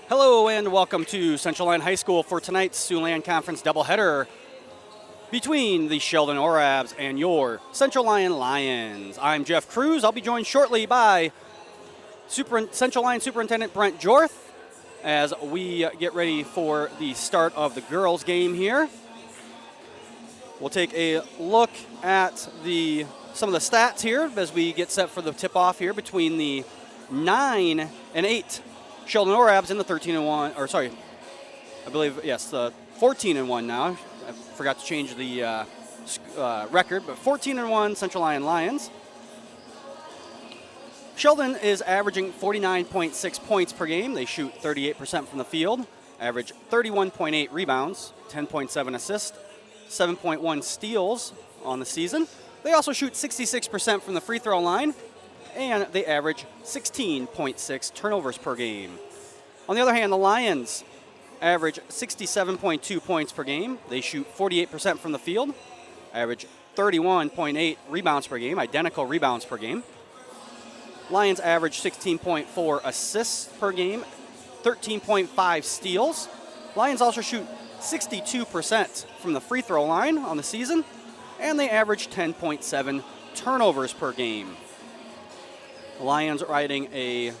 Hello and welcome to Central Lyon High School for tonight's Siouxland Conference doubleheader between the Sheldon Orabs and your Central Lyon Lions. I'm Jeff Cruz. I'll be joined shortly by Central Lyon Superintendent Brent Jorth as we get ready for the start of the girls' game here. We'll take a look at some of the stats here as we get set for the tip-off here between the 9 and 8 Sheldon Orabs and the 13-1, or sorry, I believe, yes, the 14-1 now. I forgot to change the record, but 14-1 Central Lyon Lions. Sheldon is averaging 49.6 points per game. They shoot 38% from the field, average 31.8 rebounds, 10.7 assists, 7.1 steals on the season. They also shoot 66% from the free throw line, and they average 16.6 turnovers per game. On the other hand, the Lions average 67.2 points per game. They shoot 48% from the field, average 31.8 rebounds per game, identical rebounds per game. Lions average 16.4 assists per game, 13.5 steals. Lions also shoot 62% from the free throw line on the season, and they average 10.7 turnovers per game. The Lions riding a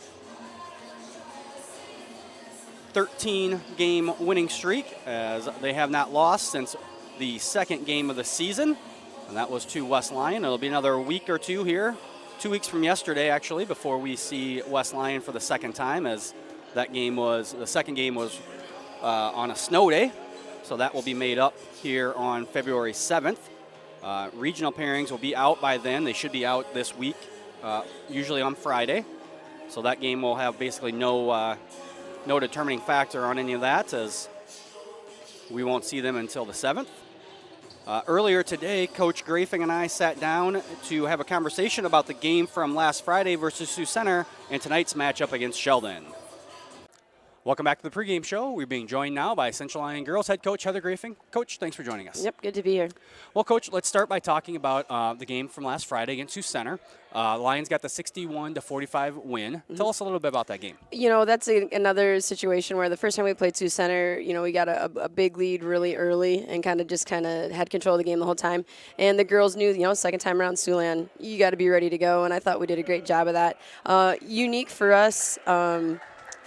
13-game winning streak as they have not lost since the second game of the season, and that was to West Lyon. It'll be another week or two here, 2 weeks from yesterday actually, before we see West Lyon for the second time, as the second game was on a snow day, so that will be made up here on February 7th. Regional pairings will be out by then. They should be out this week. Usually on Friday, so that game will have basically no determining factor on any of that, as we won't see them until the 7th. Earlier today, Coach Grafing and I sat down to have a conversation about the game from last Friday versus Sioux Center and tonight's matchup against Sheldon. Welcome back to the pregame show. We're being joined now by Central Lyon Girls head coach Heather Grafing. Coach, thanks for joining us. Yep, good to be here. Well, Coach, let's start by talking about the game from last Friday against Sioux Center. Lions got the 61-45 win. Mm-hmm. Tell us a little bit about that game. You know, that's another situation where the first time we played Sioux Center, you know, we got a big lead really early and kind of had control of the game the whole time. And the girls knew, you know, second time around Siouxland, you got to be ready to go. And I thought we did a great job of that. Unique for us.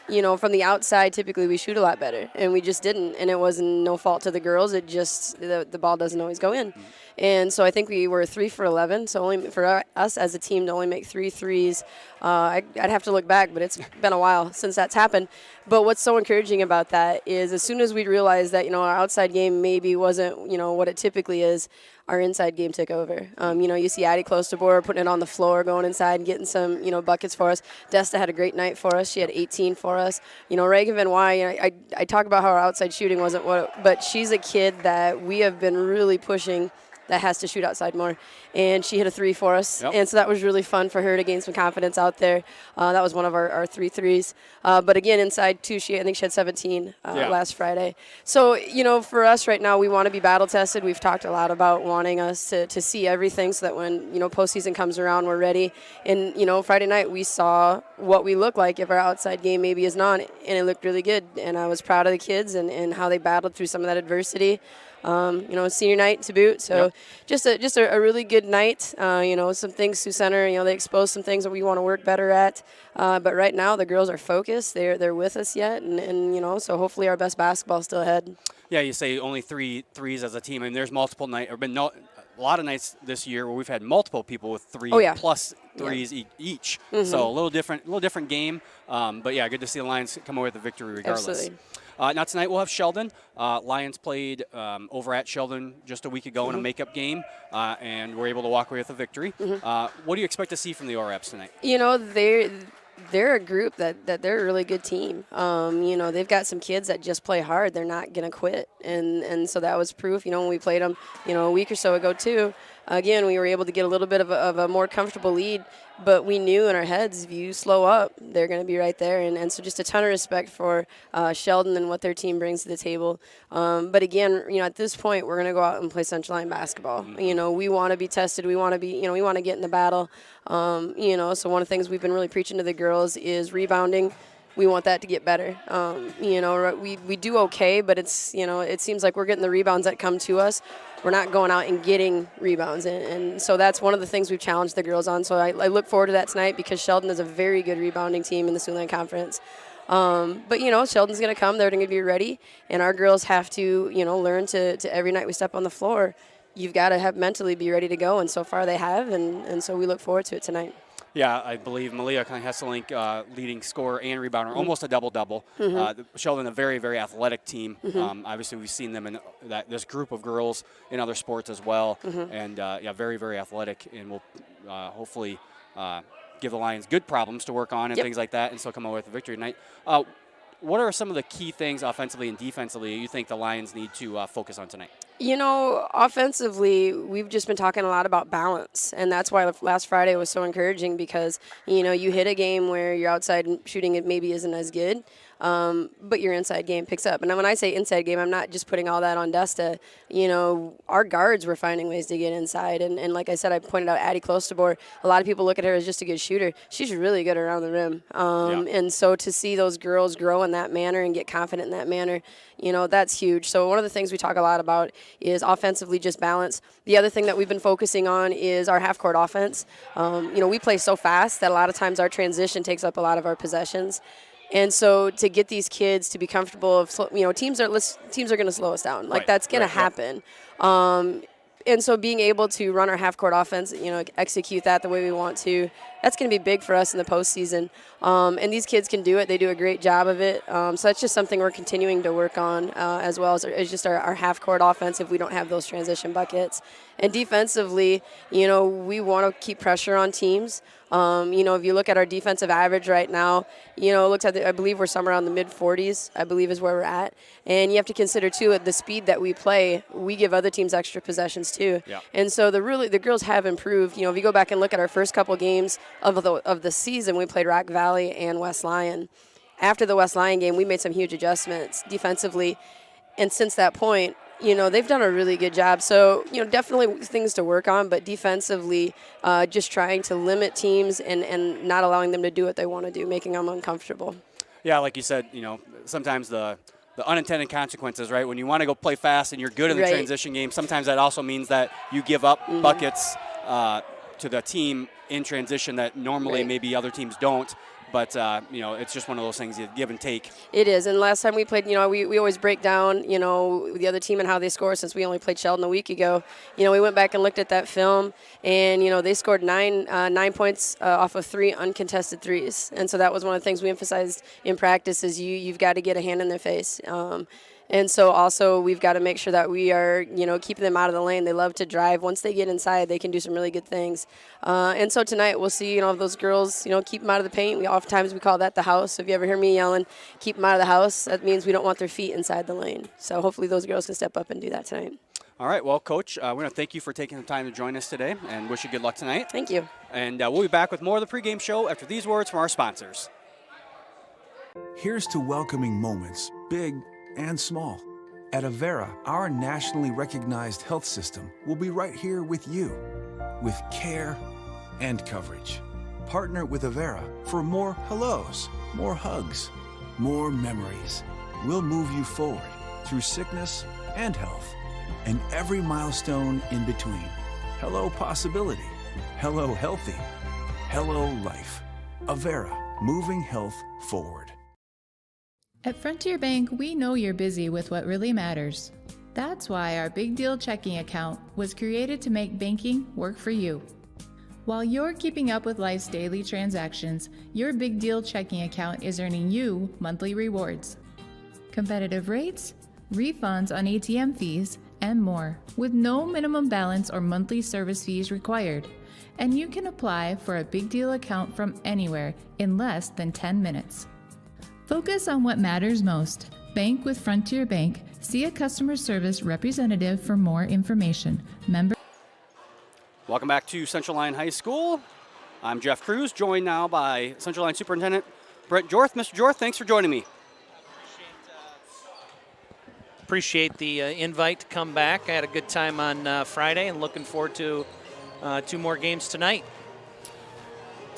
You know, from the outside, typically we shoot a lot better, and we just didn't. And it wasn't no fault to the girls. It just, the ball doesn't always go in. Mm-hmm. And so I think we were 3 for 11. So only for us as a team to only make 3 threes, I'd have to look back, but it's been a while since that's happened. But what's so encouraging about that is as soon as we realized that, you know, our outside game maybe wasn't, you know, what it typically is, our inside game took over. You know, you see Addie close to board, putting it on the floor, going inside and getting some, you know, buckets for us. Desta had a great night for us. She had 18 for us. You know, Reagan Van Wy, I talk about how our outside shooting wasn't but she's a kid that we have been really pushing that has to shoot outside more. And she hit a 3 for us. Yep. And so that was really fun for her to gain some confidence out there. That was one of our 3 threes. But again, inside too, I think she had 17 last Friday. So, you know, for us right now, we want to be battle tested. We've talked a lot about wanting us to see everything so that when, you know, postseason comes around, we're ready. And, you know, Friday night we saw what we look like if our outside game maybe is not, and it looked really good. And I was proud of the kids and how they battled through some of that adversity. You know, senior night to boot. So just a really good night. You know, some things Sioux Center, you know, they exposed some things that we want to work better at. But right now the girls are focused. They're with us yet. And, you know, so hopefully our best basketball is still ahead. Yeah, you say only 3 threes as a team. I mean, there's multiple nights, a lot of nights this year where we've had multiple people with 3 plus threes each. Mm-hmm. So a little different game. But yeah, good to see the Lions come away with a victory regardless. Absolutely. Now tonight we'll have Sheldon. Lions played over at Sheldon just a week ago in a makeup game, and were able to walk away with a victory. Mm-hmm. What do you expect to see from the Orabs tonight? You know, they're a group that they're a really good team. You know, they've got some kids that just play hard. They're not going to quit. And so that was proof, you know, when we played them, you know, a week or so ago too. Again, we were able to get a little bit of a more comfortable lead, but we knew in our heads, if you slow up, they're going to be right there. And so just a ton of respect for Sheldon and what their team brings to the table. But again, you know, at this point, we're going to go out and play Central Lyon basketball. You know, we want to be tested. We want to be, you know, we want to get in the battle. You know, so one of the things we've been really preaching to the girls is rebounding. we want that to get better. We do okay, but it's, it seems like we're getting the rebounds that come to us. We're not going out and getting rebounds. And so that's one of the things we've challenged the girls on. So I look forward to that tonight because Sheldon is a very good rebounding team in the Siouxland Conference. But Sheldon's going to come. They're going to be ready. And our girls have to, learn to every night we step on the floor, you've got to have mentally be ready to go. And so far they have. And so we look forward to it tonight. Yeah, I believe Malia Hesselink, leading scorer and rebounder, almost a double-double. Sheldon, a very, very athletic team. Obviously, we've seen them in this group of girls in other sports as well. And, very, very athletic, and will hopefully give the Lions good problems to work on and things like that, and still come away with a victory tonight. What are some of the key things offensively and defensively you think the Lions need to focus on tonight? Offensively, we've just been talking a lot about balance, and that's why last Friday was so encouraging because, you hit a game where your outside shooting it maybe isn't as good, but your inside game picks up. And when I say inside game, I'm not just putting all that on Desta. Our guards were finding ways to get inside, and like I said, I pointed out Addie Clostebor. A lot of people look at her as just a good shooter. She's really good around the rim, and so to see those girls grow in that manner and get confident in that manner, that's huge. So one of the things we talk a lot about is offensively just balance. The other thing that we've been focusing on is our half-court offense. We play so fast that a lot of times our transition takes up a lot of our possessions. And so to get these kids to be comfortable, teams are going to slow us down. That's going to happen. And so being able to run our half-court offense, execute that the way we want to, that's going to be big for us in the postseason. And these kids can do it. They do a great job of it. So that's just something we're continuing to work on as well as just our half-court offense if we don't have those transition buckets. And defensively, we want to keep pressure on teams. If you look at our defensive average right now, I believe we're somewhere around the mid-40s, I believe is where we're at. And you have to consider, too, at the speed that we play, we give other teams extra possessions, too. Yeah. And so the girls have improved. If you go back and look at our first couple games of the season, we played Rock Valley and West Lyon. After the West Lyon game, we made some huge adjustments defensively. And since that point, they've done a really good job. So, definitely things to work on, but defensively, just trying to limit teams and not allowing them to do what they want to do, making them uncomfortable. Yeah, like you said, sometimes the unintended consequences, right? When you want to go play fast and you're good in the transition game, sometimes that also means that you give up buckets to the team in transition that normally maybe other teams don't. But, it's just one of those things you give and take. It is. And last time we played, we always break down, the other team and how they score since we only played Sheldon a week ago. We went back and looked at that film, and, they scored 9 points off of 3 uncontested threes. And so that was one of the things we emphasized in practice is you've got to get a hand in their face. And so also we've got to make sure that we are, keeping them out of the lane. They love to drive. Once they get inside, they can do some really good things. And so tonight we'll see, if those girls, keep them out of the paint. Oftentimes we call that the house. So if you ever hear me yelling, keep them out of the house, that means we don't want their feet inside the lane. So hopefully those girls can step up and do that tonight. All right. Well, Coach, we want to thank you for taking the time to join us today and wish you good luck tonight. Thank you. And we'll be back with more of the pregame show after these words from our sponsors. Here's to welcoming moments, big and small. At Avera, our nationally recognized health system will be right here with you, with care and coverage. Partner with Avera for more hellos, more hugs, more memories. We'll move you forward through sickness and health, and every milestone in between. Hello possibility, hello healthy, hello life. Avera, moving health forward. At Frontier Bank, we know you're busy with what really matters. That's why our Big Deal checking account was created to make banking work for you. While you're keeping up with life's daily transactions, your Big Deal checking account is earning you monthly rewards. Competitive rates, refunds on ATM fees, and more, with no minimum balance or monthly service fees required. And you can apply for a Big Deal account from anywhere in less than 10 minutes. Focus on what matters most. Bank with Frontier Bank. See a customer service representative for more information. Member. Welcome back to Central Lyon High School. I'm Jeff Cruz, joined now by Central Lyon Superintendent Brent Jorth. Mr. Jorth, thanks for joining me. Appreciate the invite to come back. I had a good time on Friday and looking forward to 2 more games tonight.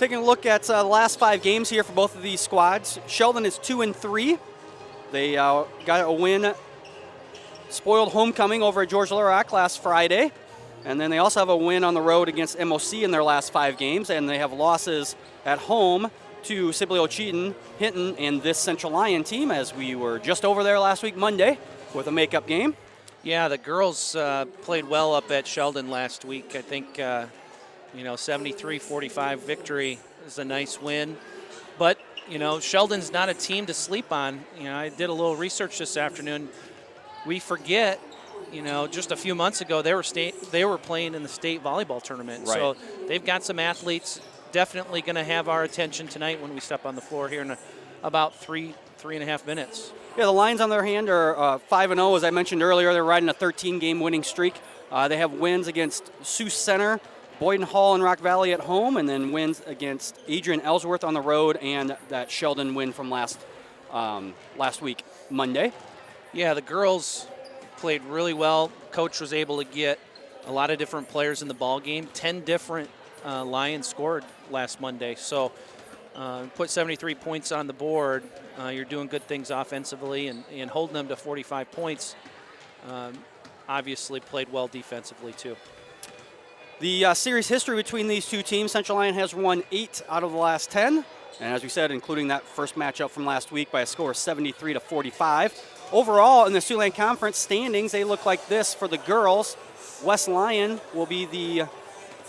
Taking a look at the last 5 games here for both of these squads. Sheldon is 2-3. They got a win, spoiled homecoming over at George Larac last Friday. And then they also have a win on the road against MOC in their last 5 games. And they have losses at home to Sibley Ocheyedan, Hinton, and this Central Lyon team, as we were just over there last week, Monday, with a makeup game. Yeah, the girls played well up at Sheldon last week. I think, 73-45 victory is a nice win. But, Sheldon's not a team to sleep on. I did a little research this afternoon. We forget, just a few months ago they were playing in the state volleyball tournament. Right. So they've got some athletes definitely going to have our attention tonight when we step on the floor here in about 3.5 minutes. Yeah, the Lions on their hand are 5-0, as I mentioned earlier. They're riding a 13-game winning streak. They have wins against Sioux Center, Boyden Hall, and Rock Valley at home, and then wins against Adrian Ellsworth on the road, and that Sheldon win from last week, Monday. Yeah, the girls played really well. Coach was able to get a lot of different players in the ball game. 10 different Lions scored last Monday. So put 73 points on the board. You're doing good things offensively, and holding them to 45 points. Obviously played well defensively too. The series history between these two teams, Central Lyon has won 8 out of the last 10. And as we said, including that first matchup from last week by a score of 73-45. Overall, in the Siouxland Conference standings, they look like this for the girls. West Lyon will be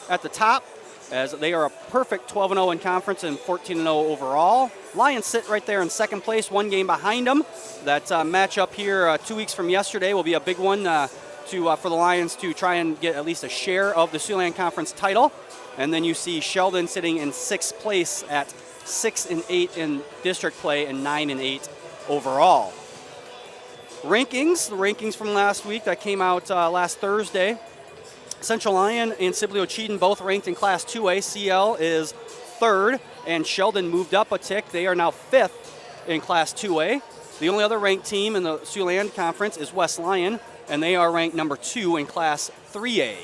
at the top, as they are a perfect 12-0 in conference and 14-0 overall. Lions sit right there in second place, 1 game behind them. That matchup here 2 weeks from yesterday will be a big one for the Lions to try and get at least a share of the Siouxland Conference title. And then you see Sheldon sitting in 6th place at 6-8 in district play and 9-8 overall. The rankings from last week that came out last Thursday. Central Lyon and Sibley Ocheyedan both ranked in Class 2A. CL is 3rd, and Sheldon moved up a tick. They are now 5th in Class 2A. The only other ranked team in the Siouxland Conference is West Lyon, and they are ranked number 2 in Class 3A.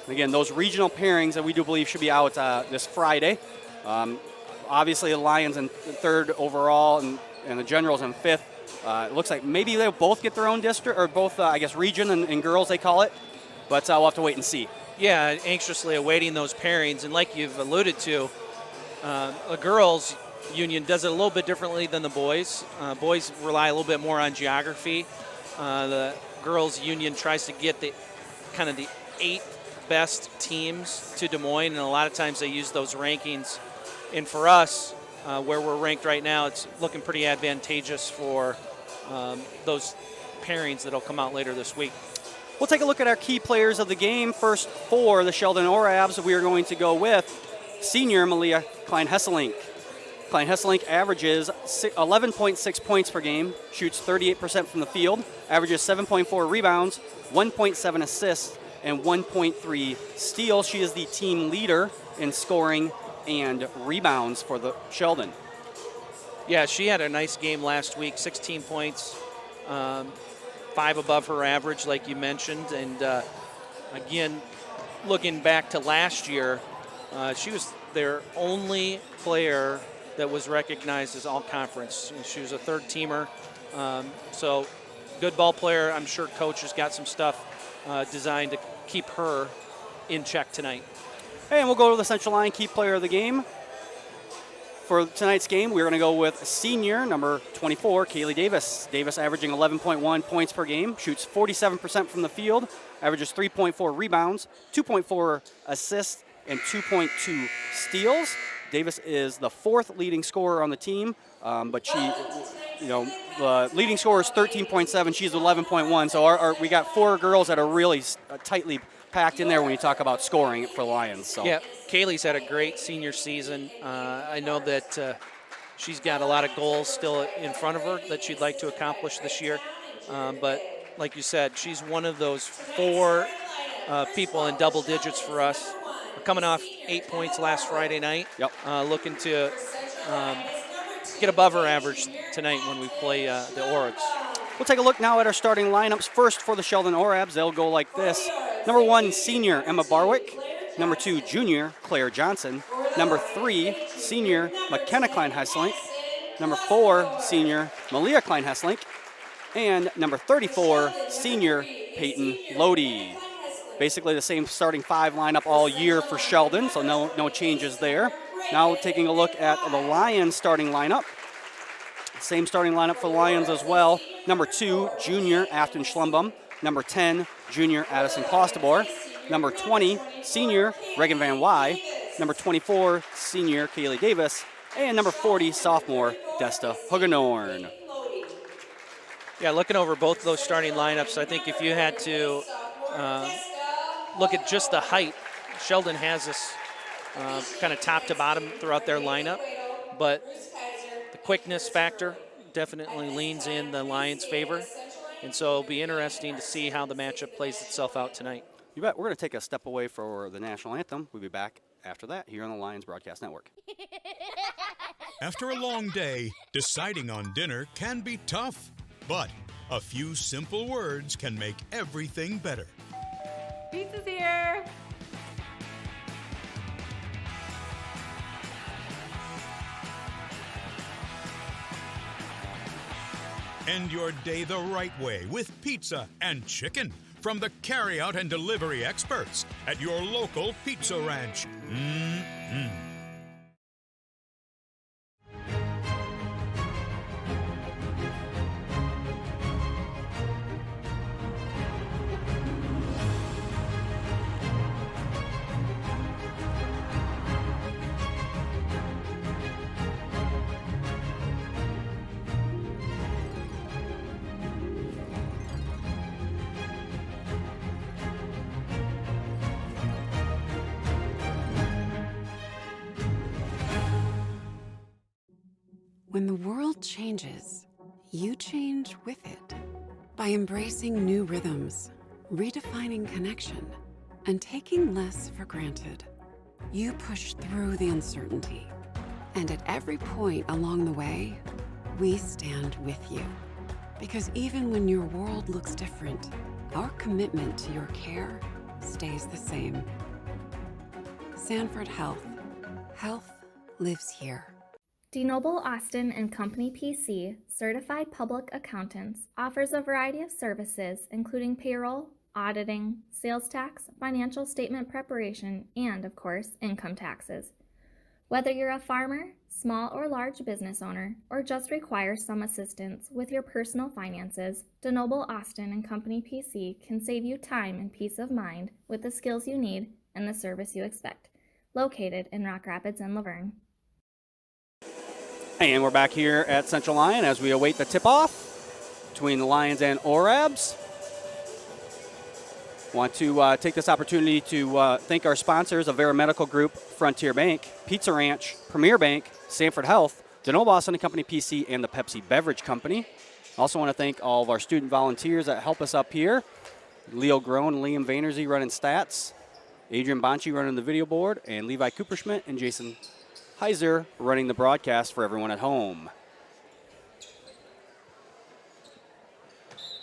And again, those regional pairings that we do believe should be out this Friday. Obviously, the Lions in 3rd overall, and the Generals in 5th. It looks like maybe they'll both get their own district, or both, region and girls, they call it. But we'll have to wait and see. Yeah, anxiously awaiting those pairings. And like you've alluded to, the girls' union does it a little bit differently than the boys. Boys rely a little bit more on geography. The girls' union tries to get the 8 best teams to Des Moines, and a lot of times they use those rankings. And for us, where we're ranked right now, it's looking pretty advantageous for those pairings that'll come out later this week. We'll take a look at our key players of the game. First, for the Sheldon Orabs, we are going to go with senior Malia Klein-Hesselink. Klein-Hesselink averages 11.6 points per game, shoots 38% from the field, averages 7.4 rebounds, 1.7 assists, and 1.3 steals. She is the team leader in scoring and rebounds for the Sheldon. Yeah, she had a nice game last week, 16 points, 5 above her average, like you mentioned. And again, looking back to last year, she was their only player that was recognized as all-conference. She was a 3rd-teamer. So good ball player. I'm sure Coach has got some stuff designed to keep her in check tonight. And we'll go to the Central Lyon key player of the game. For tonight's game, we're going to go with senior, number 24, Kaylee Davis. Davis averaging 11.1 points per game, shoots 47% from the field, averages 3.4 rebounds, 2.4 assists, and 2.2 steals. Davis is the 4th leading scorer on the team, but she, the leading scorer is 13.7. She's 11.1. So we got 4 girls that are really tightly packed in there when you talk about scoring for the Lions. So. Yeah, Kaylee's had a great senior season. I know that she's got a lot of goals still in front of her that she'd like to accomplish this year. But like you said, she's one of those 4 people in double digits for us. We're coming off 8 points last Friday night. Yep. Looking to get above her average tonight when we play the Oryx. We'll take a look now at our starting lineups. First for the Sheldon Orabs, they'll go like this. Number 1, senior Emma Barwick. Number 2, junior Claire Johnson. number 3, senior McKenna Klein-Hesselink, number 4, senior Malia Klein-Hesselink, and number 34, senior Peyton Lodi. Basically the same starting 5 lineup all year for Sheldon, so no changes there. Now taking a look at the Lions starting lineup. Same starting lineup for the Lions as well. Number 2, junior Afton Schlumbum. Number 10, junior Addison Clostebor. Number 20, senior Reagan Van Wy. Number 24, senior Kaylee Davis. And number 40, sophomore Desta Hugenorn. Yeah, looking over both of those starting lineups, I think if you had to look at just the height, Sheldon has this kind of top to bottom throughout their lineup, but the quickness factor definitely leans in the Lions' favor, and so it'll be interesting to see how the matchup plays itself out tonight. You bet. We're going to take a step away for the national anthem. We'll be back after that here on the Lions Broadcast Network. After a long day, deciding on dinner can be tough, but a few simple words can make everything better. Pizza's here. End your day the right way with pizza and chicken from the carryout and delivery experts at your local Pizza Ranch. When the world changes, you change with it. By embracing new rhythms, redefining connection, and taking less for granted, you push through the uncertainty. And at every point along the way, we stand with you. Because even when your world looks different, our commitment to your care stays the same. Sanford Health. Health lives here. DeNoble Austin and Company PC, certified public accountants, offers a variety of services including payroll, auditing, sales tax, financial statement preparation, and, of course, income taxes. Whether you're a farmer, small or large business owner, or just require some assistance with your personal finances, DeNoble Austin and Company PC can save you time and peace of mind with the skills you need and the service you expect. Located in Rock Rapids and Laverne. And we're back here at Central Lyon as we await the tip-off between the Lions and Orabs. Want to take this opportunity to thank our sponsors, Avera Medical Group, Frontier Bank, Pizza Ranch, Premier Bank, Sanford Health, DeNoble Austin and Company PC, and the Pepsi Beverage Company. Also want to thank all of our student volunteers that help us up here. Leo Groen and Liam Vaynersy running stats, Adrian Bonchi running the video board, and Levi Cooperschmidt and Jason Heiser running the broadcast for everyone at home.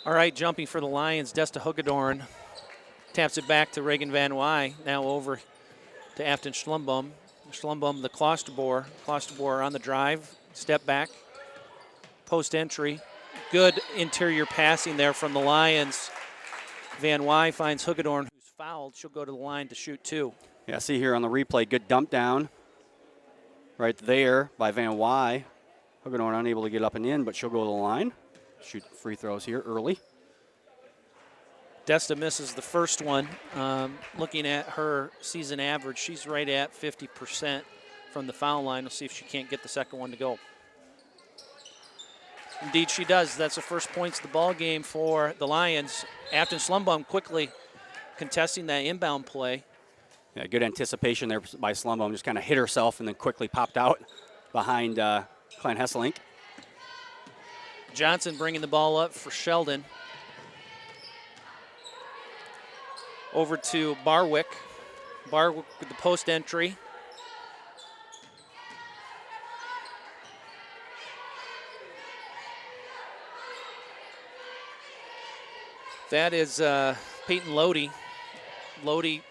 All right, jumping for the Lions, Desta Hugenorn taps it back to Reagan Van Wy, now over to Afton Schlumbum. Schlumbum, the Clostebor. Clostebor on the drive, step back, post entry. Good interior passing there from the Lions. Van Wy finds Hugenorn, who's fouled. She'll go to the line to shoot 2. Yeah, see here on the replay, good dump down right there by Van Wy. Hugenorn unable to get up and in, but she'll go to the line. Shoot free throws here early. Desta misses the first one. Looking at her season average, she's right at 50% from the foul line. We'll see if she can't get the second one to go. Indeed, she does. That's the first points of the ball game for the Lions. Afton Schlumbum quickly contesting that inbound play. Yeah, good anticipation there by Schlumbum. Just kind of hit herself and then quickly popped out behind Klein-Hesselink. Johnson bringing the ball up for Sheldon. Over to Barwick. Barwick with the post entry. That is Peyton Lodi. Lodi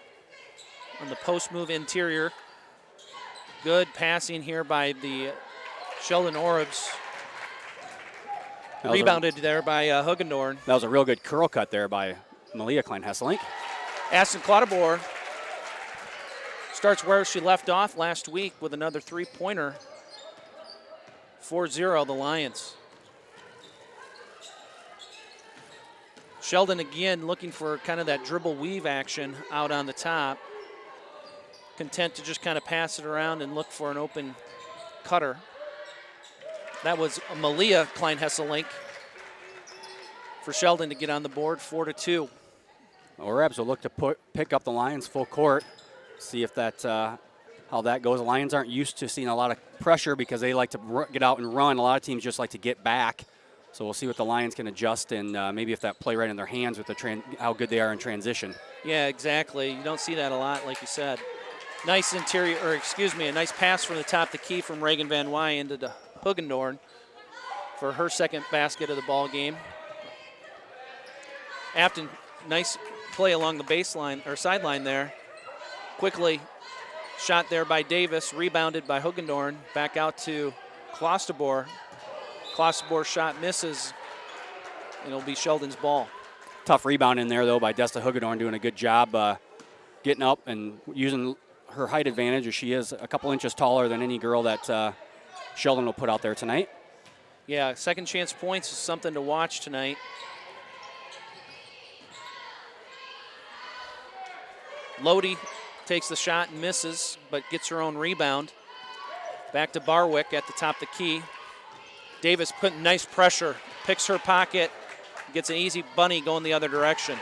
on the post move interior. Good passing here by the Sheldon Orbs. Rebounded there by Hugendorn. That was a real good curl cut there by Malia Klein-Hesselink. Aston Clauderbor starts where she left off last week with another three-pointer. 4-0, the Lions. Sheldon again looking for kind of that dribble weave action out on the top. Content to just kind of pass it around and look for an open cutter. That was Malia Klein-Hesselink for Sheldon to get on the board, 4-2. Orebs will look to pick up the Lions full court, see if that how that goes. The Lions aren't used to seeing a lot of pressure because they like to get out and run. A lot of teams just like to get back. So we'll see what the Lions can adjust and maybe if that play right in their hands with how good they are in transition. Yeah, exactly. You don't see that a lot, like you said. Nice a nice pass from the top of the key from Reagan Van Wy into Hugendorn for her second basket of the ball game. Afton, nice play along the baseline or sideline there. Quickly shot there by Davis, rebounded by Hugendorn. Back out to Klosterboer. Klosterboer shot misses, and it'll be Sheldon's ball. Tough rebound in there, though, by Desta Hugendorn, doing a good job getting up and using her height advantage, as she is a couple inches taller than any girl that Sheldon will put out there tonight. Yeah, second chance points is something to watch tonight. Lodi takes the shot and misses, but gets her own rebound. Back to Barwick at the top of the key. Davis putting nice pressure, picks her pocket, gets an easy bunny going the other direction.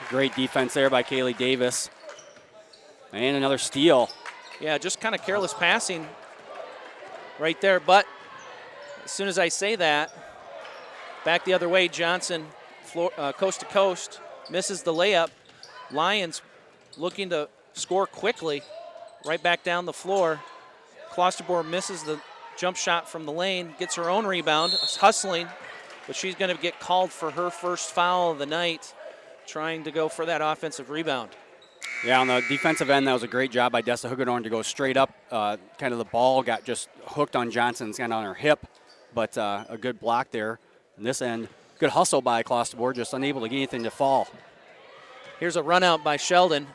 Great defense there by Kaylee Davis. And another steal. Yeah, just kind of careless passing right there. But as soon as I say that, back the other way, Johnson, coast to coast, misses the layup. Lions looking to score quickly, right back down the floor. Klosterboer misses the jump shot from the lane, gets her own rebound, hustling, but she's going to get called for her first foul of the night, trying to go for that offensive rebound. Yeah, on the defensive end, that was a great job by Desta Hugendorn to go straight up. Kind of the ball got just hooked on Johnson's kind of on her hip, but a good block there. On this end, good hustle by Klosterboer, just unable to get anything to fall. Here's a run out by Sheldon.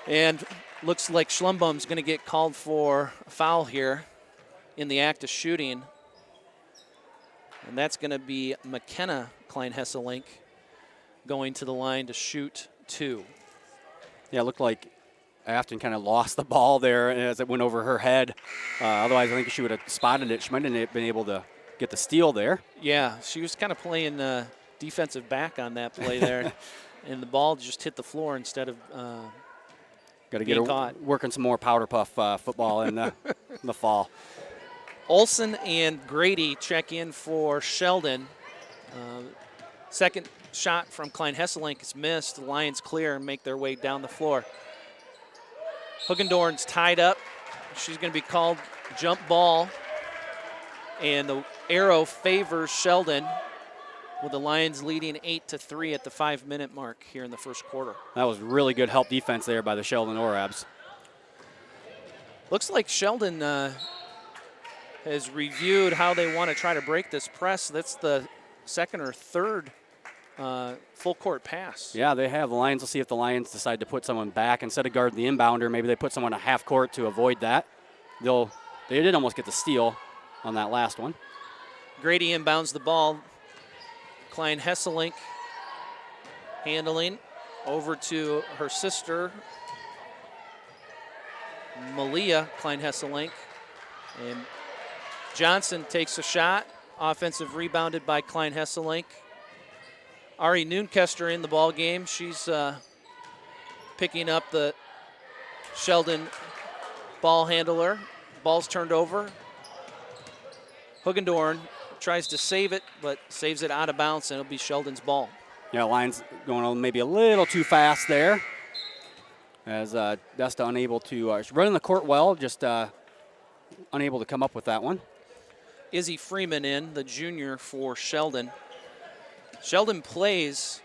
And looks like Schlumbaum's going to get called for a foul here in the act of shooting. And that's going to be McKenna Klein-Hesselink going to the line to shoot 2. Yeah, it looked like Afton kind of lost the ball there as it went over her head. Otherwise, I think she would have spotted it. She might have been able to get the steal there. Yeah, she was kind of playing defensive back on that play there. And the ball just hit the floor instead of got to get her working some more powder puff football in the fall. Olson and Grady check in for Sheldon. Second shot from Klein-Hesselink is missed. The Lions clear and make their way down the floor. Hugendorn's tied up. She's going to be called jump ball. And the arrow favors Sheldon, with the Lions leading 8-3 at the 5-minute mark here in the first quarter. That was really good help defense there by the Sheldon Orebs. Looks like Sheldon has reviewed how they want to try to break this press. That's the second or third full court pass. Yeah, they have. The Lions will see if the Lions decide to put someone back instead of guarding the inbounder. Maybe they put someone a half court to avoid that. They did almost get the steal on that last one. Grady inbounds the ball. Klein-Hesselink handling over to her sister, Malia Klein-Hesselink. And Johnson takes a shot. Offensive rebounded by Klein-Hesselink. Ari Noonkester in the ball game. She's picking up the Sheldon ball handler. Ball's turned over. Hugendorn tries to save it, but saves it out of bounds, and it'll be Sheldon's ball. Yeah, Lions going on maybe a little too fast there. As Desta unable to, she's running the court well, just unable to come up with that one. Izzy Freeman in, the junior for Sheldon. Sheldon plays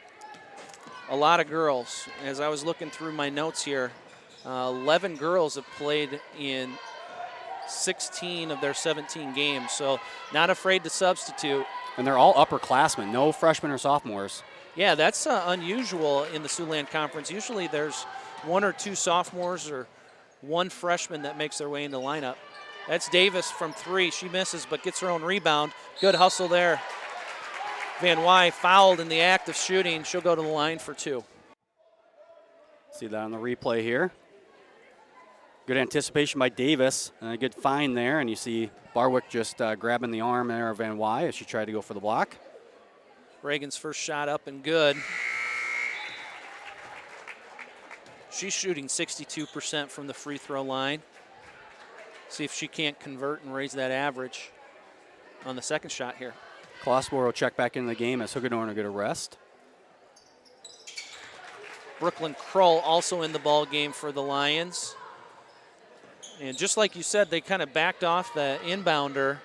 a lot of girls. As I was looking through my notes here, 11 girls have played in 16 of their 17 games, so not afraid to substitute. And they're all upperclassmen, no freshmen or sophomores. Yeah, that's unusual in the Siouxland Conference. Usually there's 1 or 2 sophomores or 1 freshman that makes their way into the lineup. That's Davis from 3. She misses but gets her own rebound. Good hustle there. Van Wy fouled in the act of shooting. She'll go to the line for 2. See that on the replay here. Good anticipation by Davis, and a good find there, and you see Barwick just grabbing the arm there of Van Wy as she tried to go for the block. Reagan's first shot up and good. She's shooting 62% from the free throw line. See if she can't convert and raise that average on the second shot here. Klosterboer will check back into the game as Hagedorn will get a rest. Brooklyn Krull also in the ball game for the Lions. And just like you said, they kind of backed off the inbounder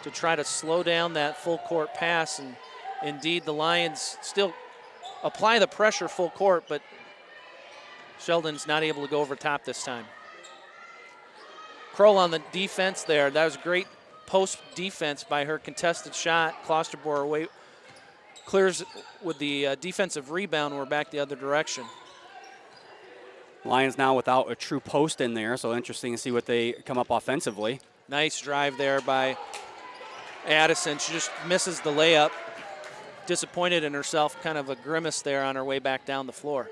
to try to slow down that full court pass. And indeed, the Lions still apply the pressure full court, but Sheldon's not able to go over top this time. Krull on the defense there. That was great post defense by her contested shot. Klosterboer away, clears with the defensive rebound. We're back the other direction. Lions now without a true post in there, so interesting to see what they come up offensively. Nice drive there by Addison. She just misses the layup. Disappointed in herself, kind of a grimace there on her way back down the floor.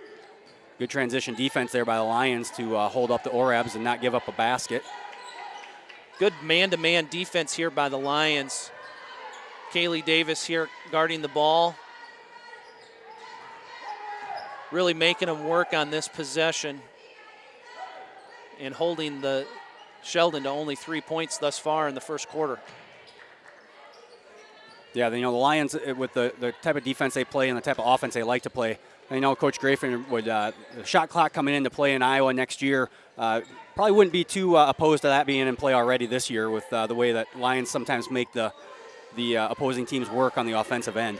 Good transition defense there by the Lions to hold up the Orabs and not give up a basket. Good man-to-man defense here by the Lions. Kaylee Davis here guarding the ball. Really making them work on this possession and holding the Sheldon to only 3 points thus far in the first quarter. Yeah, the Lions, with the type of defense they play and the type of offense they like to play, Coach Grafen would, the shot clock coming into play in Iowa next year, probably wouldn't be too opposed to that being in play already this year with the way that Lions sometimes make the opposing teams work on the offensive end.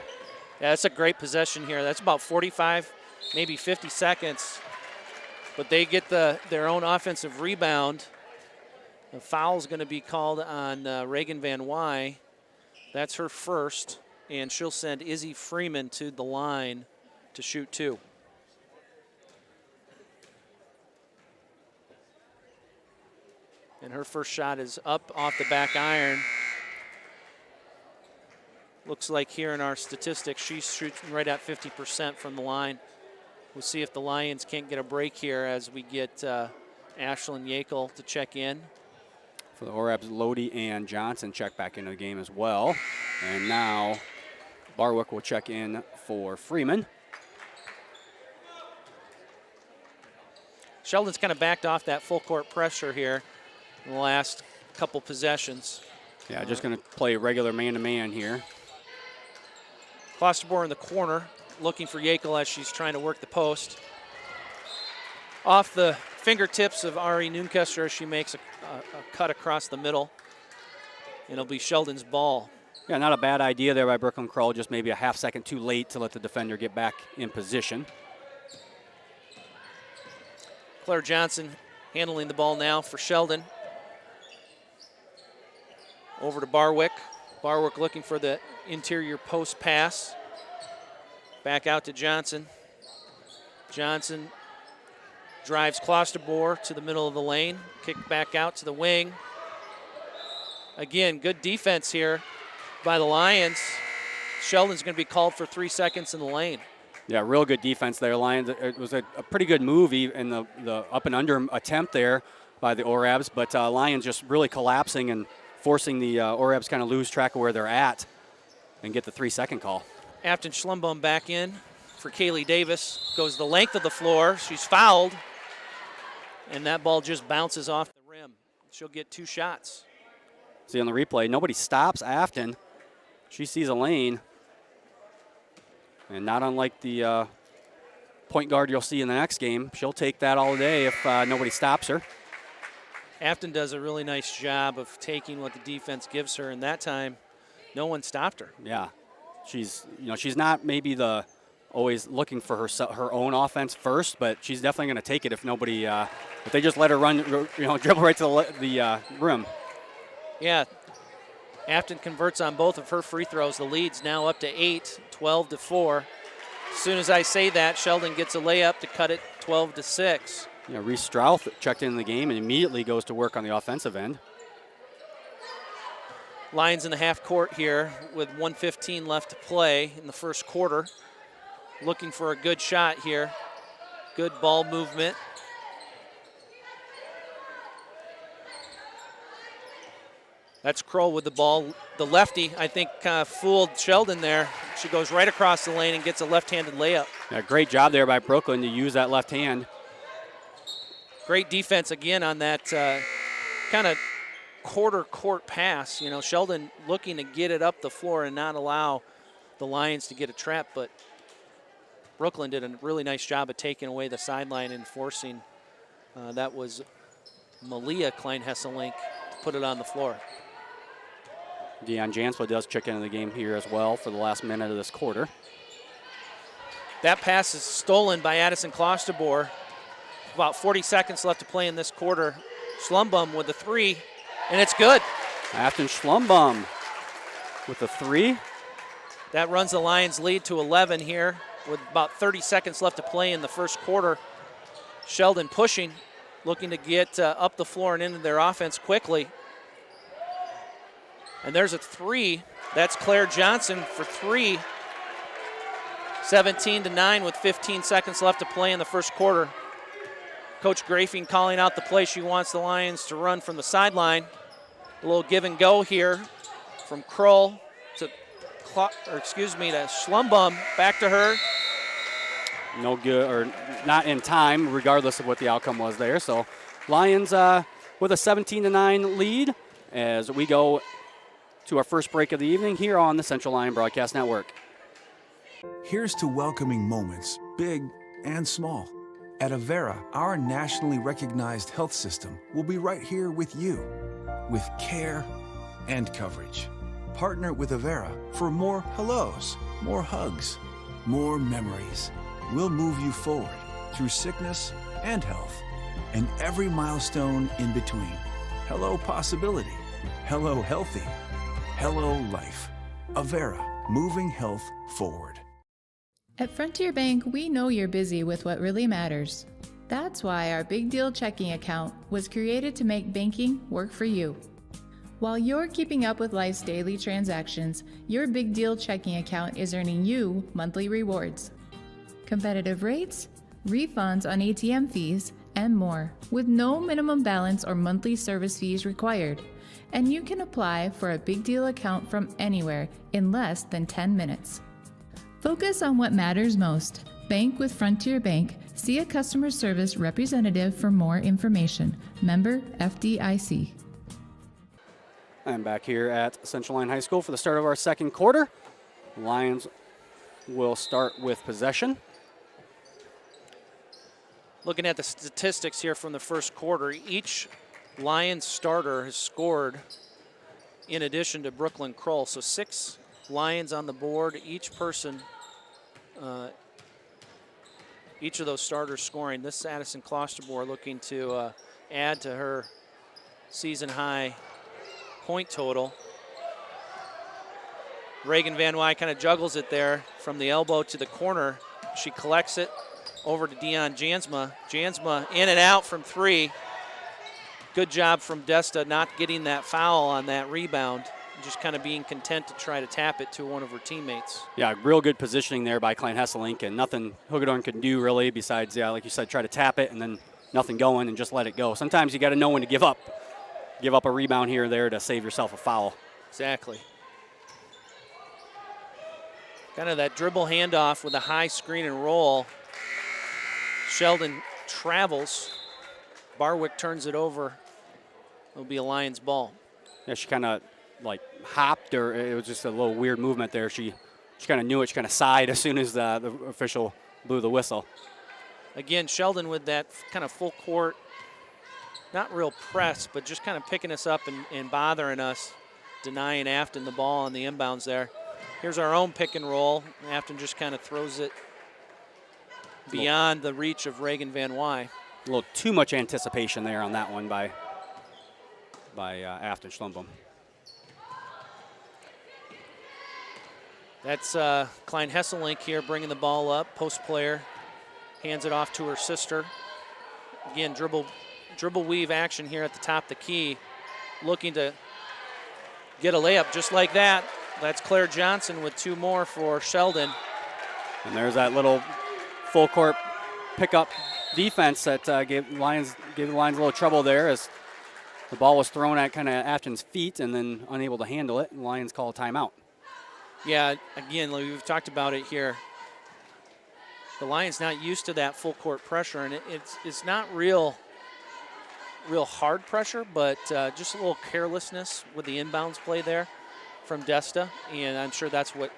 Yeah, that's a great possession here. That's about 45, maybe 50 seconds. But they get their own offensive rebound. The foul's going to be called on Reagan Van Wy. That's her first, and she'll send Izzy Freeman to the line to shoot 2. And her first shot is up off the back iron. Looks like here in our statistics, she's shooting right at 50% from the line. We'll see if the Lions can't get a break here as we get Ashlyn Yakel to check in. For the Orabs, Lodi and Johnson check back into the game as well. And now Barwick will check in for Freeman. Sheldon's kind of backed off that full court pressure here in the last couple possessions. Yeah, just going to play regular man-to-man here. Klosterboer in the corner, looking for Yakel as she's trying to work the post. Off the fingertips of Ari Noonkester as she makes a cut across the middle. And it'll be Sheldon's ball. Yeah, not a bad idea there by Brooklyn Krull, just maybe a half second too late to let the defender get back in position. Claire Johnson handling the ball now for Sheldon. Over to Barwick. Barwick looking for the interior post pass. Back out to Johnson. Johnson drives Klosterboer to the middle of the lane. Kick back out to the wing. Again, good defense here by the Lions. Sheldon's going to be called for 3 seconds in the lane. Yeah, real good defense there, Lions. It was a pretty good move in the up and under attempt there by the Orabs, but Lions just really collapsing and forcing the Orabs kind of lose track of where they're at and get the 3-second call. Afton Schlumbaum back in for Kaylee Davis. Goes the length of the floor. She's fouled, and that ball just bounces off the rim. She'll get 2 shots. See on the replay, nobody stops Afton. She sees a lane. And not unlike the point guard you'll see in the next game, she'll take that all day if nobody stops her. Afton does a really nice job of taking what the defense gives her, and that time, no one stopped her. Yeah, she's not maybe always looking for her own offense first, but she's definitely going to take it if nobody if they just let her run, dribble right to the rim. Yeah. Afton converts on both of her free throws. The lead's now up to 8, 12-4. As soon as I say that, Sheldon gets a layup to cut it 12-6. Yeah, Reese Strouth checked in the game and immediately goes to work on the offensive end. Lions in the half court here with 1:15 left to play in the first quarter. Looking for a good shot here. Good ball movement. That's Kroll with the ball. The lefty, I think, fooled Sheldon there. She goes right across the lane and gets a left-handed layup. Yeah, great job there by Brooklyn to use that left hand. Great defense again on that kind of quarter court pass. Sheldon looking to get it up the floor and not allow the Lions to get a trap, but Brooklyn did a really nice job of taking away the sideline and forcing. That was Malia Klein-Hesselink to put it on the floor. Deion Janspa does check into the game here as well for the last minute of this quarter. That pass is stolen by Addison Klosterboer. About 40 seconds left to play in this quarter. Schlumbum with the three, and it's good. Afton Schlumbum with the three. That runs the Lions lead to 11 here with about 30 seconds left to play in the first quarter. Sheldon pushing, looking to get up the floor and into their offense quickly. And there's a three. That's Claire Johnson for three. 17-9 with 15 seconds left to play in the first quarter. Coach Grafing calling out the play. She wants the Lions to run from the sideline. A little give and go here from Kroll to Schlumbum. Back to her. No good, or not in time, regardless of what the outcome was there. So Lions with a 17-9 lead as we go to our first break of the evening here on the Central Lyon Broadcast Network. Here's to welcoming moments, big and small. At Avera, our nationally recognized health system will be right here with you, with care and coverage. Partner with Avera for more hellos, more hugs, more memories. We'll move you forward through sickness and health, and every milestone in between. Hello possibility, hello healthy, hello life. Avera, moving health forward. At Frontier Bank, we know you're busy with what really matters. That's why our Big Deal checking account was created to make banking work for you. While you're keeping up with life's daily transactions, your Big Deal checking account is earning you monthly rewards. Competitive rates, refunds on ATM fees, and more, with no minimum balance or monthly service fees required. And you can apply for a Big Deal account from anywhere in less than 10 minutes. Focus on what matters most. Bank with Frontier Bank. See a customer service representative for more information. Member FDIC. I'm back here at Central Lyon High School for the start of our second quarter. Lions will start with possession. Looking at the statistics here from the first quarter, each Lions starter has scored in addition to Brooklyn Kroll. So 6 Lions on the board, each person, each of those starters scoring. This Addison Klosterboer looking to add to her season high point total. Reagan Van Wy kind of juggles it there from the elbow to the corner. She collects it over to Deion Jansma. Jansma in and out from 3. Good job from Desta not getting that foul on that rebound. Just kind of being content to try to tap it to one of her teammates. Yeah, real good positioning there by Klein-Hesselink, and nothing Hagedorn can do really besides, like you said, try to tap it and then nothing going and just let it go. Sometimes you got to know when to give up. Give up a rebound here or there to save yourself a foul. Exactly. Kind of that dribble handoff with a high screen and roll. Sheldon travels. Barwick turns it over. It'll be a Lions ball. Yeah, she kind of like hopped, or it was just a little weird movement there. She kind of knew it. She kind of sighed as soon as the official blew the whistle. Again, Sheldon with that kind of full court, not real press, but just kind of picking us up and bothering us, denying Afton the ball on the inbounds there. Here's our own pick and roll. Afton just kind of throws it beyond the reach of Reagan Van Wy. A little too much anticipation there on that one by Afton Schlumbum. That's Klein Hesselink here bringing the ball up. Post player hands it off to her sister. Again, dribble weave action here at the top of the key. Looking to get a layup just like that. That's Claire Johnson with 2 more for Sheldon. And there's that little full court pickup defense that gave the Lions a little trouble there as the ball was thrown at kind of Afton's feet and then unable to handle it. The Lions call a timeout. Yeah, again, we've talked about it here. The Lions not used to that full court pressure, and it's not real hard pressure, but just a little carelessness with the inbounds play there from Desta, and I'm sure that's what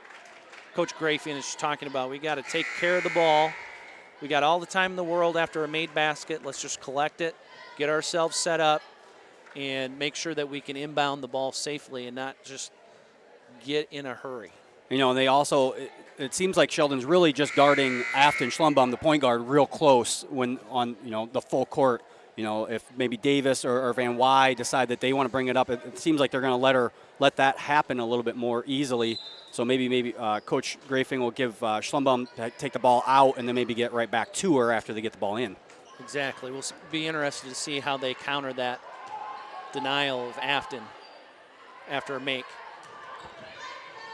Coach Grafian is talking about. We got to take care of the ball. We got all the time in the world after a made basket. Let's just collect it, get ourselves set up, and make sure that we can inbound the ball safely and not just get in a hurry. You know, and they also, it seems like Sheldon's really just guarding Afton Schlumbum, the point guard, real close when on, the full court. If maybe Davis or Van Wy decide that they want to bring it up, it seems like they're going to let that happen a little bit more easily. So maybe Coach Grafing will give Schlumbum to take the ball out and then maybe get right back to her after they get the ball in. Exactly. We'll be interested to see how they counter that denial of Afton after a make.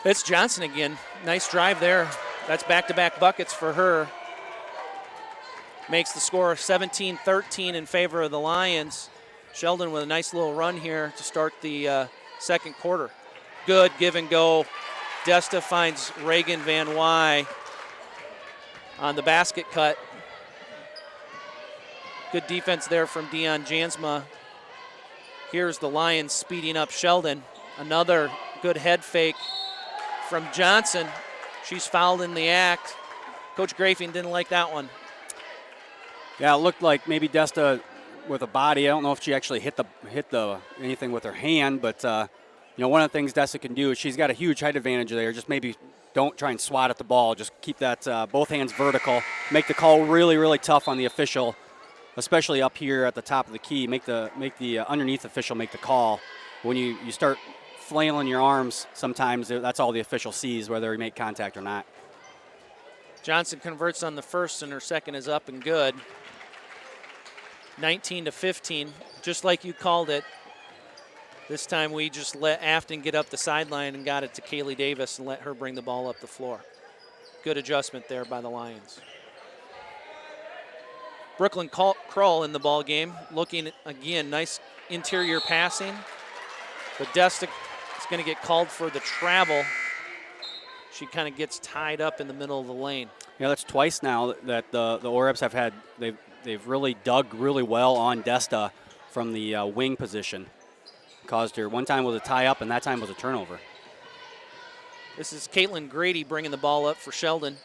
It's Johnson again. Nice drive there. That's back-to-back buckets for her. Makes the score 17-13 in favor of the Lions. Sheldon with a nice little run here to start the second quarter. Good give and go. Desta finds Reagan Van Wy on the basket cut. Good defense there from Dion Jansma. Here's the Lions speeding up Sheldon. Another good head fake from Johnson. She's fouled in the act. Coach Grafing didn't like that one. Yeah, it looked like maybe Desta with a body. I don't know if she actually hit the anything with her hand, but one of the things Desta can do is she's got a huge height advantage there. Just maybe don't try and swat at the ball. Just keep that both hands vertical. Make the call really, really tough on the official, especially up here at the top of the key. Make the underneath official make the call. When you start flailing your arms, sometimes that's all the official sees, whether he make contact or not. Johnson converts on the first, and her second is up and good. 19-15, just like you called it. This time we just let Afton get up the sideline and got it to Kaylee Davis and let her bring the ball up the floor. Good adjustment there by the Lions. Brooklyn Krull in the ball game, looking again, nice interior passing. But Desta is going to get called for the travel. She kind of gets tied up in the middle of the lane. Yeah, that's twice now that the Orebs have had, they've really dug really well on Desta from the wing position. Caused her one time was a tie up and that time was a turnover. This is Caitlin Grady bringing the ball up for Sheldon.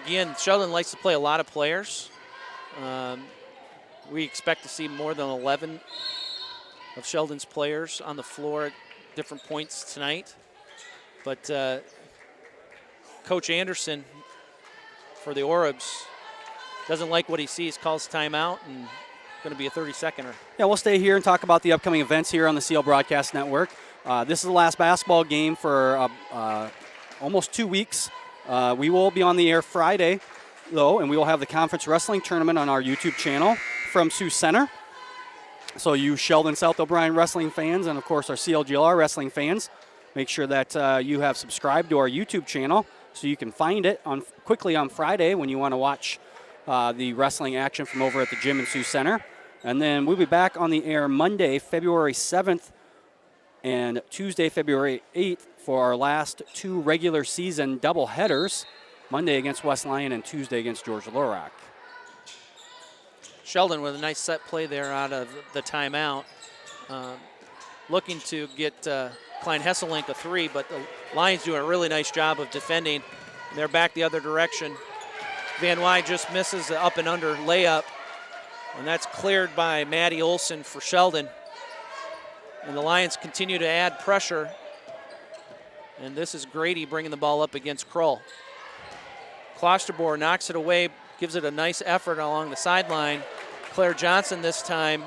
Again, Sheldon likes to play a lot of players. We expect to see more than 11 of Sheldon's players on the floor at different points tonight. But Coach Anderson for the Orebs doesn't like what he sees, calls timeout, and going to be a 30-seconder. Yeah, we'll stay here and talk about the upcoming events here on the CL Broadcast Network. This is the last basketball game for almost 2 weeks. We will be on the air Friday, though, and we will have the conference wrestling tournament on our YouTube channel from Sioux Center. So you Sheldon South O'Brien wrestling fans and, of course, our CLGLR wrestling fans, make sure that you have subscribed to our YouTube channel so you can find it quickly on Friday when you want to watch the wrestling action from over at the gym in Sioux Center. And then we'll be back on the air Monday, February 7th and Tuesday, February 8th for our last 2 regular season double headers, Monday against West Lyon and Tuesday against George Lorock. Sheldon with a nice set play there out of the timeout. Looking to get Klein Hesselink a 3, but the Lions do a really nice job of defending. They're back the other direction. Van Wy just misses the up and under layup, and that's cleared by Maddie Olson for Sheldon. And the Lions continue to add pressure. And this is Grady bringing the ball up against Krull. Klosterboer knocks it away, gives it a nice effort along the sideline. Claire Johnson this time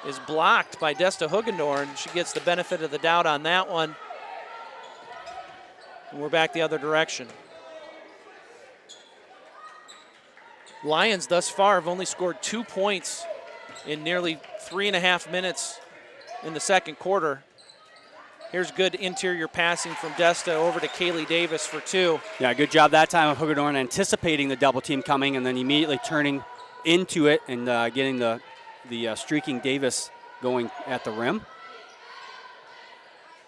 is blocked by Desta Hugendorn. She gets the benefit of the doubt on that one. And we're back the other direction. Lions thus far have only scored 2 points in nearly 3.5 minutes in the second quarter. Here's good interior passing from Desta over to Kaylee Davis for 2. Yeah, good job that time of Hugendorn anticipating the double team coming and then immediately turning into it and getting the streaking Davis going at the rim.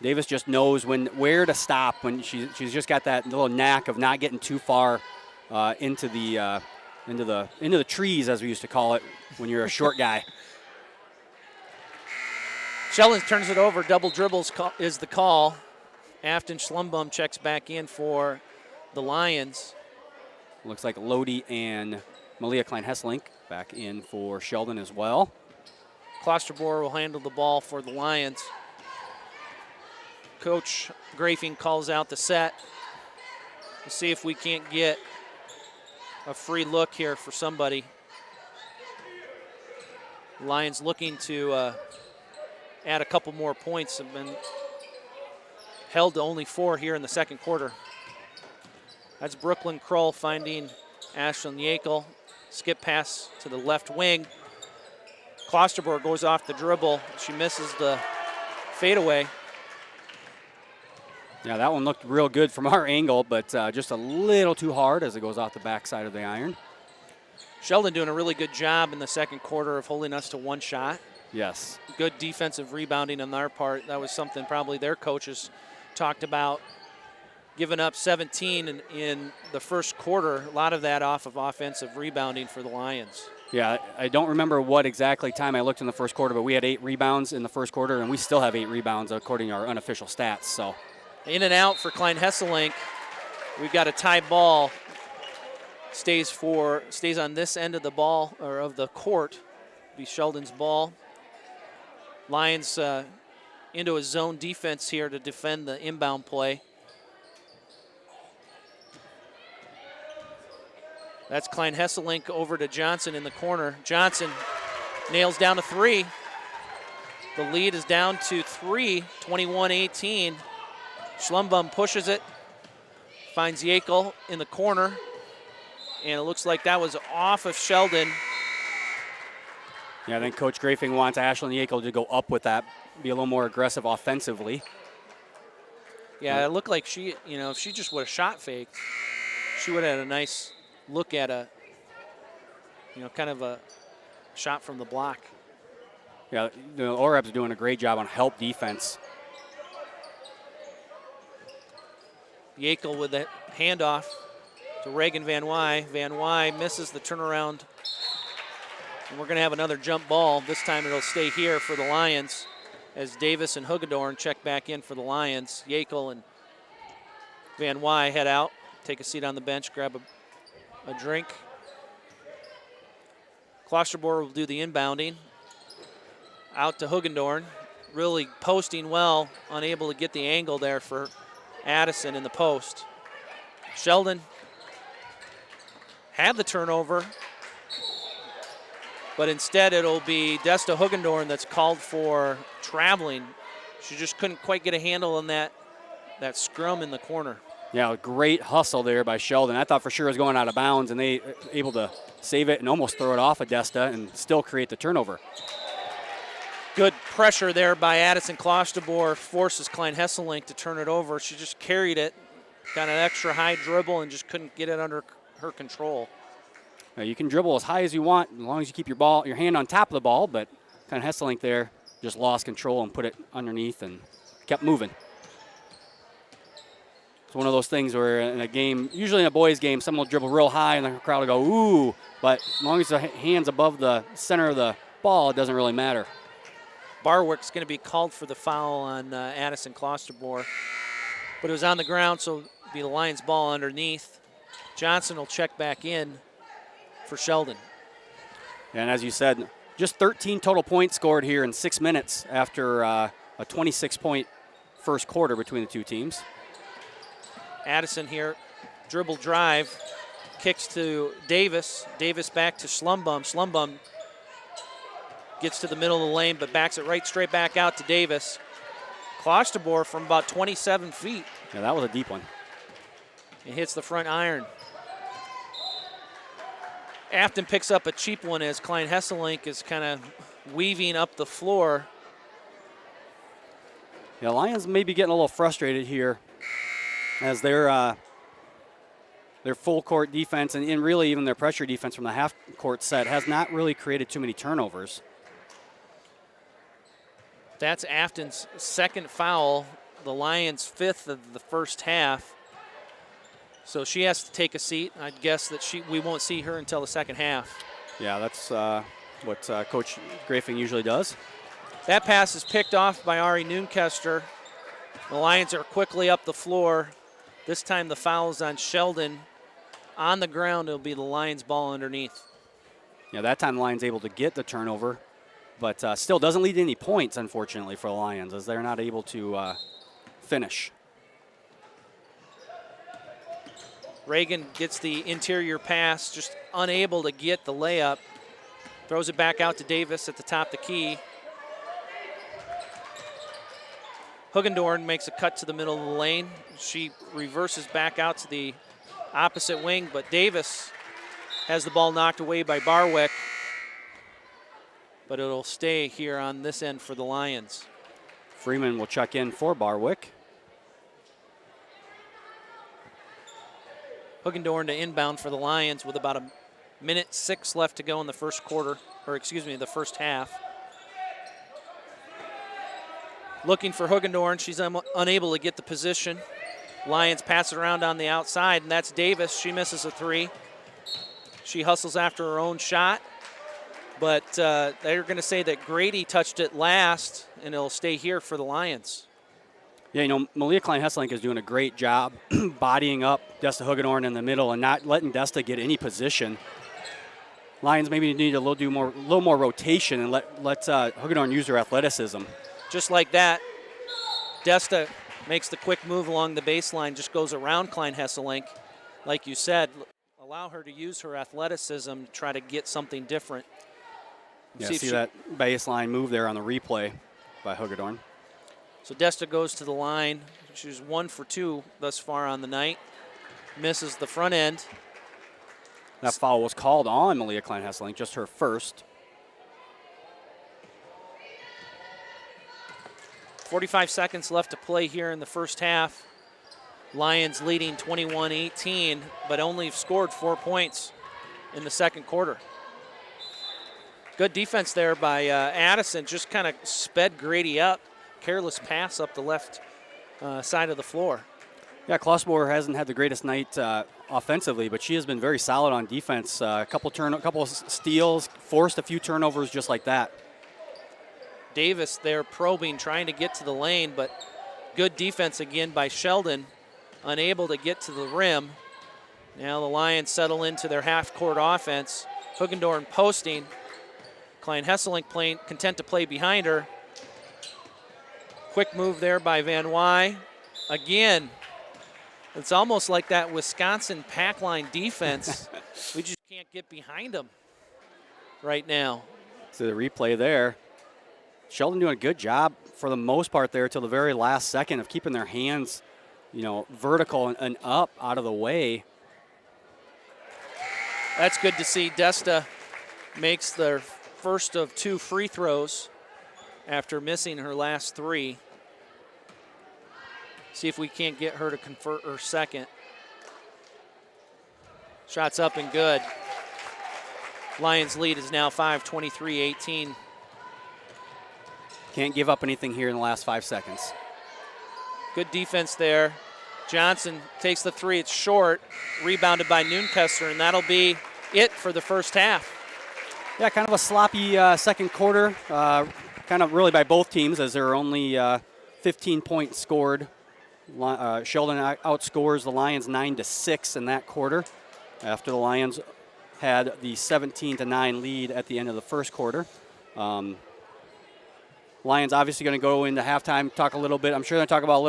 Davis just knows where to stop when she's just got that little knack of not getting too far into the trees, as we used to call it when you're a short guy. Sheldon turns it over. Double dribbles is the call. Afton Schlumbum checks back in for the Lions. Looks like Lodi and Malia Klein-Hesselink back in for Sheldon as well. Klosterbor will handle the ball for the Lions. Coach Grafing calls out the set. We'll see if we can't get a free look here for somebody. Lions looking to add a couple more points. Have been held to only 4 here in the second quarter. That's Brooklyn Kroll finding Ashlyn Yakel. Skip pass to the left wing. Klosterborg goes off the dribble. She misses the fadeaway. Yeah, that one looked real good from our angle, but just a little too hard as it goes off the backside of the iron. Sheldon doing a really good job in the second quarter of holding us to 1 shot. Yes. Good defensive rebounding on their part. That was something probably their coaches talked about. Giving up 17 in the first quarter, a lot of that off of offensive rebounding for the Lions. Yeah, I don't remember what exactly time I looked in the first quarter, but we had 8 rebounds in the first quarter, and we still have 8 rebounds according to our unofficial stats. So, in and out for Klein-Hesselink. We've got a tie ball. Stays on this end of the ball or of the court. Be Sheldon's ball. Lions into a zone defense here to defend the inbound play. That's Klein-Hesselink over to Johnson in the corner. Johnson nails down a 3. The lead is down to 3, 21-18. Schlumbum pushes it, finds Yakel in the corner, and it looks like that was off of Sheldon. Yeah, I think Coach Grafing wants Ashlyn Yakel to go up with that, be a little more aggressive offensively. Yeah, it looked like she, if she just would have shot faked, she would have had a nice look at kind of a shot from the block. Yeah, the Oreb's doing a great job on help defense. Yakel with the handoff to Reagan Van Wy. Van Wy misses the turnaround. And we're going to have another jump ball. This time it'll stay here for the Lions as Davis and Hugendorn check back in for the Lions. Yakel and Van Wy head out, take a seat on the bench, grab a drink. Klosterbor will do the inbounding. Out to Hugendorn, really posting well, unable to get the angle there for Addison in the post. Sheldon had the turnover, but instead it'll be Desta Hugendorn that's called for traveling. She just couldn't quite get a handle on that scrum in the corner. Yeah, great hustle there by Sheldon. I thought for sure it was going out of bounds, and they able to save it and almost throw it off of Desta and still create the turnover. Good pressure there by Addison Klosterbor, forces Klein-Hesselink to turn it over. She just carried it, got an extra high dribble, and just couldn't get it under her control. Now, you can dribble as high as you want as long as you keep your hand on top of the ball, but Klein-Hesselink there just lost control and put it underneath and kept moving. It's one of those things where in a game, usually in a boys' game, someone will dribble real high and the crowd will go, ooh, but as long as the hand's above the center of the ball, it doesn't really matter. Barwick's going to be called for the foul on Addison Klosterbor, but it was on the ground, so it'll be the Lions' ball underneath. Johnson will check back in for Sheldon. And as you said, just 13 total points scored here in 6 minutes after a 26-point first quarter between the two teams. Addison here, dribble drive, kicks to Davis. Davis back to Schlumbum. Schlumbum gets to the middle of the lane, but backs it right straight back out to Davis. Klosterboer from about 27 feet. Yeah, that was a deep one. It hits the front iron. Afton picks up a cheap one as Klein Hesselink is kind of weaving up the floor. Yeah, Lions may be getting a little frustrated here as their full court defense and really even their pressure defense from the half court set has not really created too many turnovers. That's Afton's second foul, the Lions' fifth of the first half. So she has to take a seat. I'd guess that we won't see her until the second half. Yeah, that's what Coach Grafing usually does. That pass is picked off by Ari Noonkester. The Lions are quickly up the floor. This time the foul is on Sheldon. On the ground, it'll be the Lions' ball underneath. Yeah, that time the Lions able to get the turnover, but still doesn't lead to any points, unfortunately, for the Lions, as they're not able to finish. Reagan gets the interior pass, just unable to get the layup. Throws it back out to Davis at the top of the key. Hugendorn makes a cut to the middle of the lane. She reverses back out to the opposite wing, but Davis has the ball knocked away by Barwick. But it'll stay here on this end for the Lions. Freeman will check in for Barwick. Hugendorn to inbound for the Lions with about 1:06 left to go in the first quarter, or excuse me, the first half. Looking for Hugendorn, she's unable to get the position. Lions pass it around on the outside, and that's Davis. She misses a three. She hustles after her own shot, but they're going to say that Grady touched it last, and it'll stay here for the Lions. Yeah, you know, Malia Klein-Hesselink is doing a great job bodying up Desta Hugendorn in the middle and not letting Desta get any position. Lions maybe need a little more rotation and let Hugendorn use her athleticism. Just like that, Desta makes the quick move along the baseline, just goes around Klein-Hesselink. Like you said, allow her to use her athleticism to try to get something different. Yeah, see that baseline move there on the replay by Hugendorn. So Desta goes to the line. She's 1 for 2 thus far on the night. Misses the front end. That foul was called on Malia Klein-Hesselink, just her first. 45 seconds left to play here in the first half. Lions leading 21-18, but only scored 4 points in the second quarter. Good defense there by Addison, just kind of sped Grady up. Careless pass up the left side of the floor. Yeah, Klosterboer hasn't had the greatest night offensively, but she has been very solid on defense. A couple of steals, forced a few turnovers just like that. Davis there probing, trying to get to the lane, but good defense again by Sheldon, unable to get to the rim. Now the Lions settle into their half-court offense. Hugendorn posting. Klein-Hesselink content to play behind her. Quick move there by Van Wy. Again, it's almost like that Wisconsin pack line defense. We just can't get behind them right now. See the replay there. Sheldon doing a good job for the most part there till the very last second of keeping their hands, you know, vertical and up out of the way. That's good to see. Desta makes their first of 2 free throws after missing her last 3. See if we can't get her to convert her second. Shots up and good. Lions lead is now 5, 23-18. Can't give up anything here in the last 5 seconds. Good defense there. Johnson takes the 3, it's short. Rebounded by Noonkester, and that'll be it for the first half. Yeah, kind of a sloppy second quarter, kind of really by both teams as there are only 15 points scored. Sheldon outscores the Lions 9-6 in that quarter after the Lions had the 17-9 lead at the end of the first quarter. Lions obviously going to go into halftime, talk a little bit. I'm sure they're going to talk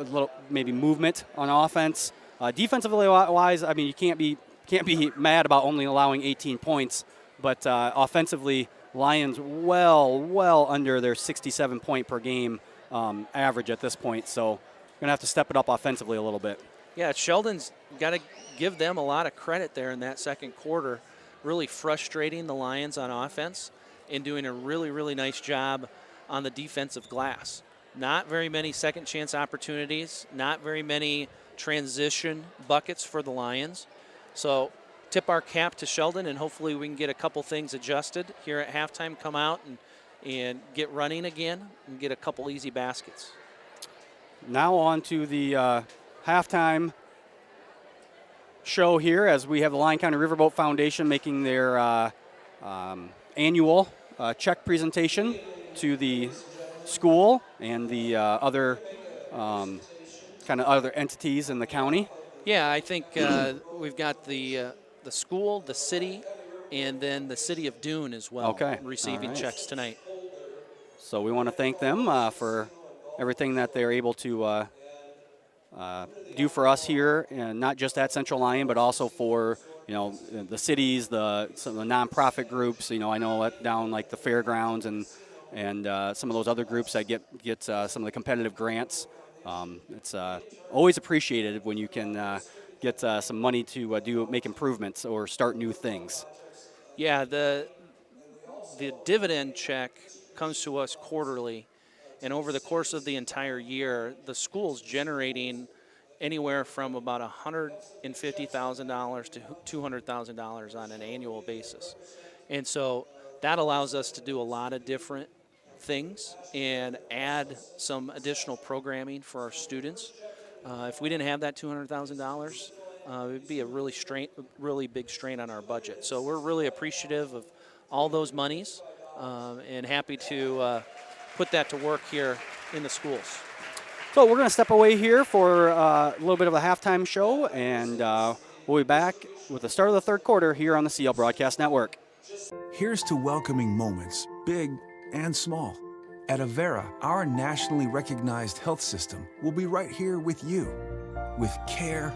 about maybe movement on offense. Defensively wise, I mean, you can't be can't be mad about only allowing 18 points, but offensively, Lions well under their 67 point per game average at this point. So going to have to step it up offensively a little bit. Yeah, Sheldon's got to give them a lot of credit there in that second quarter, really frustrating the Lions on offense and doing a really nice job on the defensive glass. Not very many second chance opportunities, not very many transition buckets for the Lions. So tip our cap to Sheldon, and hopefully we can get a couple things adjusted here at halftime, come out and get running again and get a couple easy baskets. Now on to the halftime show here as we have the Lyon County Riverboat Foundation making their annual check presentation to the school and the other other entities in the county. Yeah, I think we've got the school, the city, and then the city of Dune as well receiving checks tonight. So we want to thank them for everything that they're able to do for us here, and not just at Central Lyon, but also for the cities, some of the nonprofit groups. I know down like the fairgrounds and some of those other groups that get some of the competitive grants. It's always appreciated when you can get some money to make improvements or start new things. Yeah, the dividend check comes to us quarterly, and over the course of the entire year, the school's generating anywhere from about $150,000 to $200,000 on an annual basis. And so that allows us to do a lot of different things and add some additional programming for our students. If we didn't have that $200,000, it would be a really big strain on our budget. So we're really appreciative of all those monies and happy to put that to work here in the schools. So we're going to step away here for a little bit of a halftime show, and we'll be back with the start of the third quarter here on the CL Broadcast Network. Here's to welcoming moments, big and small. At Avera, our nationally recognized health system will be right here with you, with care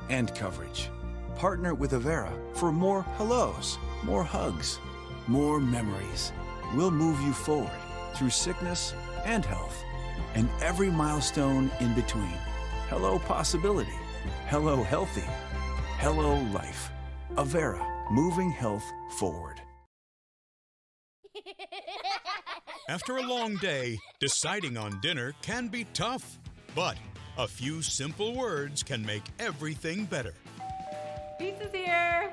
and coverage. Partner with Avera for more hellos, more hugs, more memories. We'll move you forward through sickness and health, and every milestone in between. Hello possibility, hello healthy, hello life. Avera, moving health forward. After a long day, deciding on dinner can be tough, but a few simple words can make everything better. Pizza's here.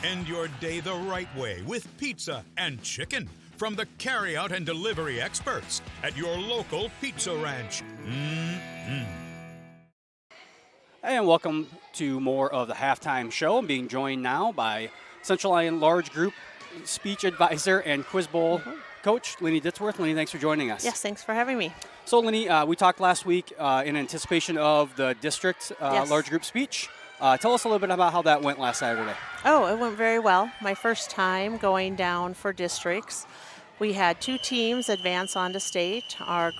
End your day the right way with pizza and chicken from the carry-out and delivery experts at your local Pizza Ranch. And welcome to more of the halftime show. I'm being joined now by Central Lyon Large Group Speech Advisor and Quiz Bowl Coach Lenny Ditzworth. Lenny, thanks for joining us. Yes, thanks for having me. So, Lenny, we talked last week in anticipation of the district Large Group Speech. Tell us a little bit about how that went last Saturday. Oh, it went very well. My first time going down for districts. We had two teams advance onto state, our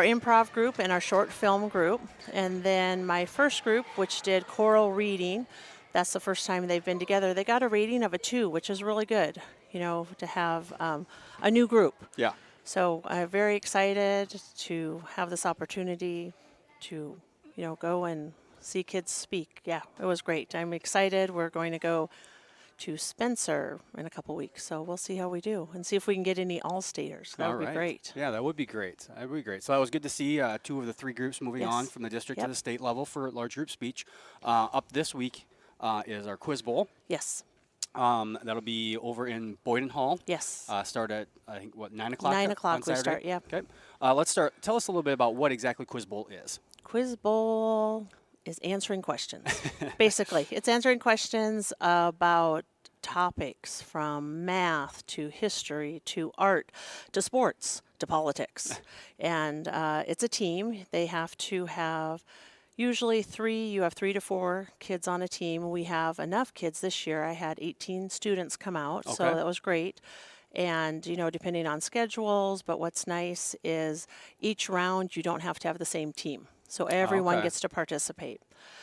improv group and our short film group. And then my first group, which did choral reading, that's the first time they've been together. They got a rating of a 2, which is really good, to have a new group. Yeah. So I'm very excited to have this opportunity to, go and see kids speak. Yeah, it was great. I'm excited. We're going to go to Spencer in a couple weeks, so we'll see how we do and see if we can get any all-staters. That would be great. Yeah, that would be great. That would be great. So that was good to see 2 of the 3 groups moving on from the district to the state level for large group speech. Up this week is our Quiz Bowl. Yes. That'll be over in Boyden Hall. Yes. Start at, I think, 9 o'clock? 9 o'clock we Saturday? start, yeah. Okay. Let's start. Tell us a little bit about what exactly Quiz Bowl is. Quiz Bowl is answering questions. Basically, it's answering questions about topics from math to history to art to sports to politics. And it's a team. They have to have usually 3 to 4 kids on a team. We have enough kids this year. I had 18 students come out, so that was great. And, depending on schedules, but what's nice is each round you don't have to have the same team. So everyone Okay. gets to participate.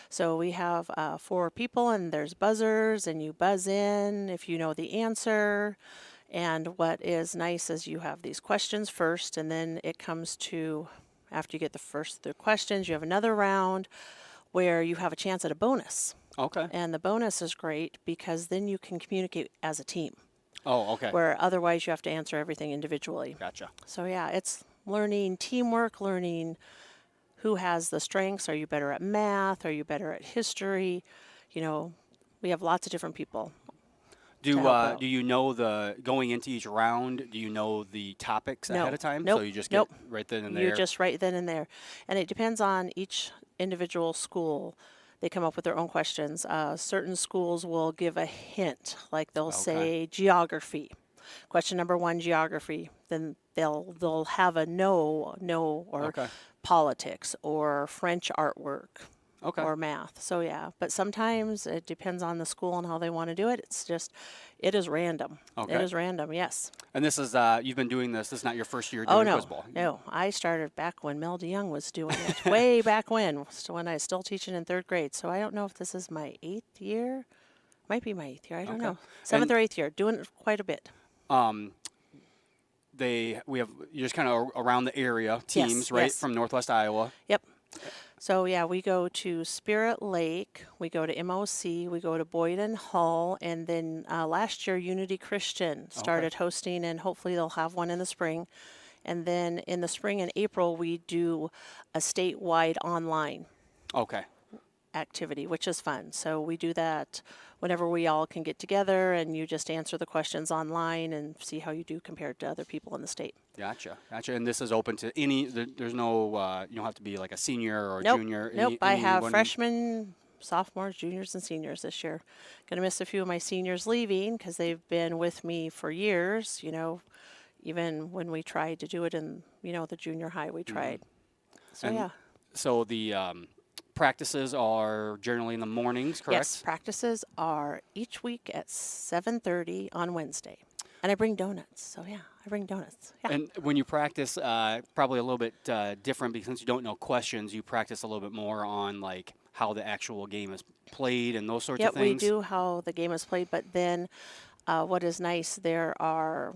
So we have 4 people, and there's buzzers, and you buzz in if you know the answer. And what is nice is you have these questions first, and then it comes to, after you get the questions, you have another round where you have a chance at a bonus. Okay. And the bonus is great because then you can communicate as a team, Oh, okay. where otherwise you have to answer everything individually. Gotcha. So yeah, it's learning teamwork, learning who has the strengths. Are you better at math? Are you better at history? We have lots of different people. to help out. Do you know going into each round? Do you know the topics No. ahead of time? Nope. So you just Nope. get right then and there. You just right then and there. And it depends on each individual school. They come up with their own questions. Certain schools will give a hint, like they'll say geography. Question number 1, geography. Then they'll have a no, or politics, or French artwork, or math. So yeah, but sometimes it depends on the school and how they want to do it. It is random. Okay. It is random, yes. And this is you've been doing this. This is not your first year Oh doing no, Quiz Bowl. no. I started back when Mel DeYoung was doing it, way back when I was still teaching in 3rd grade. So I don't know if this is my 8th year. Might be my 8th year. I don't know. 7th or 8th year. Doing it quite a bit. You're just kind of around the area teams, Yes, right, yes. from Northwest Iowa. Yep. So yeah, we go to Spirit Lake, we go to MOC, we go to Boyden Hall, and then last year Unity Christian started hosting, and hopefully they'll have one in the spring. And then in the spring and April we do a statewide online activity, which is fun. So we do that whenever we all can get together, and you just answer the questions online and see how you do compared to other people in the state. Gotcha. And this is open to any. There's no. You don't have to be like a senior or a Nope. junior. Nope. I have anyone- freshmen, sophomores, juniors, and seniors this year. Going to miss a few of my seniors leaving because they've been with me for years. Even when we tried to do it in the junior high, we tried. So And yeah. So the practices are generally in the mornings, correct? Yes, practices are each week at 7:30 on Wednesday. And I bring donuts. So yeah, I bring donuts. Yeah. And when you practice, probably a little bit different because since you don't know questions, you practice a little bit more on like how the actual game is played and those sorts of Yep, things. we do how the game is played, but then what is nice,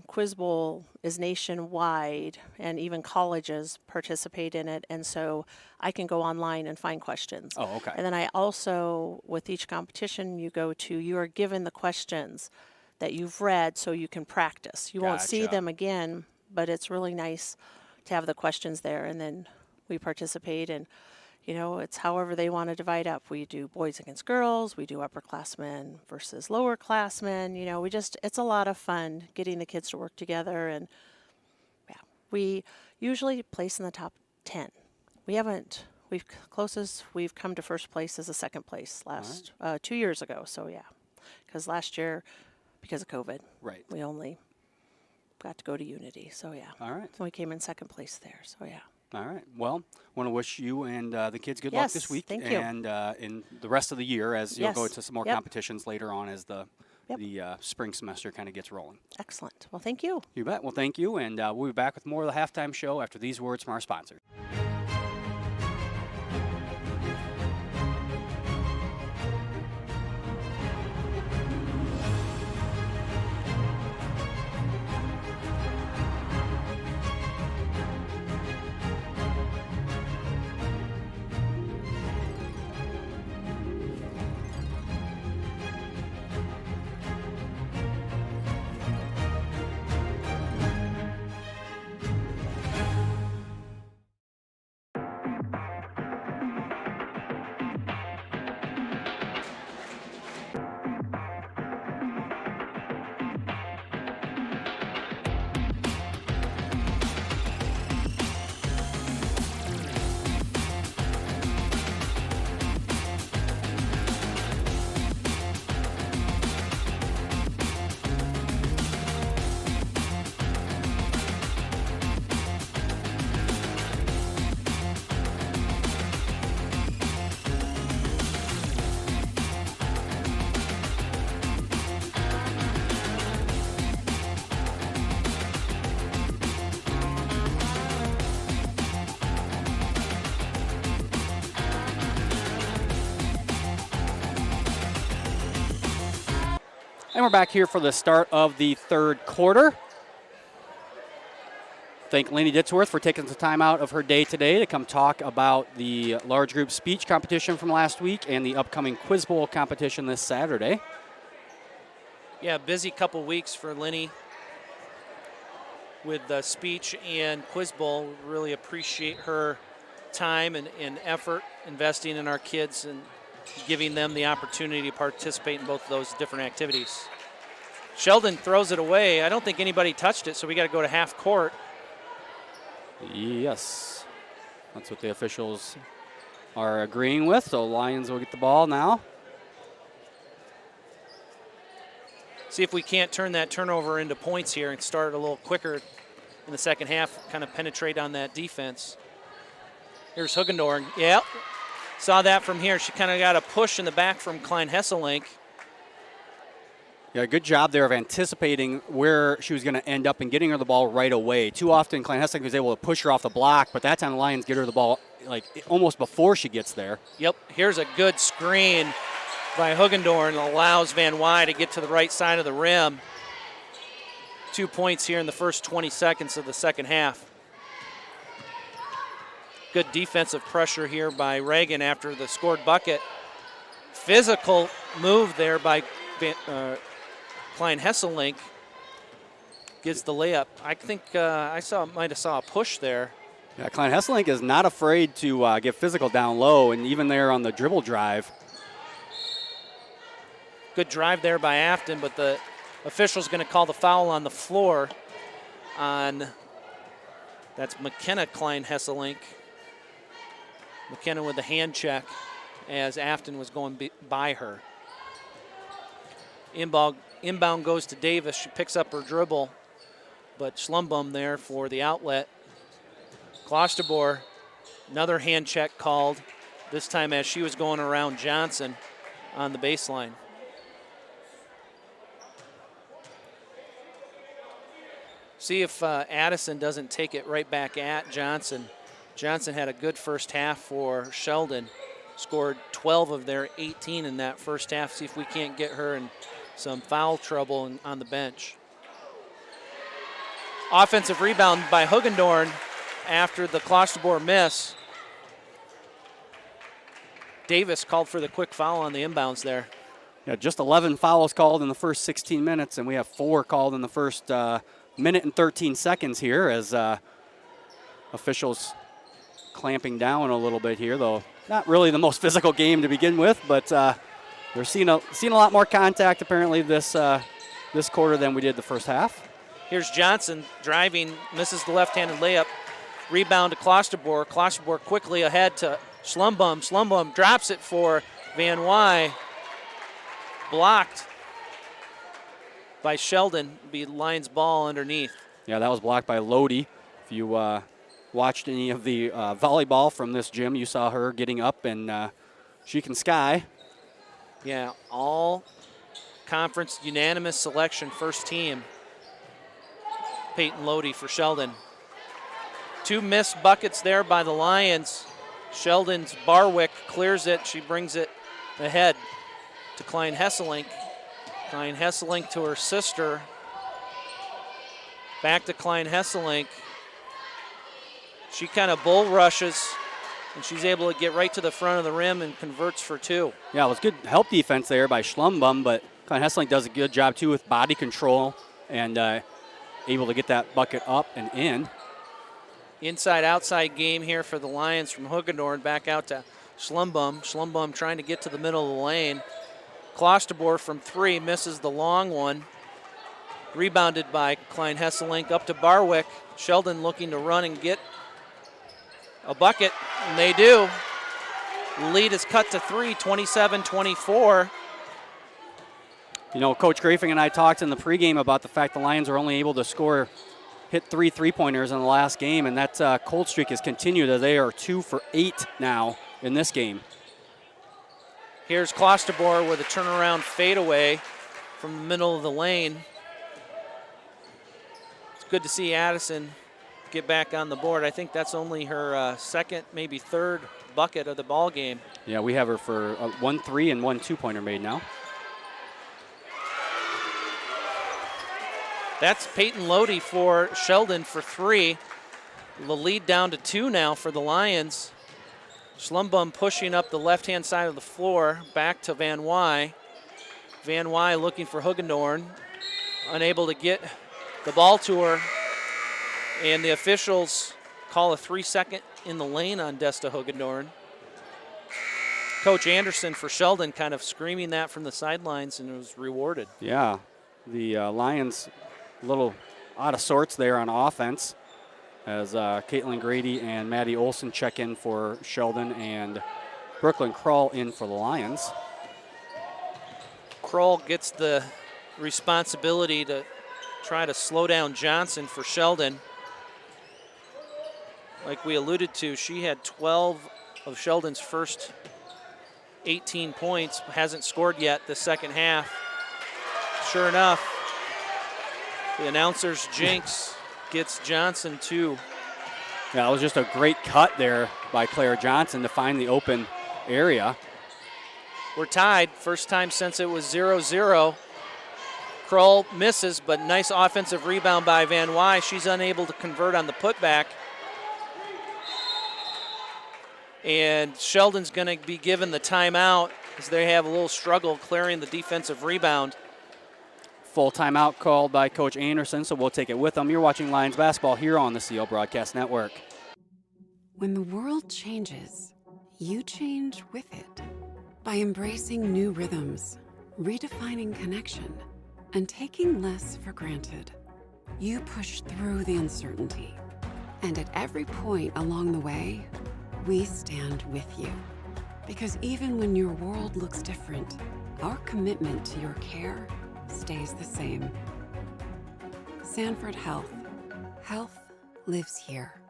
Quiz Bowl is nationwide, and even colleges participate in it, and so I can go online and find questions. Oh, okay. And then I also, with each competition you are given the questions that you've read so you can practice. You won't see Gotcha. them again, but it's really nice to have the questions there, and then we participate, and it's however they want to divide up. We do boys against girls, we do upperclassmen versus lowerclassmen. It's a lot of fun getting the kids to work together, and yeah, we usually place in the top 10. Closest we've come to first place is a second place last 2 years ago. So yeah, because last year, because of COVID, we only got to go to Unity. So yeah, All right. we came in second place there. So yeah. All right. Well, want to wish you and the kids good luck Yes, this week, thank you. and in the rest of the year as you'll go Yes, to some more yep. competitions later on as the Yep. spring semester kind of gets rolling. Excellent. Well, thank you. You bet. Well, thank you, and we'll be back with more of the halftime show after these words from our sponsors. And we're back here for the start of the third quarter. Thank Lainey Ditzworth for taking some time out of her day today to come talk about the large group speech competition from last week and the upcoming Quiz Bowl competition this Saturday. Yeah, busy couple weeks for Lenny with the speech and Quiz Bowl. Really appreciate her time and effort investing in our kids and giving them the opportunity to participate in both of those different activities. Sheldon throws it away. I don't think anybody touched it, so we got to go to half court. Yes, that's what the officials are agreeing with. So Lions will get the ball now. See if we can't turn that turnover into points here and start a little quicker in the second half, kind of penetrate on that defense. Here's Hugendorn. Yep, saw that from here. She kind of got a push in the back from Klein Hesselink. Yeah, good job there of anticipating where she was going to end up and getting her the ball right away. Too often, Klein Hesselink was able to push her off the block, but that time the Lions get her the ball like almost before she gets there. Yep, here's a good screen by Hugendorn, allows Van Wy to get to the right side of the rim. 2 points here in the first 20 seconds of the second half. Good defensive pressure here by Reagan after the scored bucket. Physical move there by Klein Hesselink. Gets the layup. I think might have saw a push there. Yeah, Klein Hesselink is not afraid to get physical down low, and even there on the dribble drive. Good drive there by Afton, but the official's going to call the foul on the floor on, that's McKenna Klein Hesselink. McKenna with the hand check as Afton was going by her. Inbound goes to Davis. She picks up her dribble, but Schlumbum there for the outlet. Klosterbor, another hand check called, this time as she was going around Johnson on the baseline. See if Addison doesn't take it right back at Johnson. Johnson had a good first half for Sheldon. Scored 12 of their 18 in that first half. See if we can't get her in some foul trouble on the bench. Offensive rebound by Hugendorn after the Klosterbor miss. Davis called for the quick foul on the inbounds there. Yeah, just 11 fouls called in the first 16 minutes, and we have 4 called in the first minute and 13 seconds here as officials clamping down a little bit here, though not really the most physical game to begin with, but they're seeing a lot more contact apparently this quarter than we did the first half. Here's Johnson driving, misses the left-handed layup. Rebound to Klosterbor. Klosterbor quickly ahead to Schlumbum. Schlumbum drops it for Van Wy. Blocked by Sheldon. Be Lions ball underneath. Yeah, that was blocked by Lodi. If you watched any of the volleyball from this gym, you saw her getting up and she can sky. Yeah, all conference unanimous selection, first team. Peyton Lodi for Sheldon. 2 missed buckets there by the Lions. Sheldon's Barwick clears it. She brings it ahead to Klein Hesselink. Klein Hesselink to her sister. Back to Klein Hesselink. She kind of bull rushes, and she's able to get right to the front of the rim and converts for 2. Yeah, it was good help defense there by Schlumbum, but Klein Hesselink does a good job, too, with body control and able to get that bucket up and in. Inside-outside game here for the Lions from Hugendorn. Back out to Schlumbum. Schlumbum trying to get to the middle of the lane. Klosterbor from 3 misses the long one. Rebounded by Klein Hesselink up to Barwick. Sheldon looking to run and get a bucket, and they do. Lead is cut to 3, 27-24. You know, Coach Grafing and I talked in the pregame about the fact the Lions were only able to hit 3 3-pointers in the last game, and that cold streak has continued as they are 2 for 8 now in this game. Here's Klosterbor with a turnaround fadeaway from the middle of the lane. It's good to see Addison get back on the board. I think that's only her second, maybe third bucket of the ball game. Yeah, we have her for 1 3 and 1 2-pointer made now. That's Peyton Lodi for Sheldon for 3. The lead down to 2 now for the Lions. Schlumbum pushing up the left-hand side of the floor, back to Van Wy. Van Wy looking for Hugendorn, unable to get the ball to her, and the officials call a 3-second in the lane on Desta Hugendorn. Coach Anderson for Sheldon kind of screaming that from the sidelines, and it was rewarded. Yeah, the Lions a little out of sorts there on offense as Caitlin Grady and Maddie Olson check in for Sheldon and Brooklyn Krull in for the Lions. Krull gets the responsibility to try to slow down Johnson for Sheldon. Like we alluded to, she had 12 of Sheldon's first 18 points, hasn't scored yet the second half. Sure enough, the announcer's jinx gets Johnson 2. Yeah, it was just a great cut there by Claire Johnson to find the open area. We're tied, first time since it was 0-0. Krull misses, but nice offensive rebound by Van Wy. She's unable to convert on the putback. And Sheldon's going to be given the timeout as they have a little struggle clearing the defensive rebound. Full timeout called by Coach Anderson, so we'll take it with them. You're watching Lions basketball here on the CO Broadcast Network. When the world changes, you change with it. By embracing new rhythms, redefining connection, and taking less for granted, you push through the uncertainty. And at every point along the way, we stand with you. Because even when your world looks different, our commitment to your care stays the same. Sanford Health. Health lives here.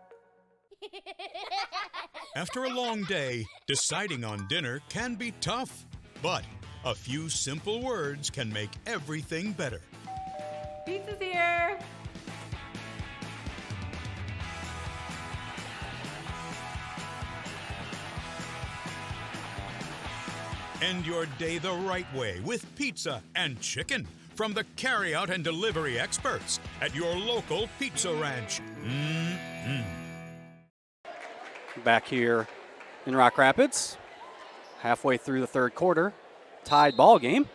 After a long day, deciding on dinner can be tough, but a few simple words can make everything better. Pizza's here. End your day the right way with pizza and chicken from the carryout and delivery experts at your local Pizza Ranch. Back here in Rock Rapids, halfway through the third quarter, tied ball game.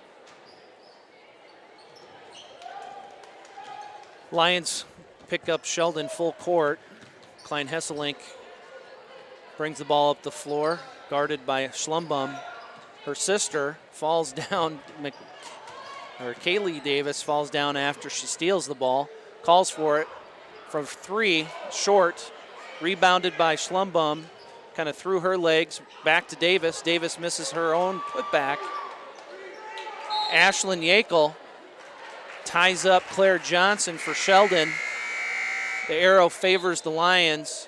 Lions pick up Sheldon full court. Klein Hesselink brings the ball up the floor, guarded by Schlumbum. Her sister falls down, Kaylee Davis falls down after she steals the ball, calls for it from 3, short, rebounded by Schlumbum, kind of through her legs, back to Davis. Davis misses her own putback. Ashlyn Yakel ties up Claire Johnson for Sheldon. The arrow favors the Lions.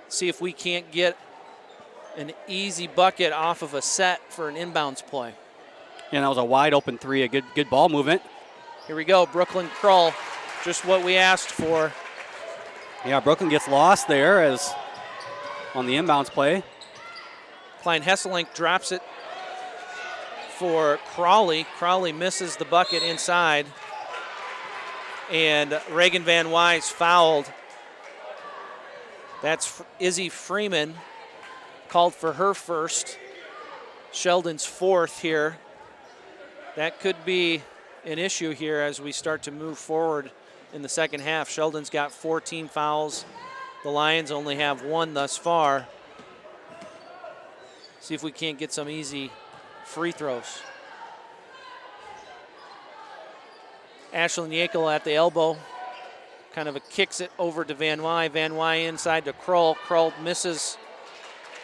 See if we can't get an easy bucket off of a set for an inbounds play. And that was a wide open 3, a good ball movement. Here we go, Brooklyn Krull, just what we asked for. Yeah, Brooklyn gets lost there as on the inbounds play. Klein Hesselink drops it for Crawley. Crawley misses the bucket inside. And Reagan Van Wy's fouled. That's Izzy Freeman, called for her first. Sheldon's 4th here. That could be an issue here as we start to move forward in the second half. Sheldon's got 4 team fouls. The Lions only have 1 thus far. See if we can't get some easy free throws. Ashlyn Yakel at the elbow. Kind of kicks it over to Van Wy. Van Wy inside to Krull. Krull misses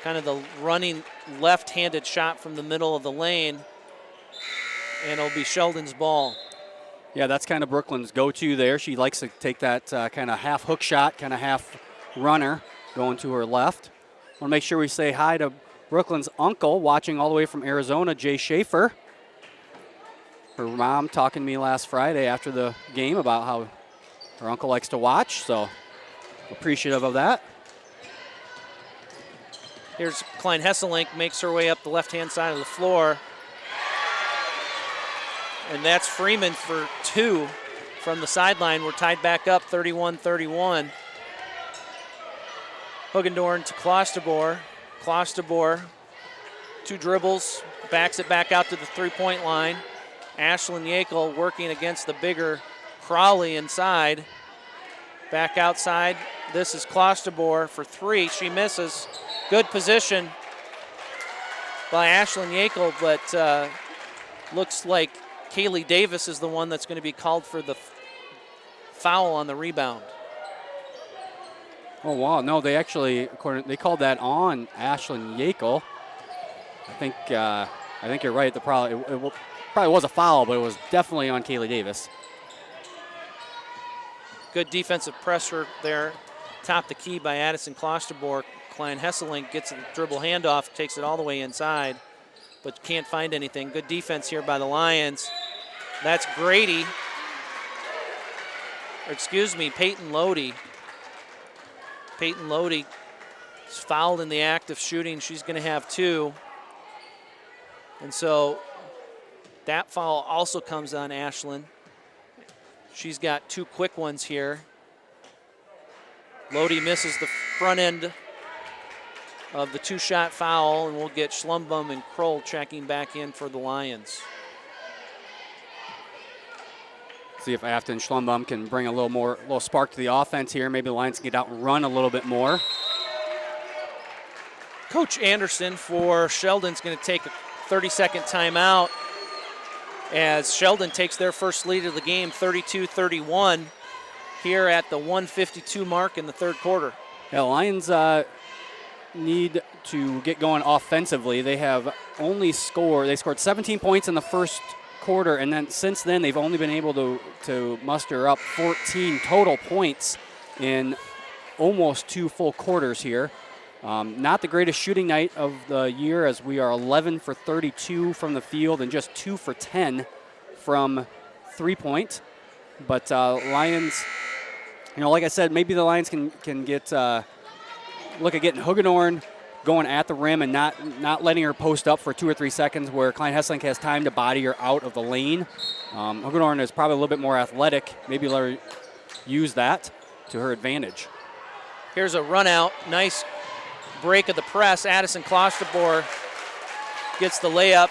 kind of the running left-handed shot from the middle of the lane. And it'll be Sheldon's ball. Yeah, that's kind of Brooklyn's go-to there. She likes to take that kind of half hook shot, kind of half runner going to her left. Want to make sure we say hi to Brooklyn's uncle watching all the way from Arizona, Jay Schaefer. Her mom talking to me last Friday after the game about how her uncle likes to watch, so appreciative of that. Here's Klein Hesselink, makes her way up the left-hand side of the floor. And that's Freeman for 2 from the sideline. We're tied back up 31-31. Hugendorn to Klosterboer. Klosterboer, 2 dribbles, backs it back out to the 3-point line. Ashlyn Yakel working against the bigger Crowley inside. Back outside. This is Klosterboer for 3. She misses. Good position by Ashlyn Yakel, but looks like Kaylee Davis is the one that's going to be called for the foul on the rebound. Oh wow! No, they actually they called that on Ashlyn Yakel. I think you're right. It probably was a foul, but it was definitely on Kaylee Davis. Good defensive pressure there. Top the key by Addison Klosterboer. Klein Hesselink gets a dribble handoff, takes it all the way inside, but can't find anything. Good defense here by the Lions. That's Grady. Or excuse me, Peyton Lodi. Peyton Lodi is fouled in the act of shooting. She's going to have 2. And so that foul also comes on Ashlyn. She's got 2 quick ones here. Lodi misses the front end of the 2-shot foul, and we'll get Schlumbum and Kroll checking back in for the Lions. See if Afton Schlumbum can bring a little spark to the offense here. Maybe the Lions can get out and run a little bit more. Coach Anderson for Sheldon's going to take a 30-second timeout as Sheldon takes their first lead of the game, 32-31, here at the 1:52 mark in the third quarter. Yeah, Lions need to get going offensively. They have only scored 17 points in the first quarter, and then since then they've only been able to muster up 14 total points in almost 2 full quarters here. Not the greatest shooting night of the year, as we are 11 for 32 from the field and just 2 for 10 from 3-point. But Lions, like I said, maybe the Lions can get look at getting Hugendorn going at the rim and not letting her post up for 2 or 3 seconds where Klein Hesselink has time to body her out of the lane. Hugendorn is probably a little bit more athletic. Maybe let her use that to her advantage. Here's a run out. Nice break of the press. Addison Klosterboer gets the layup.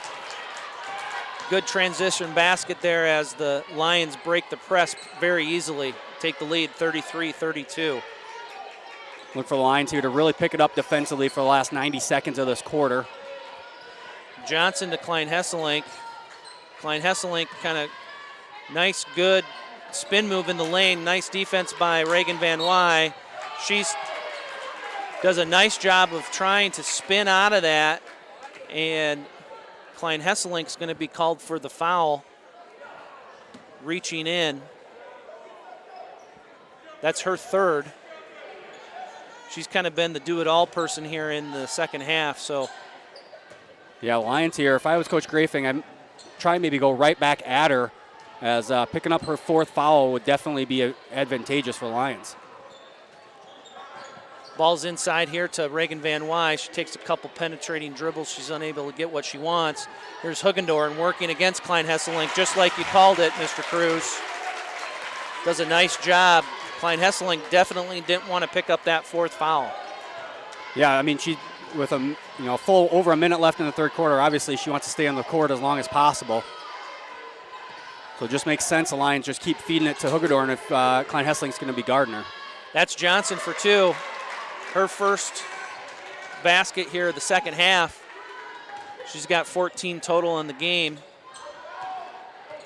Good transition basket there as the Lions break the press very easily. Take the lead 33-32. Look for the Lions here to really pick it up defensively for the last 90 seconds of this quarter. Johnson to Klein Hesselink. Klein Hesselink kind of nice, good spin move in the lane. Nice defense by Reagan Van Wy. She does a nice job of trying to spin out of that, and Klein Hesselink's going to be called for the foul, reaching in. That's her third. She's kind of been the do-it-all person here in the second half. So, yeah, Lions here. If I was Coach Grafing, I'd try maybe go right back at her, as picking up her 4th foul would definitely be advantageous for the Lions. Ball's inside here to Reagan Van Wy. She takes a couple penetrating dribbles. She's unable to get what she wants. Here's Hugendorn working against Klein Hesselink, just like you called it, Mr. Cruz. Does a nice job. Klein Hesselink definitely didn't want to pick up that 4th foul. Yeah, I mean, she with a full over a minute left in the third quarter, obviously she wants to stay on the court as long as possible. So it just makes sense the Lions just keep feeding it to Hugendorn if Klein Hesselink's going to be guarding her. That's Johnson for 2. Her first basket here the second half. She's got 14 total in the game.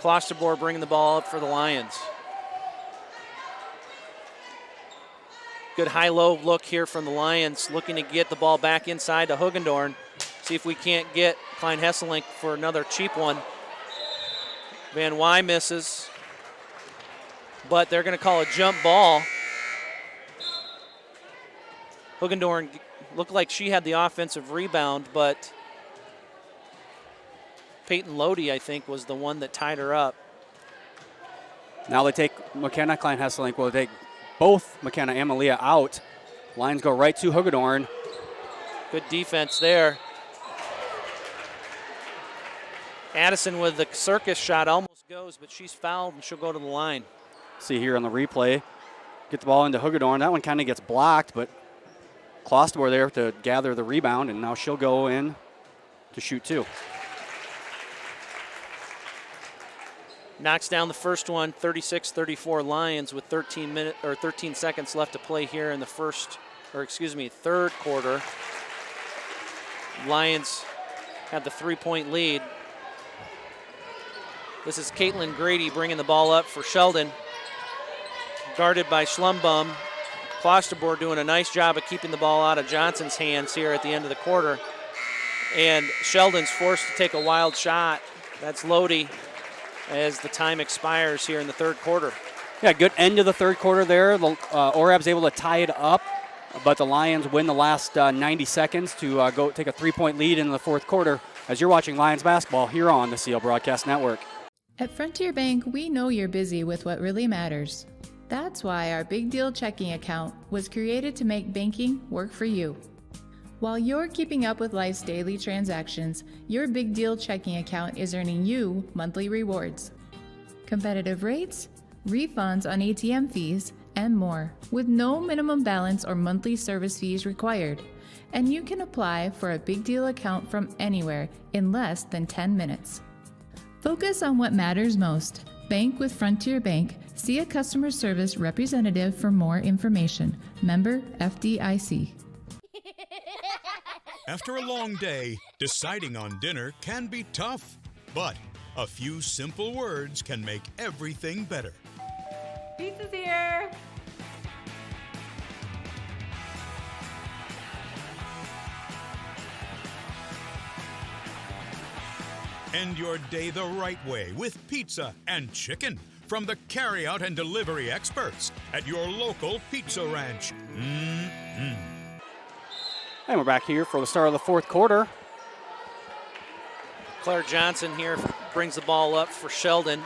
Klosterboer bringing the ball up for the Lions. Good high-low look here from the Lions, looking to get the ball back inside to Hugendorn. See if we can't get Klein Hesselink for another cheap one. Van Wy misses, but they're going to call a jump ball. Hugendorn looked like she had the offensive rebound, but Peyton Lodi, I think, was the one that tied her up. Now they take McKenna. Klein Hesselink will take both McKenna and Malia out. Lions go right to Hugendorn. Good defense there. Addison with the circus shot, almost goes, but she's fouled and she'll go to the line. See here on the replay, get the ball into Hagedorn. That one kind of gets blocked, but Klosterboer there to gather the rebound, and now she'll go in to shoot 2. Knocks down the first one, 36-34 Lions with 13 seconds left to play here in the third quarter. Lions have the 3-point lead. This is Caitlin Grady bringing the ball up for Sheldon. Guarded by Schlumbum. Klosterboer doing a nice job of keeping the ball out of Johnson's hands here at the end of the quarter. And Sheldon's forced to take a wild shot. That's Lodi as the time expires here in the third quarter. Yeah, good end of the third quarter there. Orab's able to tie it up, but the Lions win the last 90 seconds to go take a 3-point lead in the fourth quarter as you're watching Lions basketball here on the CL Broadcast Network. At Frontier Bank, we know you're busy with what really matters. That's why our Big Deal checking account was created to make banking work for you. While you're keeping up with life's daily transactions, your Big Deal checking account is earning you monthly rewards. Competitive rates, refunds on ATM fees, and more, with no minimum balance or monthly service fees required. And you can apply for a Big Deal account from anywhere in less than 10 minutes. Focus on what matters most. Bank with Frontier Bank. See a customer service representative for more information. Member FDIC. After a long day, deciding on dinner can be tough, but a few simple words can make everything better. Pizza's here. End your day the right way with pizza and chicken from the carryout and delivery experts at your local Pizza Ranch. And we're back here for the start of the fourth quarter. Claire Johnson here brings the ball up for Sheldon.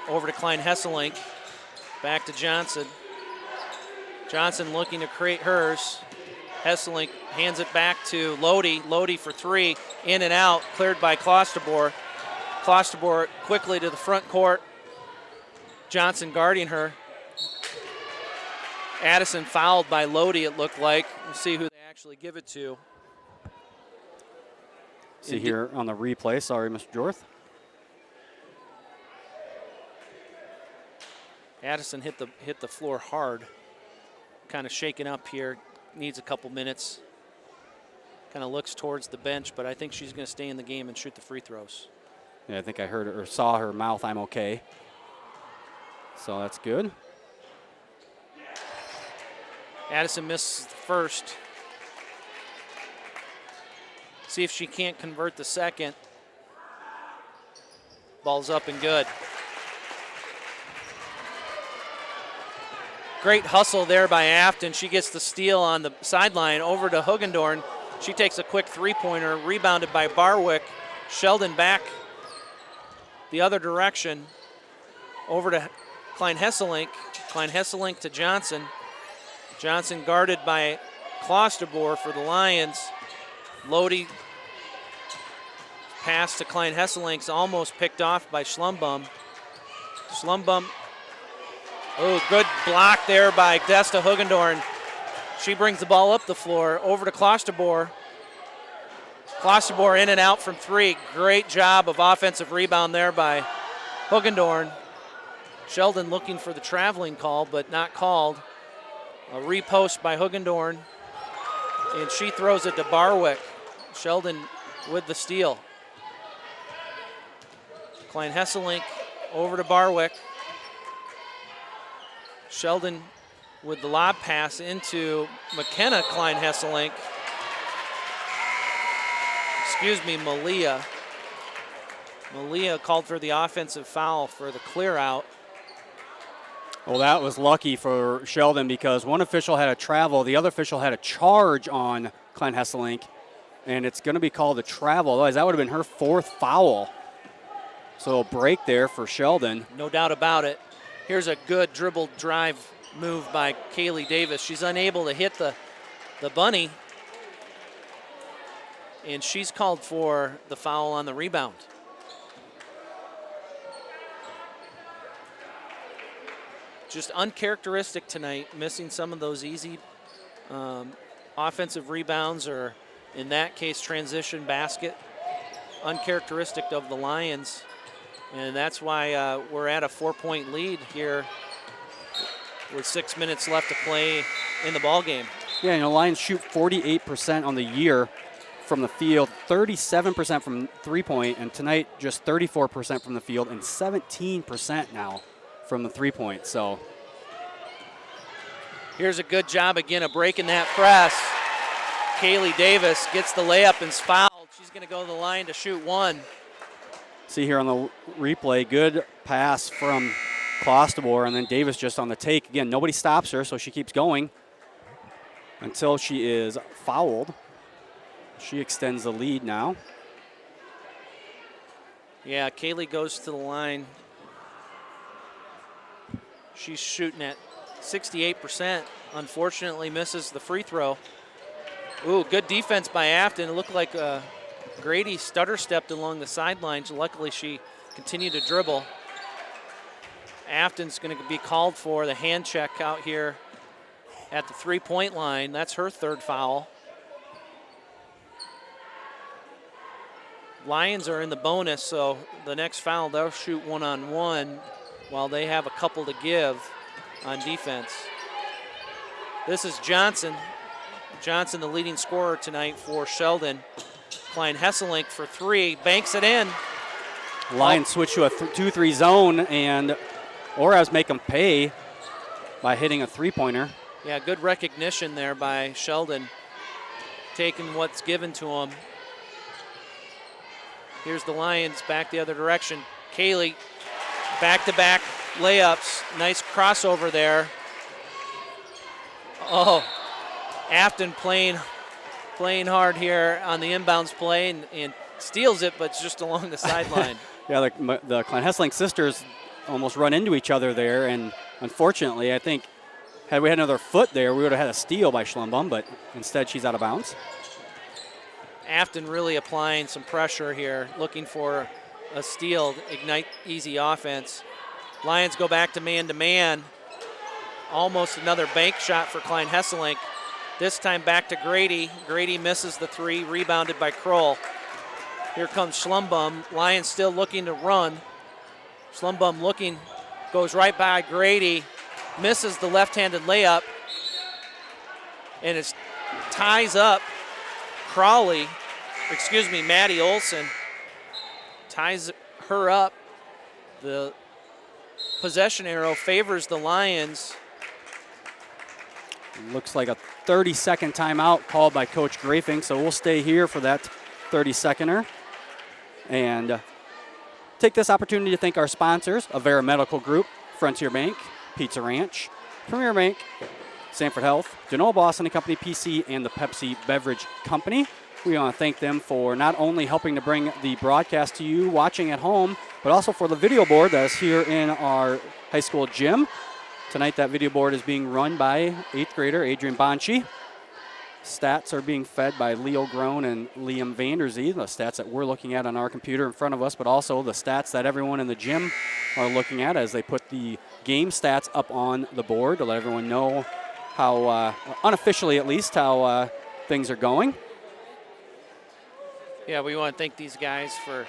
Over to Klein Hesselink. Back to Johnson. Johnson looking to create hers. Hesselink hands it back to Lodi. Lodi for 3. In and out. Cleared by Klosterboer. Klosterboer quickly to the front court. Johnson guarding her. Addison fouled by Lodi, it looked like. We'll see who they actually give it to. See here on the replay. Sorry, Mr. Jorth. Addison hit the floor hard. Kind of shaken up here. Needs a couple minutes. Kind of looks towards the bench, but I think she's going to stay in the game and shoot the free throws. Yeah, I think I heard or saw her mouth, "I'm okay." So that's good. Addison misses the first. See if she can't convert the second. Ball's up and good. Great hustle there by Afton. She gets the steal on the sideline over to Hugendorn. She takes a quick three-pointer, rebounded by Barwick. Sheldon back the other direction. Over to Klein Hesselink. Klein Hesselink to Johnson. Johnson guarded by Klosterboer for the Lions. Lodi pass to Klein Hesselink's almost picked off by Schlumbum. Schlumbum, oh, good block there by Desta Hugendorn. She brings the ball up the floor, over to Klosterboer. Klosterboer in and out from 3. Great job of offensive rebound there by Hugendorn. Sheldon looking for the traveling call, but not called. A repost by Hugendorn, and she throws it to Barwick. Sheldon with the steal. Klein Hesselink over to Barwick. Sheldon with the lob pass into McKenna Klein Hesselink. Excuse me, Malia. Malia called for the offensive foul for the clear out. Well, that was lucky for Sheldon because one official had a travel, the other official had a charge on Klein Hesselink, and it's going to be called a travel. Otherwise, that would have been her 4th foul. So a break there for Sheldon. No doubt about it. Here's a good dribble drive move by Kaylee Davis. She's unable to hit the bunny, and she's called for the foul on the rebound. just uncharacteristic tonight, missing some of those easy offensive rebounds, or in that case, transition basket. Uncharacteristic of the Lions. And that's why we're at a 4-point lead here with 6 minutes left to play in the ball game. Yeah, Lions shoot 48% on the year from the field, 37% from three-point, and tonight just 34% from the field and 17% now from the three-point. So here's a good job again of breaking that press. Kaylee Davis gets the layup and is fouled. She's going to go to the line to shoot one. See here on the replay, good pass from Clostebor, and then Davis just on the take. Again, nobody stops her, so she keeps going until she is fouled. She extends the lead now. Yeah, Kaylee goes to the line. She's shooting at 68%. Unfortunately, misses the free throw. Ooh, good defense by Afton. It looked like Grady stutter stepped along the sidelines. Luckily, she continued to dribble. Afton's going to be called for the hand check out here at the three-point line. That's her third foul. Lions are in the bonus, so the next foul, they'll shoot one-on-one while they have a couple to give on defense. This is Johnson. Johnson, the leading scorer tonight for Sheldon. Klein Hesselink for three, banks it in. Lions switch to a 2-3 zone, and Oravs make them pay by hitting a three-pointer. Yeah, good recognition there by Sheldon, taking what's given to him. Here's the Lions back the other direction. Kaylee, back-to-back layups. Nice crossover there. Oh, Afton playing hard here on the inbounds play and steals it, but it's just along the sideline. Yeah, the Klein Hesselink sisters almost run into each other there, and unfortunately, I think had we had another foot there, we would have had a steal by Schlumbum, but instead she's out of bounds. Afton really applying some pressure here, looking for a steal, ignite easy offense. Lions go back to man-to-man. Almost another bank shot for Klein Hesselink. This time back to Grady. Grady misses the three, rebounded by Kroll. Here comes Schlumbum. Lions still looking to run. Schlumbum looking, goes right by Grady, misses the left-handed layup, and it ties up Maddie Olson ties her up. The possession arrow favors the Lions. Looks like a 30-second timeout called by Coach Grafing, so we'll stay here for that 30-seconder. And take this opportunity to thank our sponsors, Avera Medical Group, Frontier Bank, Pizza Ranch, Premier Bank, Sanford Health, Genoa Boston & Company PC, and the Pepsi Beverage Company. We want to thank them for not only helping to bring the broadcast to you watching at home, but also for the video board that is here in our high school gym. Tonight that video board is being run by 8th grader Adrian Bonchi. Stats are being fed by Leo Groen and Liam Vanderzee, the stats that we're looking at on our computer in front of us, but also the stats that everyone in the gym are looking at as they put the game stats up on the board to let everyone know how, unofficially at least, how things are going. Yeah, we want to thank these guys for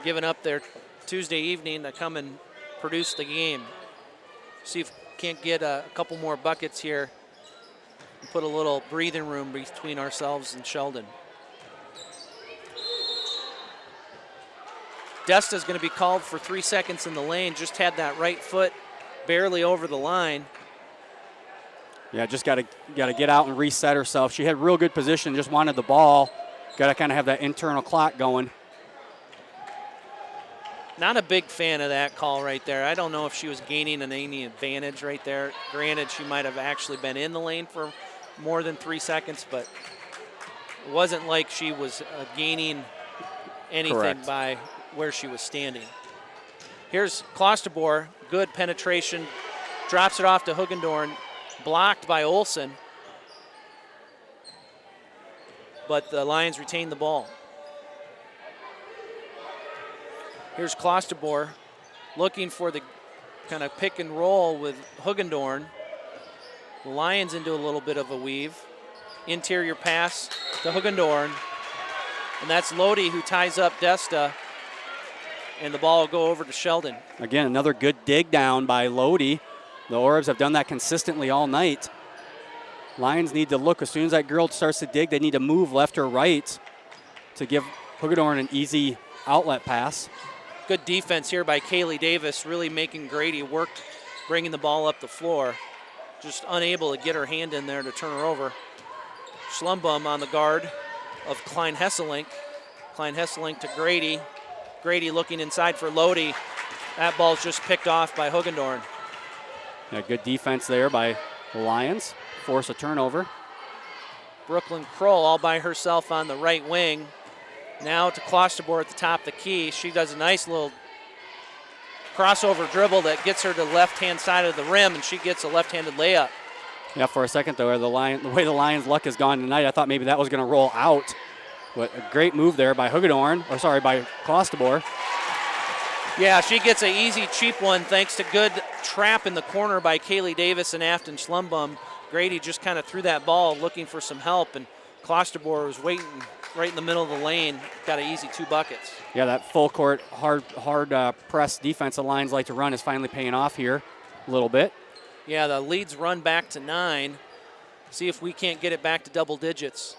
giving up their Tuesday evening to come and produce the game. See if we can't get a couple more buckets here and put a little breathing room between ourselves and Sheldon. Desta's going to be called for 3 seconds in the lane. Just had that right foot barely over the line. Yeah, just got to get out and reset herself. She had real good position, just wanted the ball. Got to kind of have that internal clock going. Not a big fan of that call right there. I don't know if she was gaining any advantage right there. Granted, she might have actually been in the lane for more than 3 seconds, but it wasn't like she was gaining anything Correct. by where she was standing. Here's Klosterbor, good penetration, drops it off to Hugendorn, blocked by Olsen, but the Lions retain the ball. Here's Klosterbor looking for the kind of pick and roll with Hugendorn. The Lions into a little bit of a weave. Interior pass to Hugendorn. And that's Lodi who ties up Desta. And the ball will go over to Sheldon. Again, another good dig down by Lodi. The Orbs have done that consistently all night. Lions need to look, as soon as that girl starts to dig, they need to move left or right to give Hugendorn an easy outlet pass. Good defense here by Kaylee Davis, really making Grady work, bringing the ball up the floor. Just unable to get her hand in there to turn her over. Schlumbum on the guard of Klein Hesselink. Klein Hesselink to Grady. Grady looking inside for Lodi. That ball's just picked off by Hugendorn. Yeah, good defense there by the Lions. Force a turnover. Brooklyn Kroll all by herself on the right wing. Now to Klosterboer at the top of the key. She does a nice little crossover dribble that gets her to the left-hand side of the rim, and she gets a left-handed layup. Yeah, for a second, though, the way the Lions' luck has gone tonight, I thought maybe that was going to roll out. But a great move there by by Klosterboer. Yeah, she gets an easy, cheap one thanks to good trap in the corner by Kaylee Davis and Afton Schlumbum. Grady just kind of threw that ball looking for some help, and Klosterboer was waiting right in the middle of the lane. Got an easy 2 buckets. Yeah, that full court, hard press defense the Lions like to run is finally paying off here a little bit. Yeah, the leads run back to 9. See if we can't get it back to double digits.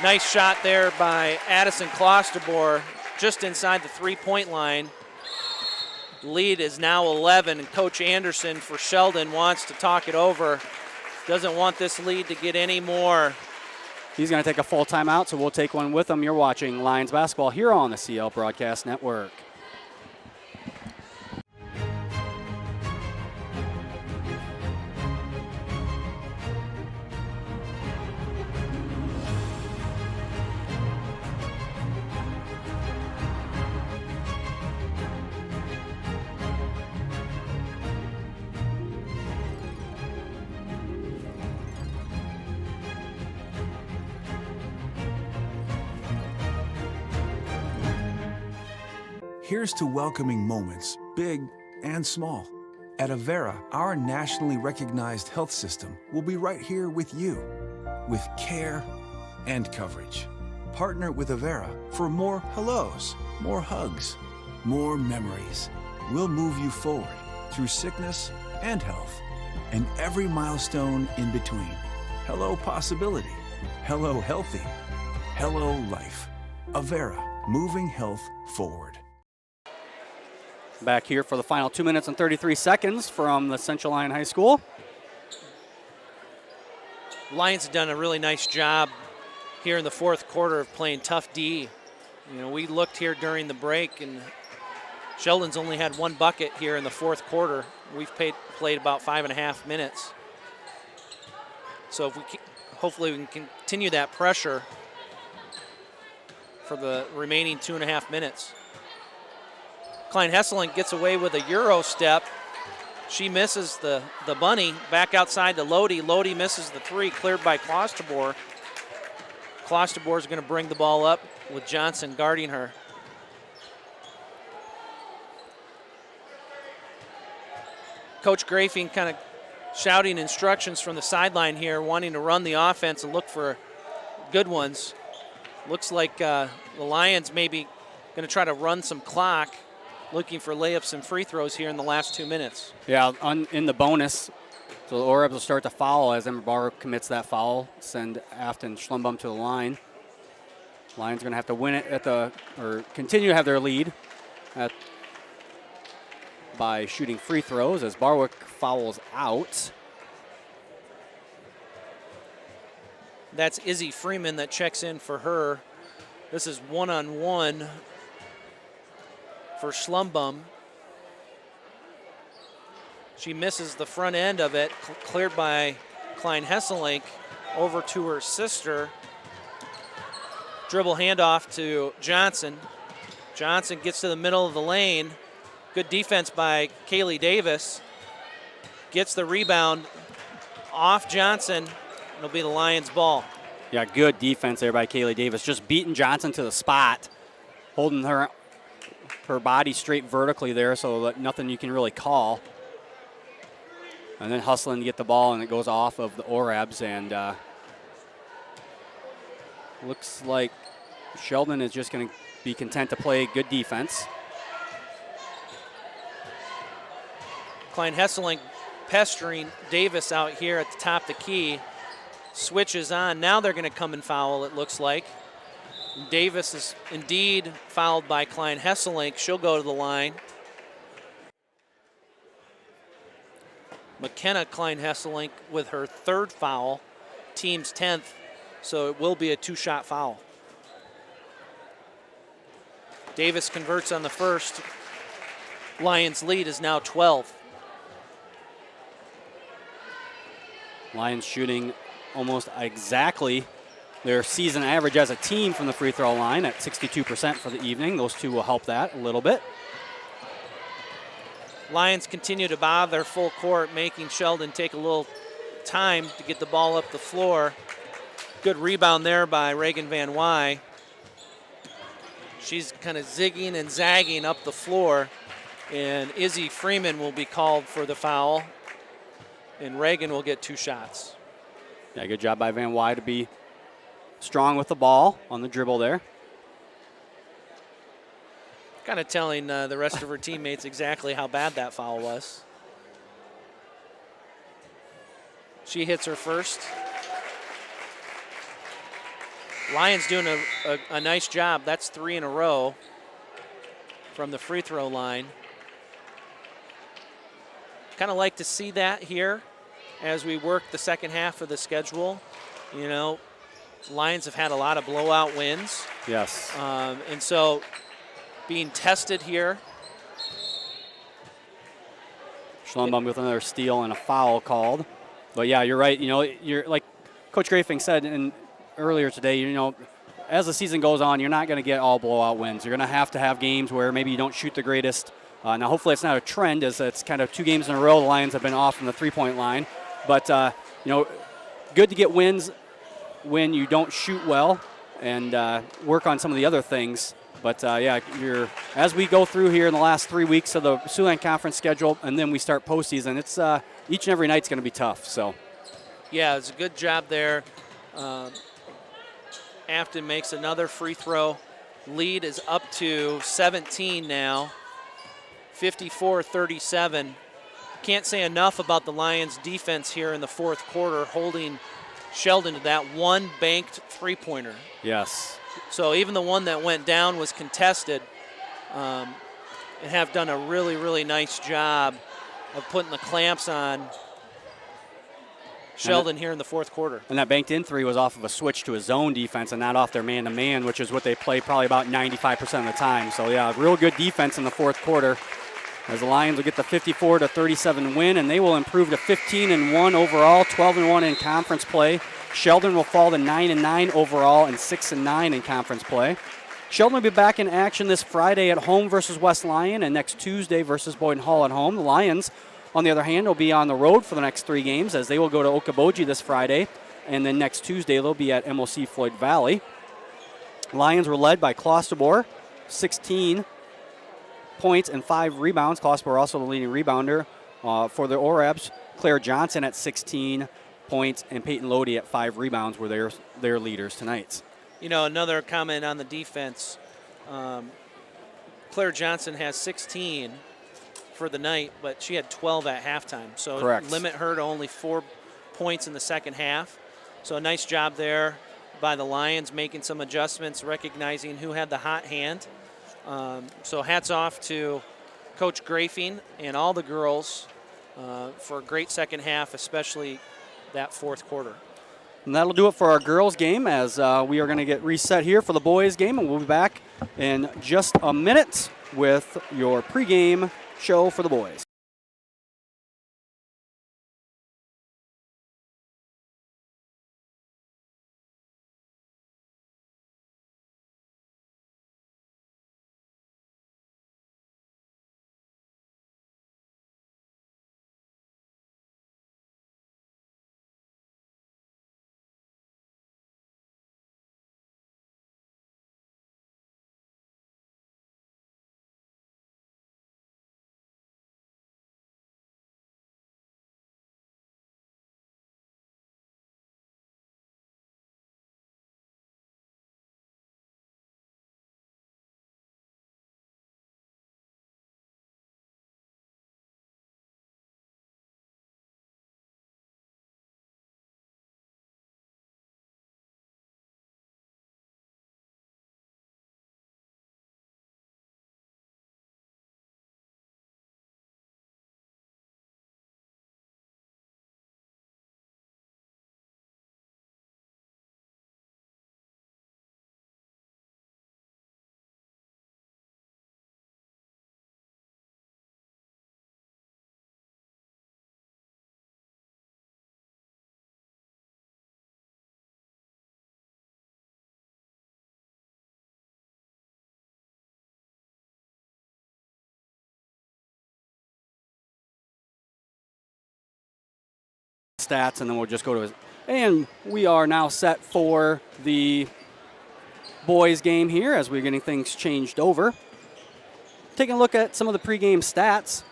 Nice shot there by Addison Klosterboer just inside the 3-point line. Lead is now 11, and Coach Anderson for Sheldon wants to talk it over. Doesn't want this lead to get any more. He's going to take a full timeout, so we'll take one with him. You're watching Lions basketball here on the CL Broadcast Network. Here's to welcoming moments, big and small. At Avera, our nationally recognized health system will be right here with you, with care and coverage. Partner with Avera for more hellos, more hugs, more memories. We'll move you forward through sickness and health, and every milestone in between. Hello possibility, hello healthy, hello life. Avera, moving health forward. Back here for the final 2 minutes and 33 seconds from the Central Lyon High School. Lions have done a really nice job here in the fourth quarter of playing tough D. You know, we looked here during the break, and Sheldon's only had 1 bucket here in the fourth quarter. We've played about 5.5 minutes. So if hopefully we can continue that pressure for the remaining 2.5 minutes. Klein Hesselink gets away with a Euro step. She misses the bunny. Back outside to Lodi. Lodi misses the 3, cleared by Klosterboer. Klosterboer is going to bring the ball up with Johnson guarding her. Coach Grafing kind of shouting instructions from the sideline here, wanting to run the offense and look for good ones. Looks like the Lions maybe going to try to run some clock, looking for layups and free throws here in the last 2 minutes. Yeah, in the bonus, so the Orbs will start to foul as Ember Bar commits that foul, send Afton Schlumbum to the line. Lions going to have to win it or continue to have their lead by shooting free throws as Barwick fouls out. That's Izzy Freeman that checks in for her. This is one-on-one for Schlumbum. She misses the front end of it, cleared by Klein Hesselink over to her sister. Dribble handoff to Johnson. Johnson gets to the middle of the lane. Good defense by Kaylee Davis. Gets the rebound off Johnson. It'll be the Lions' ball. Yeah, good defense there by Kaylee Davis. Just beating Johnson to the spot, holding her her body straight vertically there, so that nothing you can really call. And then hustling to get the ball, and it goes off of the Orabs, and looks like Sheldon is just going to be content to play good defense. Klein Hesselink pestering Davis out here at the top of the key. Switches on. Now they're going to come and foul, it looks like. Davis is indeed fouled by Klein Hesselink. She'll go to the line. McKenna Klein Hesselink with her 3rd foul, team's 10th, so it will be a 2-shot foul. Davis converts on the first. Lions lead is now 12. Lions shooting almost exactly their season average as a team from the free throw line at 62% for the evening. Those two will help that a little bit. Lions continue to bother full court, making Sheldon take a little time to get the ball up the floor. Good rebound there by Reagan Van Wy. She's kind of zigging and zagging up the floor, and Izzy Freeman will be called for the foul, and Reagan will get 2 shots. Yeah, good job by Van Wy to be strong with the ball on the dribble there. Kind of telling the rest of her teammates exactly how bad that foul was. She hits her first. Lions doing a nice job. That's 3 in a row from the free throw line. Kind of like to see that here as we work the second half of the schedule. You know, Lions have had a lot of blowout wins. Yes. And so being tested here. Schlumbaum with another steal and a foul called. But yeah, you're right. You know, you're like Coach Grafing said earlier today, you know, as the season goes on, you're not going to get all blowout wins. You're going to have games where maybe you don't shoot the greatest. Now, hopefully it's not a trend, as it's kind of 2 games in a row the Lions have been off from the three-point line. But, you know, good to get wins when you don't shoot well and work on some of the other things. But, yeah, as we go through here in the last 3 weeks of the Siouxland Conference schedule, and then we start postseason, it's each and every night's going to be tough. So, yeah, it's a good job there. Afton makes another free throw. Lead is up to 17 now, 54-37. Can't say enough about the Lions' defense here in the 4th quarter, holding Sheldon to that one banked three-pointer. yes. So even the one that went down was contested, and have done a really, really nice job of putting the clamps on Sheldon here in the 4th quarter. And that banked in 3 was off of a switch to a zone defense and not off their man-to-man, which is what they play probably about 95% of the time. So, yeah, real good defense in the 4th quarter as the Lions will get the 54-37 win, and they will improve to 15-1 overall, 12-1 in conference play. Sheldon will fall to 9-9 overall and 6-9 in conference play. Sheldon will be back in action this Friday at home versus West Lyon and next Tuesday versus Boyden Hall at home. The Lions, on the other hand, will be on the road for the next 3 games as they will go to Okoboji this Friday, and then next Tuesday they'll be at MOC Floyd Valley. Lions were led by Klosterboer, 16 points and 5 rebounds. Klosterboer also the leading rebounder for the Orabs. Claire Johnson at 16 points and Peyton Lodi at 5 rebounds were their leaders tonight. You know, another comment on the defense. Claire Johnson has 16 for the night, but she had 12 at halftime. So correct. Limit her to only 4 points in the second half. So a nice job there by the Lions, making some adjustments, recognizing who had the hot hand. So hats off to Coach Grafing and all the girls for a great second half, especially that 4th quarter. And that'll do it for our girls game as we are going to get reset here for the boys game, and we'll be back in just a minute with your pregame show for the boys. stats, and then we'll just go to his. And we are now set for the boys game here as we're getting things changed over. Taking a look at some of the pregame stats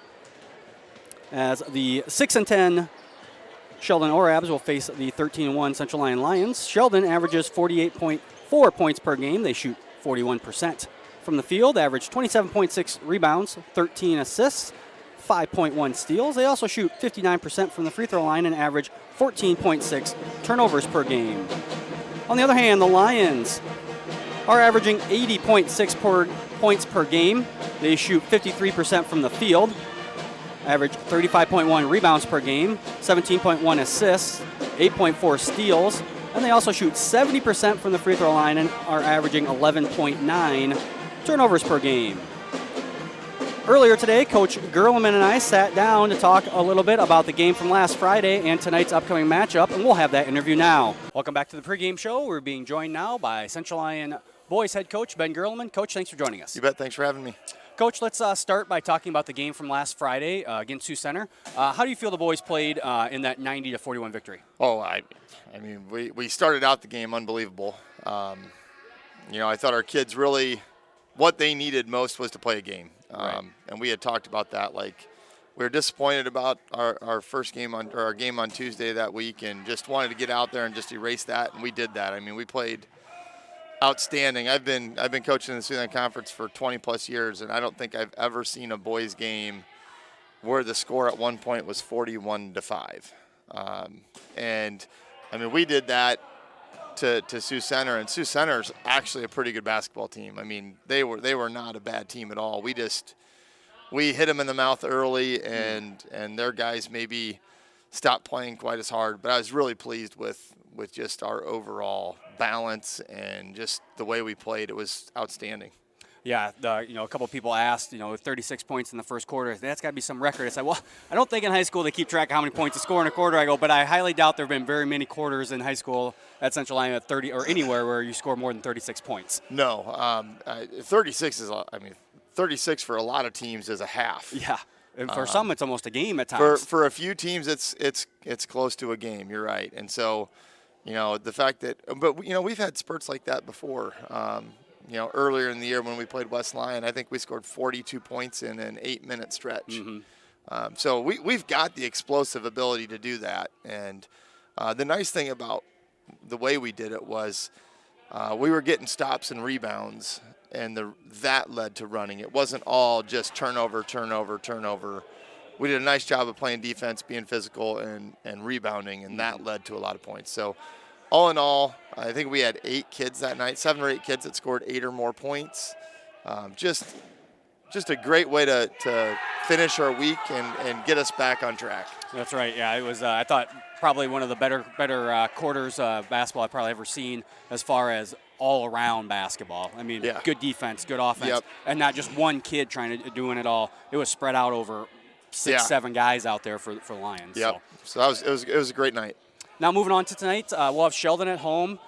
as the 6-10 Sheldon Orabs will face the 13-1 Central Lyon Lions. Sheldon averages 48.4 points per game. They shoot 41% from the field, average 27.6 rebounds, 13 assists, 5.1 steals. They also shoot 59% from the free throw line and average 14.6 turnovers per game. On the other hand, the Lions are averaging 80.6 points per game. They shoot 53% from the field, average 35.1 rebounds per game, 17.1 assists, 8.4 steals, and they also shoot 70% from the free throw line and are averaging 11.9 turnovers per game. Earlier today, Coach Gerleman and I sat down to talk a little bit about the game from last Friday and tonight's upcoming matchup, and we'll have that interview now. Welcome back to the pregame show. We're being joined now by Central Lyon boys head coach Ben Gerleman. Coach, thanks for joining us. You bet. Thanks for having me. Coach, let's start by talking about the game from last Friday against Sioux Center. How do you feel the boys played in that 90-41 victory? Oh, I mean, we started out the game unbelievable. I thought our kids really, what they needed most was to play a game. Right. And we had talked about that. Like, we were disappointed about our first game our game on Tuesday that week, and just wanted to get out there and just erase that. And we did that. I mean, we played outstanding. I've been coaching in the Southern Conference for 20 plus years, and I don't think I've ever seen a boys game where the score at one point was 41-5. And I mean, we did that to Sioux Center, and Sioux Center's actually a pretty good basketball team. I mean, they were not a bad team at all. We hit them in the mouth early, and their guys maybe stopped playing quite as hard. But I was really pleased with just our overall balance and just the way we played. It was outstanding. Yeah, a couple of people asked, 36 points in the first quarter. That's got to be some record. I said, well, I don't think in high school they keep track of how many points you score in a quarter. I go, but I highly doubt there have been very many quarters in high school at Central Lyon at 30 or anywhere where you score more than 36 points. No, 36 is, 36 for a lot of teams is a half. Yeah, and for some it's almost a game at times. For a few teams, it's close to a game. You're right, and so, the fact that, but we've had spurts like that before. Earlier in the year when we played West Lyon, I think we scored 42 points in an 8-minute stretch. Mm-hmm. So we've got the explosive ability to do that. And the nice thing about the way we did it was we were getting stops and rebounds, and that led to running. It wasn't all just turnover. We did a nice job of playing defense, being physical, and rebounding, and that led to a lot of points. So all in all, I think we had 8 kids that night, 7 or 8 kids that scored 8 or more points. Just a great way to finish our week and get us back on track. That's right. Yeah, it was. I thought probably one of the better quarters of basketball I've probably ever seen as far as all-around basketball. I mean, Good defense, good offense, and not just one kid doing it all. It was spread out over 6-7 guys out there for Lions. Yep. So it was a great night. Now moving on to tonight, we'll have Sheldon at home.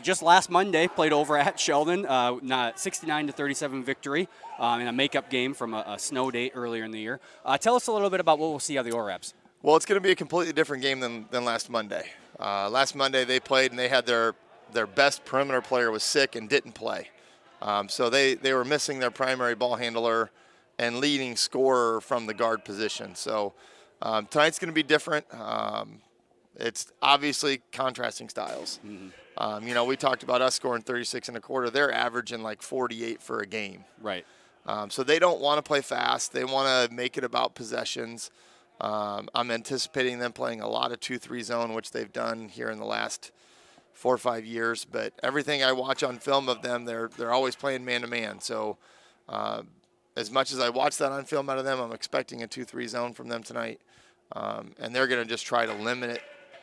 Just last Monday, played over at Sheldon, 69-37 victory in a makeup game from a snow date earlier in the year. Tell us a little bit about what we'll see out of the Orabs. Well, it's going to be a completely different game than last Monday. Last Monday they played and they had their best perimeter player was sick and didn't play. So they were missing their primary ball handler and leading scorer from the guard position. So tonight's going to be different. It's obviously contrasting styles. Mm-hmm. We talked about us scoring 36 and a quarter. They're averaging like 48 for a game. Right. So they don't want to play fast. They want to make it about possessions. I'm anticipating them playing a lot of 2-3 zone, which they've done here in the last 4 or 5 years. But everything I watch on film of them, they're always playing man-to-man. So as much as I watch that on film out of them, I'm expecting a 2-3 zone from them tonight. And they're going to just try to limit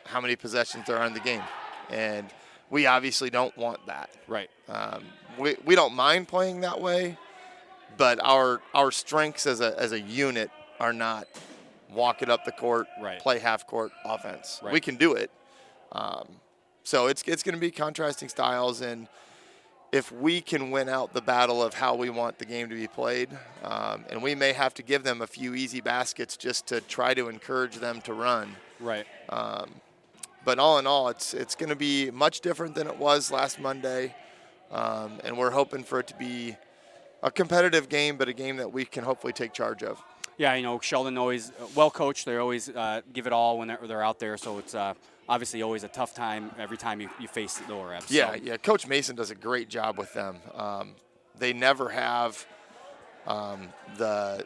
how many possessions there are in the game. And we obviously don't want that. Right. We don't mind playing that way, but our strengths as a unit are not walk it up the court, play half-court offense. Right. We can do it. So it's going to be contrasting styles, and if we can win out the battle of how we want the game to be played, and we may have to give them a few easy baskets just to try to encourage them to run. Right. But all in all, it's going to be much different than it was last Monday, and we're hoping for it to be a competitive game, but a game that we can hopefully take charge of. Yeah, you know, Sheldon always well coached. They always give it all when they're out there. So it's obviously always a tough time every time you face the ORABs. Yeah, so. yeah. Coach Mason does a great job with them. They never have the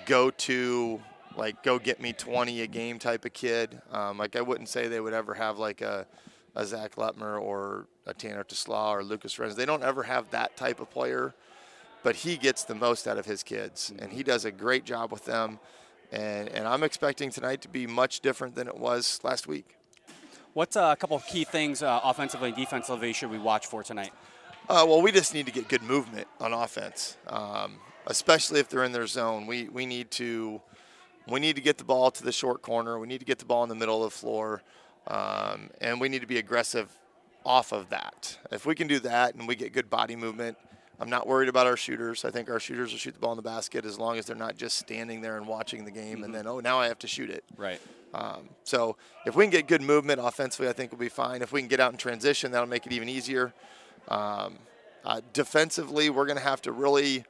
go-to, like, go get me 20 a game type of kid. Like, I wouldn't say they would ever have like a Zach Letmer or a Tanner Tesla or Lucas Renz. They don't ever have that type of player. But he gets the most out of his kids, and he does a great job with them. And I'm expecting tonight to be much different than it was last week. What's a couple of key things offensively and defensively should we watch for tonight? Well, we just need to get good movement on offense, especially if they're in their zone. We need to get the ball to the short corner. We need to get the ball in the middle of the floor, and we need to be aggressive off of that. If we can do that and we get good body movement, I'm not worried about our shooters. I think our shooters will shoot the ball in the basket as long as they're not just standing there and watching the game and then, oh, now I have to shoot it. Right. So if we can get good movement offensively, I think we'll be fine. If we can get out in transition, that'll make it even easier. Defensively, we're going to have to really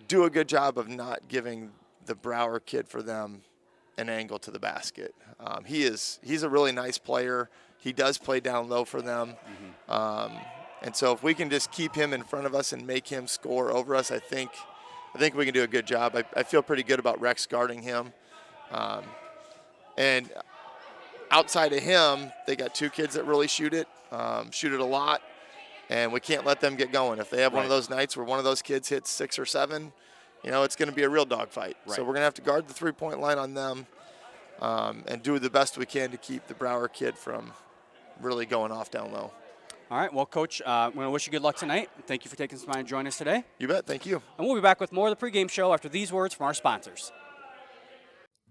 do a good job of not giving the Brower kid for them an angle to the basket. He's a really nice player. He does play down low for them. And so if we can just keep him in front of us and make him score over us, I think we can do a good job. I feel pretty good about Rex guarding him. And outside of him, they got two kids that really shoot it a lot, and we can't let them get going. If they have one of those nights where one of those kids hits 6 or 7, you know, it's going to be a real dogfight. Right. So we're going to have to guard the three-point line on them and do the best we can to keep the Brower kid from really going off down low. All right, well, Coach, I'm going to wish you good luck tonight. Thank you for taking some time to join us today. You bet, thank you. And we'll be back with more of the pregame show after these words from our sponsors.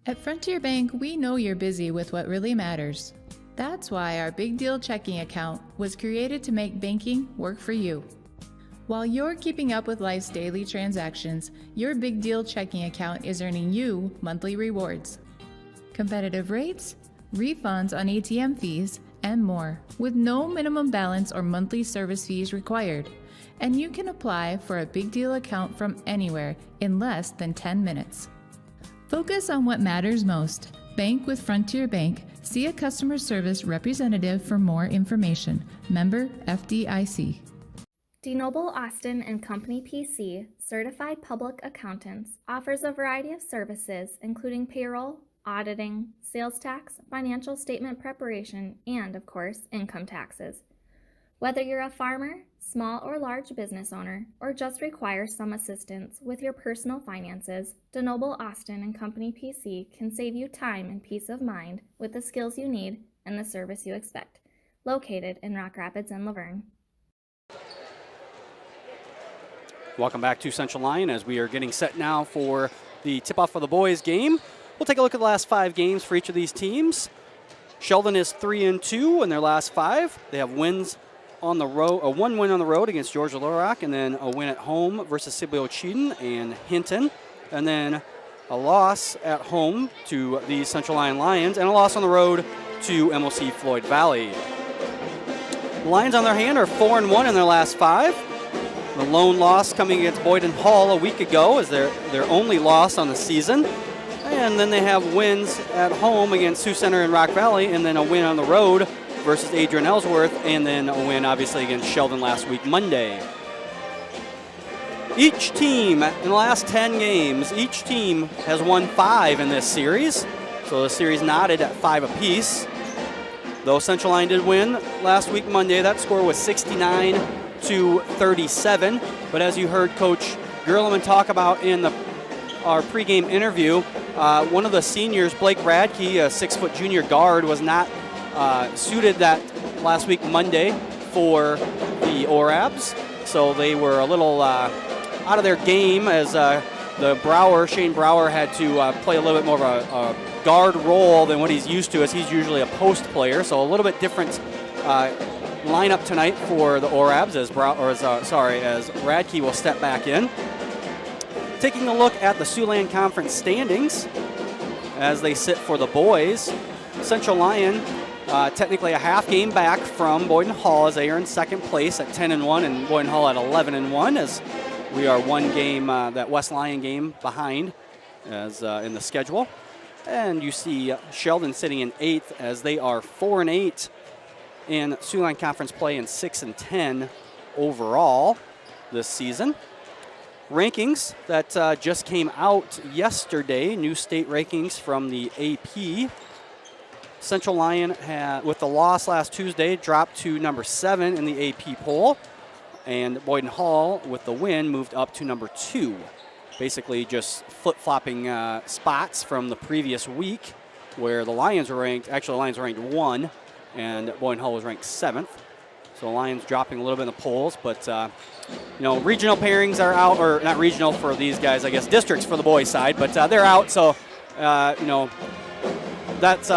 At Frontier Bank, we know you're busy with what really matters. That's why our Big Deal checking account was created to make banking work for you. While you're keeping up with life's daily transactions, your Big Deal checking account is earning you monthly rewards. Competitive rates, refunds on ATM fees, and more, with no minimum balance or monthly service fees required. And you can apply for a Big Deal account from anywhere in less than 10 minutes. Focus on what matters most. Bank with Frontier Bank. See a customer service representative for more information. Member FDIC. DeNoble Austin and Company PC, certified public accountants, offers a variety of services including payroll, auditing, sales tax, financial statement preparation, and, of course, income taxes. Whether you're a farmer, small or large business owner, or just require some assistance with your personal finances, DeNoble Austin and Company PC can save you time and peace of mind with the skills you need and the service you expect. Located in Rock Rapids and Laverne. Welcome back to Central Lyon as we are getting set now for the tip-off for the boys game. We'll take a look at the last 5 games for each of these teams. Sheldon is 3-2 in their last 5. They have wins on the road, one win on the road against Georgia Little Rock, and then a win at home versus Sibley Cheaton and Hinton, and then a loss at home to the Central Lyon Lions, and a loss on the road to MOC Floyd Valley. The Lions, on their hand, are 4-1 in their last 5. The lone loss coming against Boyden Hall a week ago is their only loss on the season. And then they have wins at home against Sioux Center and Rock Valley, and then a win on the road versus Adrian Ellsworth, and then a win, obviously, against Sheldon last week, Monday. Each team, in the last 10 games, each team has won 5 in this series. So the series knotted at 5 apiece. Though Central Lyon did win last week, Monday, that score was 69-37. But as you heard Coach Gerleman talk about in our pregame interview, one of the seniors, Blake Radke, a 6-foot junior guard, was not suited that last week Monday for the ORABs. So they were a little out of their game as Shane Brower had to play a little bit more of a guard role than what he's used to, as he's usually a post player. So a little bit different lineup tonight for the ORABs as Radke will step back in. Taking a look at the Siouxland Conference standings as they sit for the boys. Central Lyon, technically a half game back from Boyden Hall as they are in second place at 10-1, and Boyden Hall at 11-1, as we are one game, that West Lyon game behind as in the schedule. And you see Sheldon sitting in 8th as they are 4-8 in Siouxland Conference play and 6-10 overall this season. Rankings that just came out yesterday, new state rankings from the AP. Central Lyon, with the loss last Tuesday, dropped to number 7 in the AP poll. And Boyden Hall, with the win, moved up to number 2. Basically just flip-flopping spots from the previous week where the Lions were ranked, actually the Lions were ranked 1, and Boyden Hall was ranked 7th. So the Lions dropping a little bit in the polls, but regional pairings are out, or not regional for these guys, I guess districts for the boys side, but they're out. So that's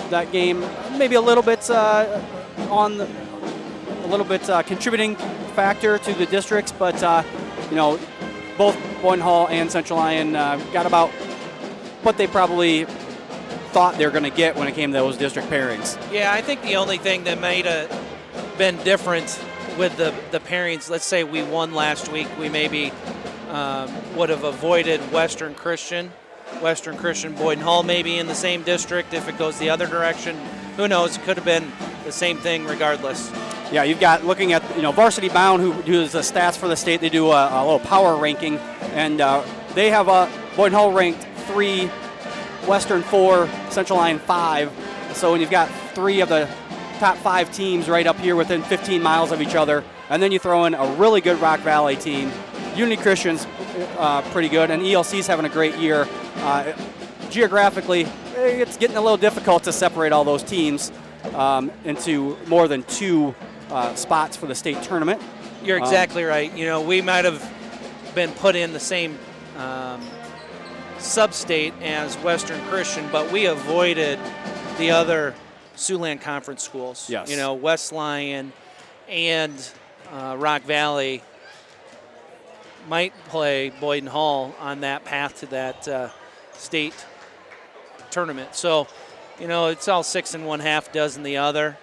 that game maybe a little bit contributing factor to the districts, but both Boyden Hall and Central Lyon got about what they probably thought they were going to get when it came to those district pairings. Yeah, I think the only thing that might have been different with the pairings, let's say we won last week, we maybe would have avoided Western Christian, Boyden Hall maybe in the same district if it goes the other direction. Who knows? It could have been the same thing regardless. Yeah, you've got looking at Varsity Bound, who does the stats for the state. They do a little power ranking, and they have Boyden Hall ranked 3, Western 4, Central Lyon 5. So when you've got 3 of the top 5 teams right up here within 15 miles of each other, and then you throw in a really good Rock Valley team, Unity Christian's pretty good, and ELC's having a great year. Geographically, it's getting a little difficult to separate all those teams into more than 2 spots for the state tournament. You're exactly right. We might have been put in the same sub-state as Western Christian, but we avoided the other Siouxland Conference schools. Yes. West Lyon and Rock Valley might play Boyden Hall on that path to that state tournament. So, it's all 6 1/2 dozen the other.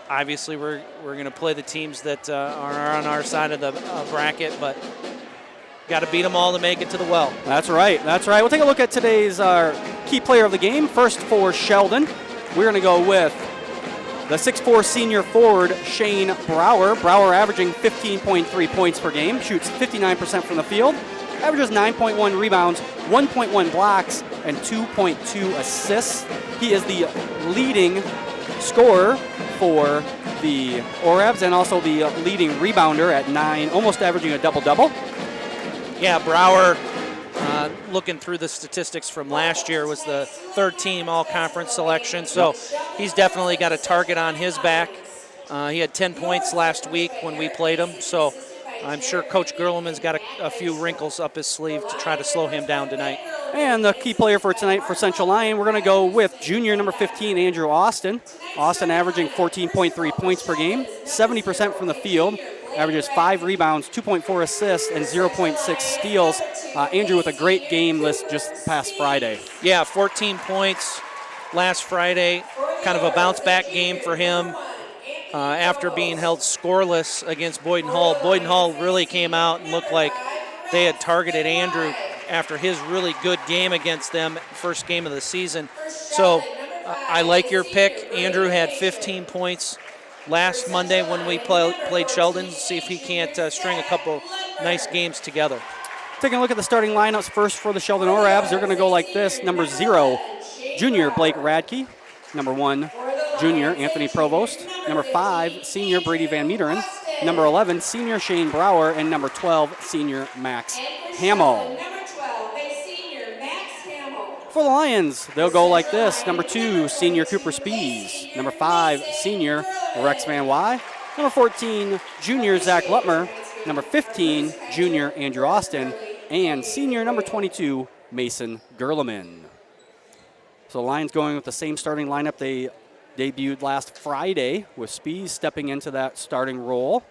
Obviously, we're going to play the teams that are on our side of the bracket, but got to beat them all to make it to the well. That's right. We'll take a look at today's key player of the game. First for Sheldon, we're going to go with the 6'4" senior forward, Shane Brower. Brower averaging 15.3 points per game, shoots 59% from the field, averages 9.1 rebounds, 1.1 blocks, and 2.2 assists. He is the leading scorer for the Orabs and also the leading rebounder at 9, almost averaging a double-double. Yeah, Brower, looking through the statistics from last year, was the 3rd team all-conference selection, so he's definitely got a target on his back. He had 10 points last week when we played him, so I'm sure Coach Gerleman's got a few wrinkles up his sleeve to try to slow him down tonight. And the key player for tonight for Central Lyon, we're going to go with junior number 15, Andrew Austin. Austin averaging 14.3 points per game, 70% from the field, averages 5 rebounds, 2.4 assists, and 0.6 steals. Andrew with a great game list just past Friday. Yeah, 14 points last Friday, kind of a bounce-back game for him. After being held scoreless against Boyden Hall. Boyden Hall really came out and looked like they had targeted Andrew after his really good game against them, first game of the season. So I like your pick. Andrew had 15 points last Monday when we played Sheldon. See if he can't string a couple nice games together. Taking a look at the starting lineups first for the Sheldon Orabs, they're going to go like this. Number 0, junior Blake Radke. Number 1, junior Anthony Provost. Number 5, senior Brady Van Meteren. Number 11, senior Shane Brower. And number 12, senior Max Hamill. For the Lions, they'll go like this. Number 2, senior Cooper Spees. Number 5, senior Rex Van Wy. Number 14, junior Zach Lutmer. Number 15, junior Andrew Austin. And senior number 22, Mason Gerleman. So the Lions going with the same starting lineup they debuted last Friday, with Spees stepping into that starting role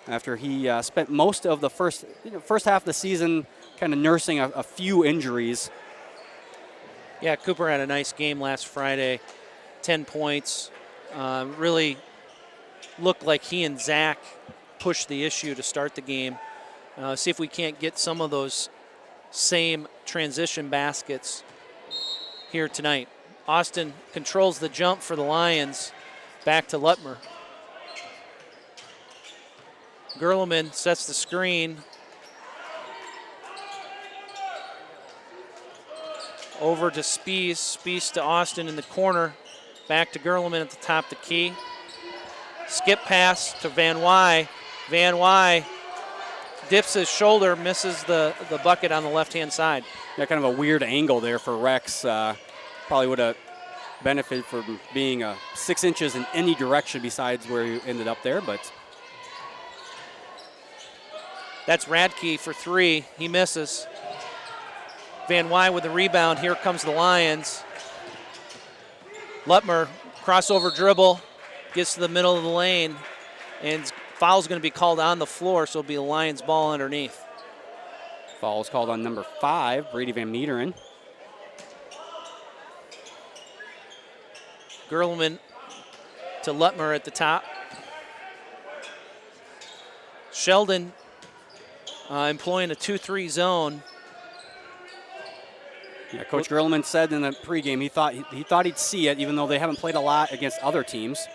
after he spent most of the first half of the season kind of nursing a few injuries. Yeah, Cooper had a nice game last Friday, 10 points. Really looked like he and Zach pushed the issue to start the game. See if we can't get some of those same transition baskets here tonight. Austin controls the jump for the Lions. Back to Lutmer. Gerleman sets the screen. Over to Spies. Spies to Austin in the corner. Back to Gerleman at the top of the key. Skip pass to Van Wy. Van Wy dips his shoulder, misses the bucket on the left-hand side. Yeah, kind of a weird angle there for Rex. Probably would have benefited from being 6 inches in any direction besides where he ended up there, but that's Radke for 3. He misses. Van Wy with the rebound. Here comes the Lions. Lutmer, crossover dribble, gets to the middle of the lane, and foul's going to be called on the floor, so it'll be a Lions ball underneath. Foul is called on number 5, Brady Van Meteren. Gerleman to Lutmer at the top. Sheldon employing a 2-3 zone. Yeah, Coach Gerleman said in the pregame he thought he'd see it, even though they haven't played a lot against other teams.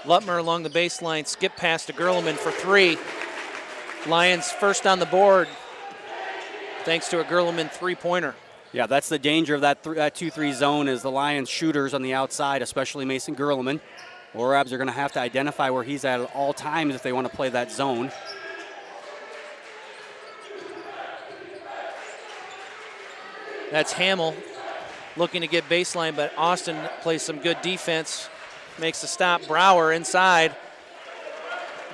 Lutmer along the baseline, skip pass to Gerleman for 3. Lions first on the board, thanks to a Gerleman three-pointer. Yeah, that's the danger of that 2-3 zone is the Lions shooters on the outside, especially Mason Gerleman. Orabs are going to have to identify where he's at all times if they want to play that zone. That's Hamill looking to get baseline, but Austin plays some good defense. Makes the stop. Brower inside.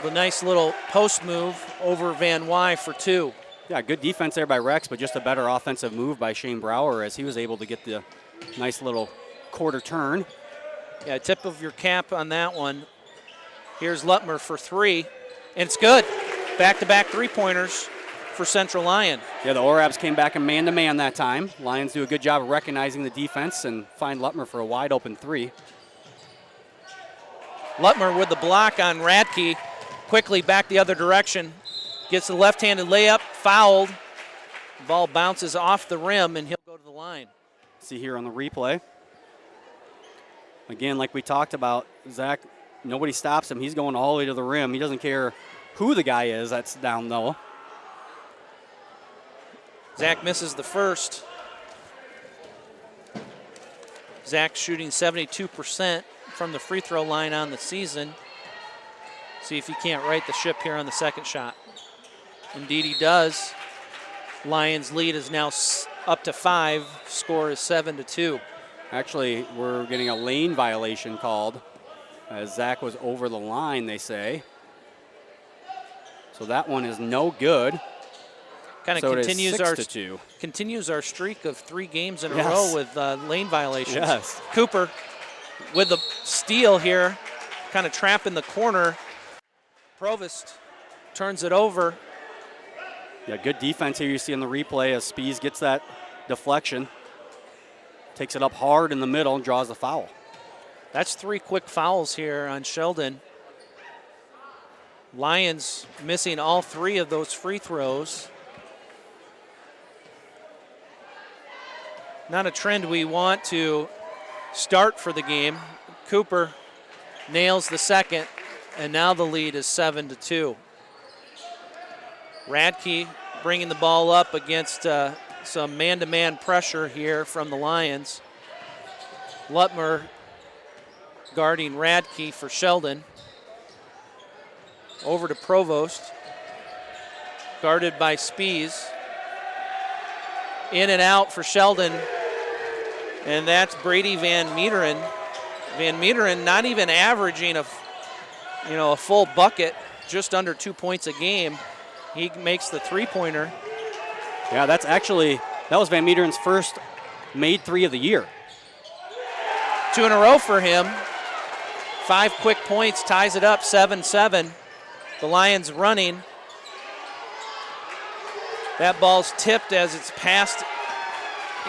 The nice little post move over Van Wy for 2. Yeah, good defense there by Rex, but just a better offensive move by Shane Brower as he was able to get the nice little quarter turn. Yeah, tip of your cap on that one. Here's Lutmer for 3, and it's good. Back-to-back three-pointers for Central Lyon. Yeah, the Orabs came back and man-to-man that time. Lions do a good job of recognizing the defense and find Lutmer for a wide-open 3. Lutmer with the block on Radke. Quickly back the other direction. Gets the left-handed layup, fouled. Ball bounces off the rim, and he'll go to the line. See here on the replay. Again, like we talked about, Zach, nobody stops him. He's going all the way to the rim. He doesn't care who the guy is that's down low. Zach misses the first. Zach shooting 72% from the free throw line on the season. See if he can't right the ship here on the second shot. Indeed he does. Lions lead is now up to 5. Score is 7-2. Actually, we're getting a lane violation called as Zach was over the line, they say. So that one is no good. Kind of so continues our streak of 3 games in a yes. row with lane violations. Yes. Cooper with the steal here, kind of trap in the corner. Provost turns it over. Yeah, good defense here you see in the replay as Spies gets that deflection. Takes it up hard in the middle and draws the foul. That's 3 quick fouls here on Sheldon. Lions missing all 3 of those free throws. Not a trend we want to start for the game. Cooper nails the second, and now the lead is 7-2. Radke bringing the ball up against some man-to-man pressure here from the Lions. Lutmer guarding Radke for Sheldon. Over to Provost, guarded by Spies. In and out for Sheldon, and that's Brady Van Meteren. Van Meteren not even averaging a full bucket, just under 2 points a game. He makes the three-pointer. Yeah, that was Van Meteren's first made 3 of the year. 2 in a row for him. 5 quick points, ties it up 7-7. The Lions running. That ball's tipped as it's passed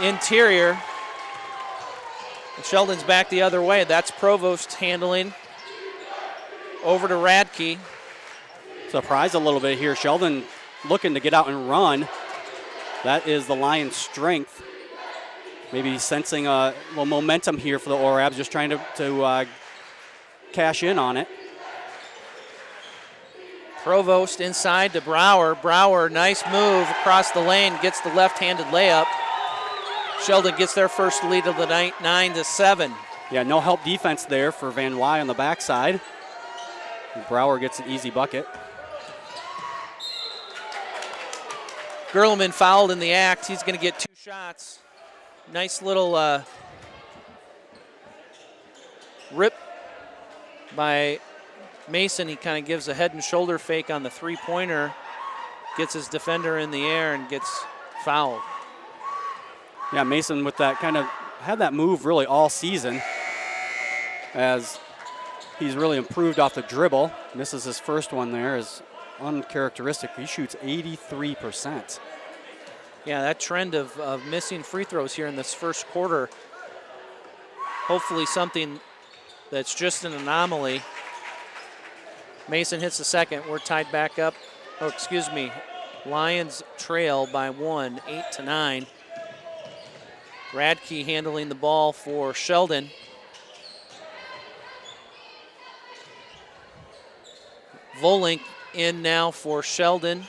interior. And Sheldon's back the other way. That's Provost handling. Over to Radke. Surprised a little bit here. Sheldon looking to get out and run. That is the Lions' strength. Maybe sensing a little momentum here for the Orabs, just trying to cash in on it. Provost inside to Brower. Brower, nice move across the lane, gets the left-handed layup. Sheldon gets their first lead of the night, 9-7. Yeah, no help defense there for Van Wy on the backside. Brower gets an easy bucket. Gerleman fouled in the act. He's going to get 2 shots. Nice little rip by Mason. He kind of gives a head and shoulder fake on the three-pointer, gets his defender in the air and gets fouled. Yeah, Mason with that kind of had that move really all season, as he's really improved off the dribble. Misses his first one there, is uncharacteristic. He shoots 83%. Yeah, that trend of missing free throws here in this first quarter, hopefully something that's just an anomaly. Mason hits the second. We're tied back up. Oh, excuse me. Lions trail by 1, 8-9. Radke handling the ball for Sheldon. Volink in now for Sheldon.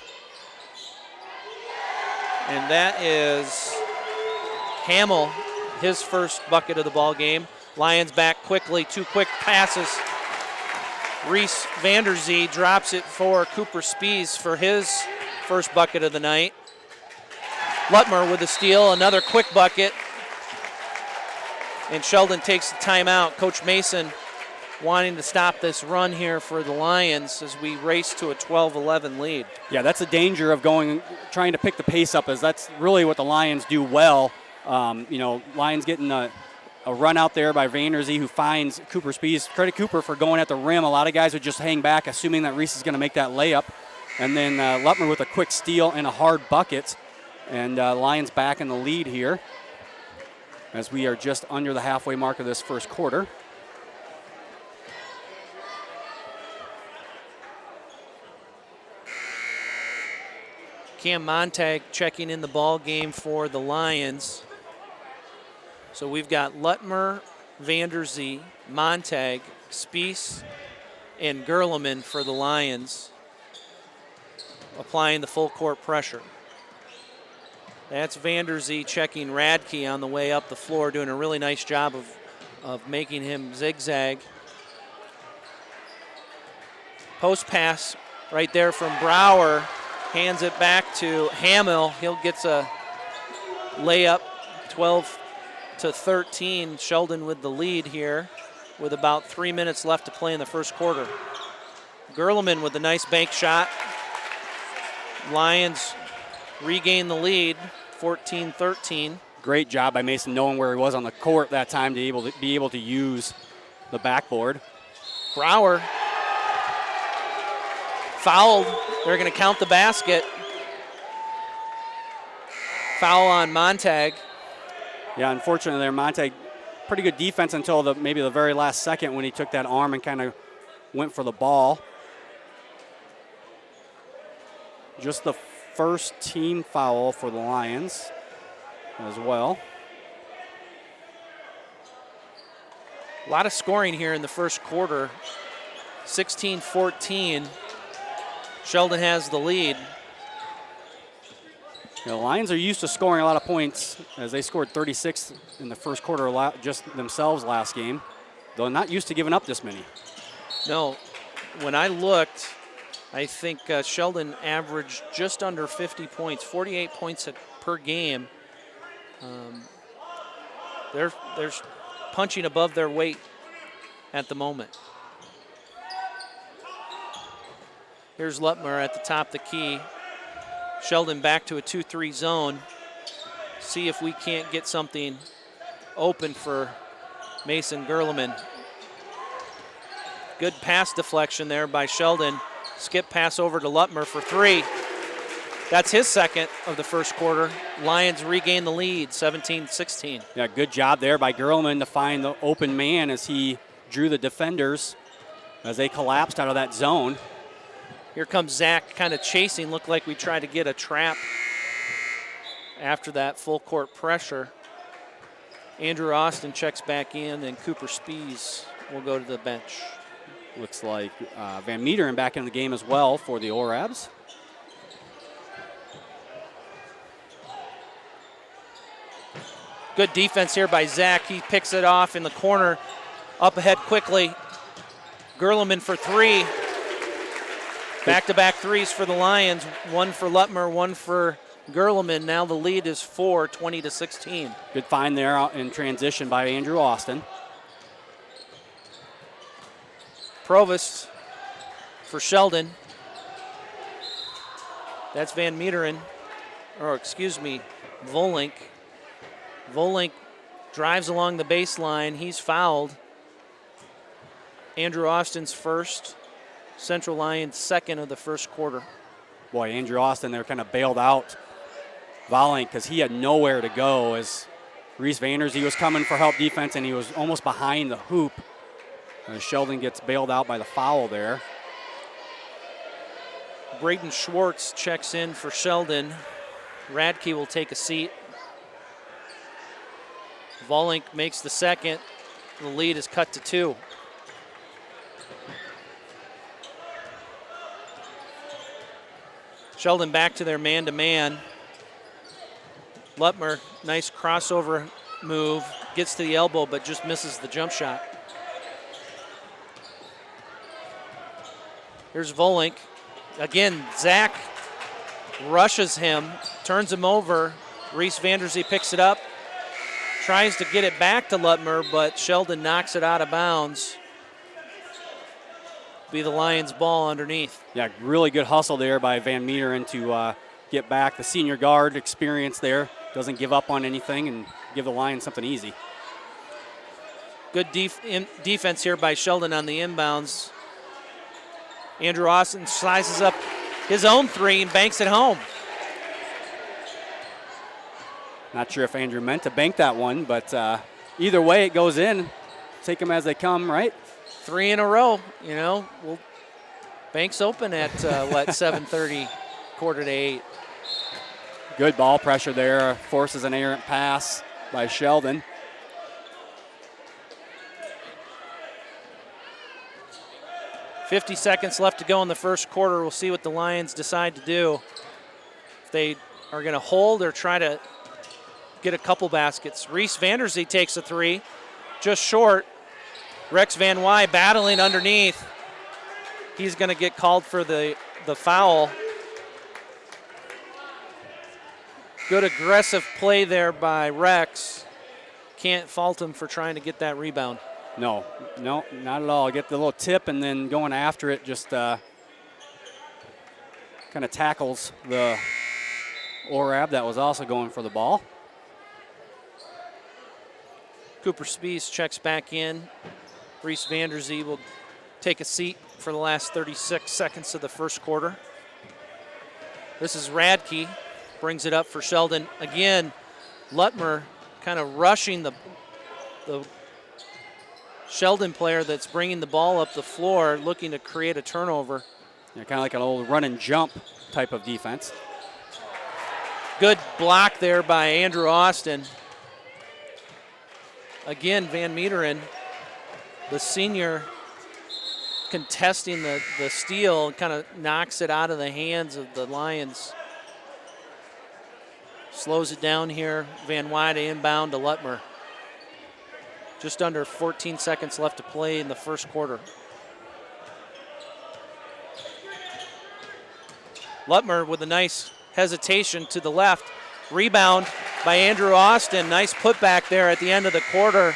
And that is Hamill, his first bucket of the ball game. Lions back quickly, 2 quick passes. Reese Vanderzee drops it for Cooper Spies for his first bucket of the night. Lutmer with a steal, another quick bucket. And Sheldon takes the timeout. Coach Mason wanting to stop this run here for the Lions as we race to a 12-11 lead. Yeah, that's the danger of trying to pick the pace up, as that's really what the Lions do well. Lions getting a run out there by Vanderzee, who finds Cooper Spies. Credit Cooper for going at the rim. A lot of guys would just hang back, assuming that Reese is going to make that layup. And then Lutmer with a quick steal and a hard bucket. And Lions back in the lead here, as we are just under the halfway mark of this first quarter. Cam Montag checking in the ball game for the Lions. So we've got Lutmer, Vanderzee, Montag, Spies, and Gerleman for the Lions, applying the full court pressure. That's Vanderzee checking Radke on the way up the floor, doing a really nice job of making him zigzag. Post pass right there from Brower. Hands it back to Hamill. He'll gets a layup, 12-13. Sheldon with the lead here with about 3 minutes left to play in the first quarter. Gerleman with a nice bank shot. Lions regain the lead, 14-13. Great job by Mason, knowing where he was on the court that time to be able to use the backboard. Brower fouled. They're going to count the basket. Foul on Montag. Yeah, unfortunately there, Montag, pretty good defense until maybe the very last second when he took that arm and kind of went for the ball. Just the first team foul for the Lions as well. A lot of scoring here in the first quarter. 16-14. Sheldon has the lead. The Lions are used to scoring a lot of points, as they scored 36 in the first quarter just themselves last game, though not used to giving up this many. No, when I looked, I think Sheldon averaged just under 50 points, 48 points per game. They're punching above their weight at the moment. Here's Lutmer at the top of the key. Sheldon back to a 2-3 zone. See if we can't get something open for Mason Gerleman. Good pass deflection there by Sheldon. Skip pass over to Lutmer for 3. That's his second of the first quarter. Lions regain the lead, 17-16. Yeah, good job there by Gerlman to find the open man as he drew the defenders as they collapsed out of that zone. Here comes Zach kind of chasing. Looked like we tried to get a trap after that full court pressure. Andrew Austin checks back in, and Cooper Spees will go to the bench. Looks like Van Meteren back in the game as well for the Orabs. Good defense here by Zach. He picks it off in the corner. Up ahead quickly. Gerleman for three. Back-to-back threes for the Lions. One for Lutmer, one for Gerleman. Now the lead is 4, 20-16. Good find there out in transition by Andrew Austin. Provost for Sheldon. That's Van Meteren, or excuse me, Volink. Volink drives along the baseline. He's fouled. Andrew Austin's first. Central Lions second of the first quarter. Boy, Andrew Austin there kind of bailed out Volink because he had nowhere to go as Reese Vanderzee was coming for help defense and he was almost behind the hoop. Sheldon gets bailed out by the foul there. Braden Schwartz checks in for Sheldon. Radke will take a seat. Volink makes the second. The lead is cut to 2. Sheldon back to their man-to-man. Lutmer, nice crossover move. Gets to the elbow, but just misses the jump shot. Here's Volink. Again, Zach rushes him, turns him over. Reese Vanderzee picks it up. Tries to get it back to Lutmer, but Sheldon knocks it out of bounds. Be the Lions' ball underneath. Yeah, really good hustle there by Van Meteren to get back. The senior guard experience there. Doesn't give up on anything and give the Lions something easy. Good defense here by Sheldon on the inbounds. Andrew Austin sizes up his own three and banks it home. Not sure if Andrew meant to bank that one, but either way it goes in. Take them as they come, right? 3 in a row, you know. Banks open at 7:30, quarter to 8. Good ball pressure there. Forces an errant pass by Sheldon. .50 seconds left to go in the first quarter. We'll see what the Lions decide to do. If they are going to hold or try to get a couple baskets. Reese Vanderzee takes a three, just short. Rex Van Wy battling underneath. He's going to get called for the foul. Good aggressive play there by Rex. Can't fault him for trying to get that rebound. No, not at all. Get the little tip and then going after it just kind of tackles the Orab that was also going for the ball. Cooper Spees checks back in. Reese Vanderzee will take a seat for the last 36 seconds of the first quarter. This is Radke, brings it up for Sheldon. Again, Lutmer kind of rushing the Sheldon player that's bringing the ball up the floor, looking to create a turnover. Yeah, kind of like an old run and jump type of defense. Good block there by Andrew Austin. Again, Van Meteren, the senior, contesting the steal, kind of knocks it out of the hands of the Lions. Slows it down here. Van Wy to inbound to Lutmer. Just under 14 seconds left to play in the first quarter. Lutmer with a nice hesitation to the left. Rebound by Andrew Austin. Nice putback there at the end of the quarter.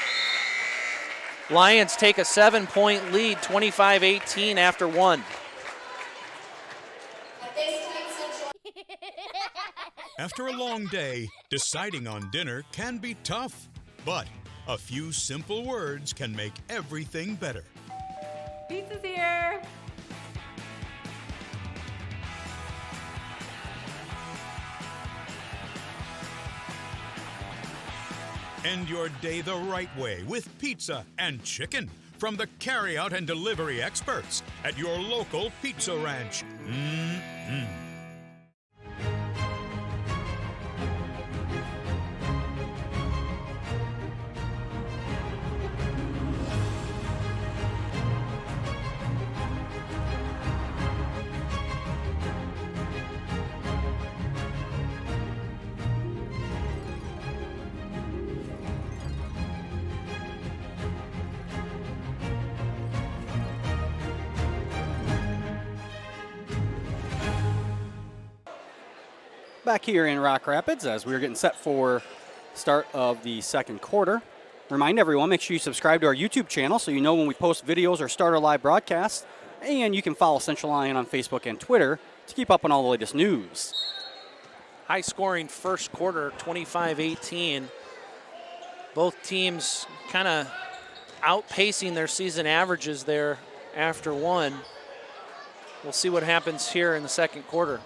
Lions take a 7-point lead, 25-18 after 1. After a long day, deciding on dinner can be tough, but a few simple words can make everything better. Pizza's here. End your day the right way with pizza and chicken from the carry-out and delivery experts at your local Pizza Ranch. Back here in Rock Rapids as we're getting set for start of the second quarter. Remind everyone, make sure you subscribe to our YouTube channel so you know when we post videos or start our live broadcast. And you can follow Central Lyon on Facebook and Twitter to keep up on all the latest news. High scoring first quarter, 25-18. Both teams kind of outpacing their season averages there after one. We'll see what happens here in the second quarter.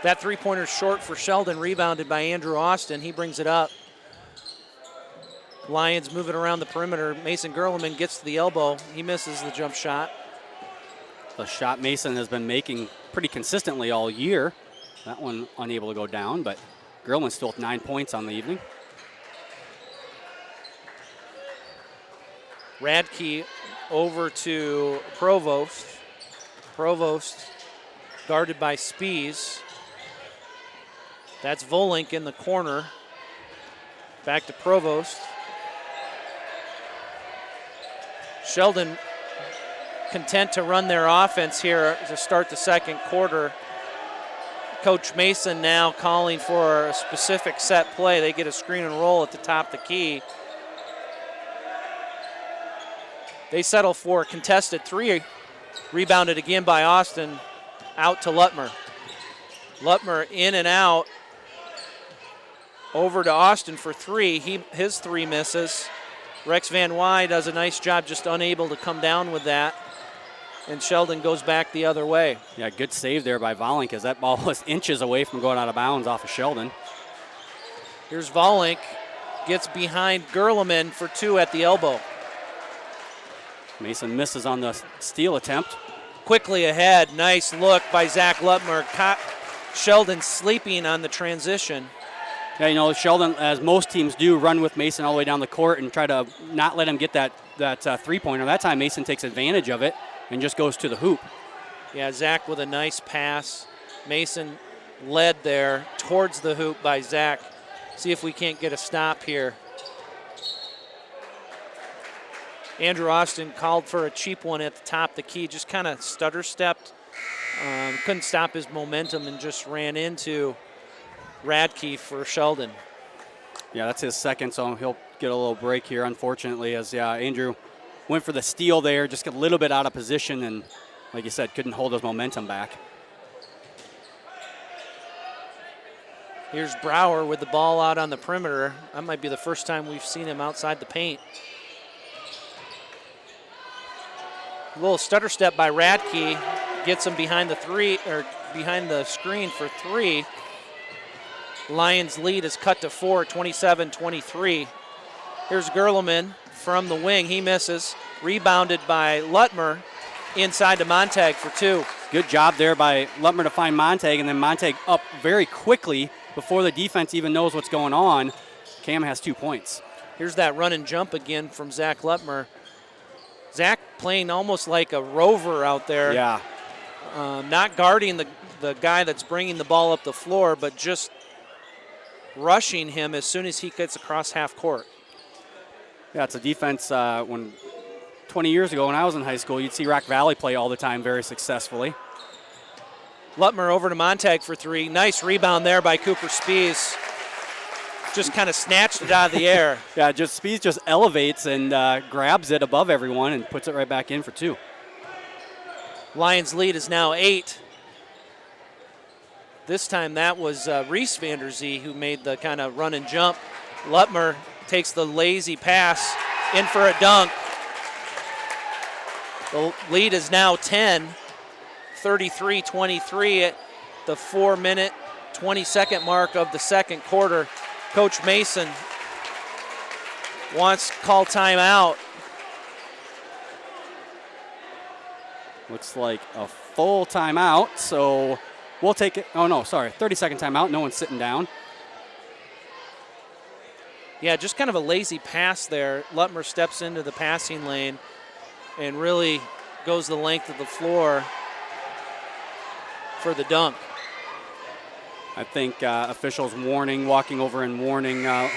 That three-pointer short for Sheldon, rebounded by Andrew Austin. He brings it up. Lions moving around the perimeter. Mason Gerleman gets to the elbow. He misses the jump shot. The shot Mason has been making pretty consistently all year. That one unable to go down, but Gerleman still with 9 points on the evening. Radke over to Provost. Provost guarded by Spies. That's Volink in the corner. Back to Provost. Sheldon content to run their offense here to start the second quarter. Coach Mason now calling for a specific set play. They get a screen and roll at the top of the key. They settle for a contested three. Rebounded again by Austin. Out to Lutmer. Lutmer in and out. Over to Austin for three. His three misses. Rex Van Wy does a nice job, just unable to come down with that. And Sheldon goes back the other way. Yeah, good save there by Volink as that ball was inches away from going out of bounds off of Sheldon. Here's Volink. Gets behind Gerleman for two at the elbow. Mason misses on the steal attempt. Quickly ahead. Nice look by Zach Lutmer. Sheldon sleeping on the transition. Yeah, you know, Sheldon, as most teams do, run with Mason all the way down the court and try to not let him get that three-pointer. That time Mason takes advantage of it and just goes to the hoop. Yeah, Zach with a nice pass. Mason led there towards the hoop by Zach. See if we can't get a stop here. Andrew Austin called for a cheap one at the top of the key, just kind of stutter-stepped. Couldn't stop his momentum and just ran into Radke for Sheldon. Yeah, that's his second, so he'll get a little break here, unfortunately, as Andrew went for the steal there, just got a little bit out of position, and like you said, couldn't hold his momentum back. Here's Brower with the ball out on the perimeter. That might be the first time we've seen him outside the paint. A little stutter step by Radke, gets him behind the screen for three. Lions lead is cut to 4, 27-23. Here's Gerleman from the wing. He misses. Rebounded by Lutmer inside to Montag for two. Good job there by Lutmer to find Montag, and then Montag up very quickly before the defense even knows what's going on. Cam has 2 points. Here's that run and jump again from Zach Lutmer. Zach playing almost like a rover out there. Yeah. Not guarding the guy that's bringing the ball up the floor, but just rushing him as soon as he gets across half court. Yeah, it's a defense when 20 years ago when I was in high school, you'd see Rock Valley play all the time very successfully. Lutmer over to Montag for three. Nice rebound there by Cooper Spies. Just kind of snatched it out of the air. Yeah, Spies just elevates and grabs it above everyone and puts it right back in for two. Lions lead is now 8. This time that was Reese Vanderzee who made the kind of run and jump. Lutmer takes the lazy pass in for a dunk. The lead is now 10, 33-23 at the 4-minute, 20-second mark of the second quarter. Coach Mason wants to call timeout. Looks like a full timeout, so we'll take it. Oh, no, sorry, 30-second timeout. No one's sitting down. Yeah, just kind of a lazy pass there. Lutmer steps into the passing lane and really goes the length of the floor for the dunk. I think officials walking over and warning the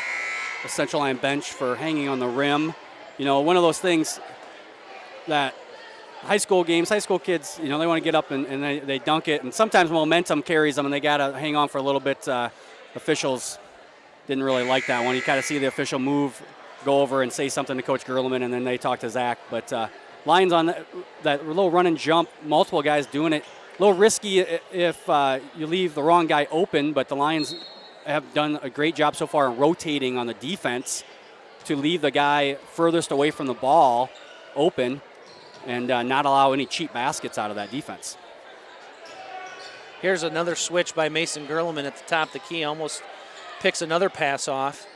Central Line bench for hanging on the rim. You know, one of those things that high school kids, you know, they want to get up and they dunk it, and sometimes momentum carries them and they got to hang on for a little bit. Officials didn't really like that one. You kind of see the official move, go over and say something to Coach Gerleman, and then they talk to Zach. But Lions on that little run and jump, multiple guys doing it. A little risky if you leave the wrong guy open, but the Lions have done a great job so far in rotating on the defense to leave the guy furthest away from the ball open and not allow any cheap baskets out of that defense. Here's another switch by Mason Gerleman at the top of the key. Almost picks another pass off,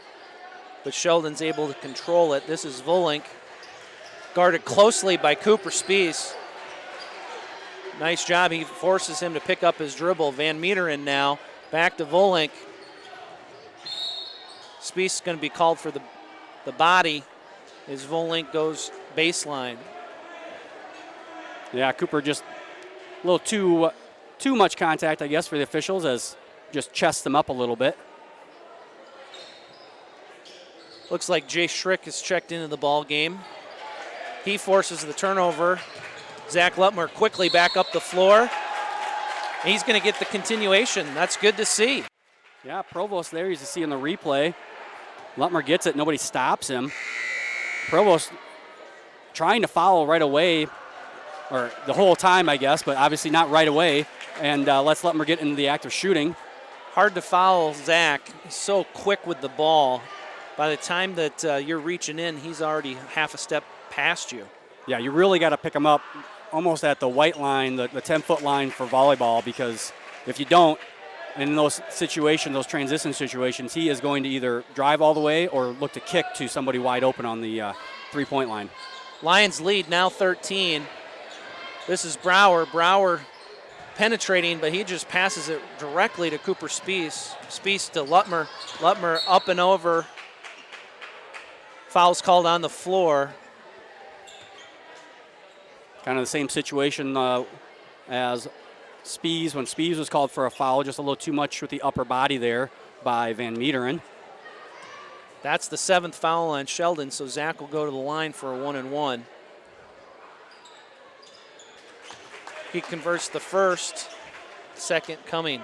but Sheldon's able to control it. This is Volink, guarded closely by Cooper Spies. Nice job. He forces him to pick up his dribble. Van Meteren now back to Volink. Spies is going to be called for the body as Volink goes baseline. Yeah, Cooper just a little too much contact, I guess, for the officials, as just chests them up a little bit. Looks like Jay Schrick is checked into the ball game. He forces the turnover. Zach Lutmer quickly back up the floor. He's going to get the continuation. That's good to see. Yeah, Provost there, you see in the replay. Lutmer gets it, nobody stops him. Provost trying to foul right away, or the whole time, I guess, but obviously not right away, and lets Lutmer get into the act of shooting. Hard to foul Zach. He's so quick with the ball. By the time that you're reaching in, he's already half a step past you. Yeah, you really got to pick him up almost at the white line, the 10-foot line for volleyball, because if you don't, in those situations, those transition situations, he is going to either drive all the way or look to kick to somebody wide open on the three-point line. Lions lead now 13. This is Brower. Brower penetrating, but he just passes it directly to Cooper Spies. Spies to Lutmer. Lutmer up and over. Foul's called on the floor. Kind of the same situation as Spies. When Spies was called for a foul, just a little too much with the upper body there by Van Meteren. That's the 7th foul on Sheldon, so Zach will go to the line for a 1-and-1. He converts the first, second coming.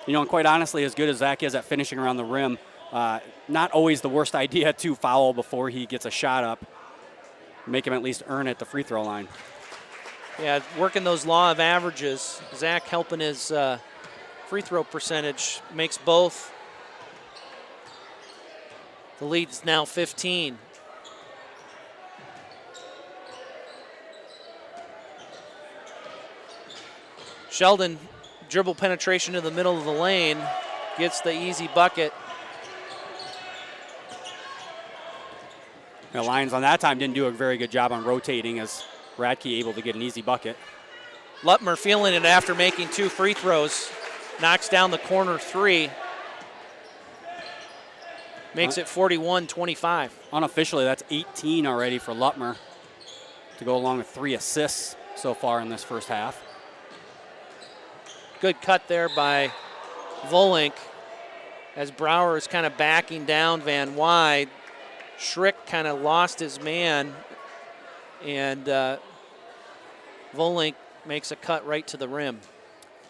You know, and quite honestly, as good as Zach is at finishing around the rim, not always the worst idea to foul before he gets a shot up. Make him at least earn at the free throw line. Yeah, working those law of averages. Zach helping his free throw percentage makes both. The lead's now 15. Sheldon dribble penetration to the middle of the lane, gets the easy bucket. The Lions on that time didn't do a very good job on rotating, as Radke able to get an easy bucket. Lutmer feeling it after making 2 free throws. Knocks down the corner 3. Makes it 41-25. Unofficially, that's 18 already for Lutmer to go along with 3 assists so far in this first half. Good cut there by Volink as Brower is kind of backing down Van Wide. Schrick kind of lost his man, and Volink makes a cut right to the rim.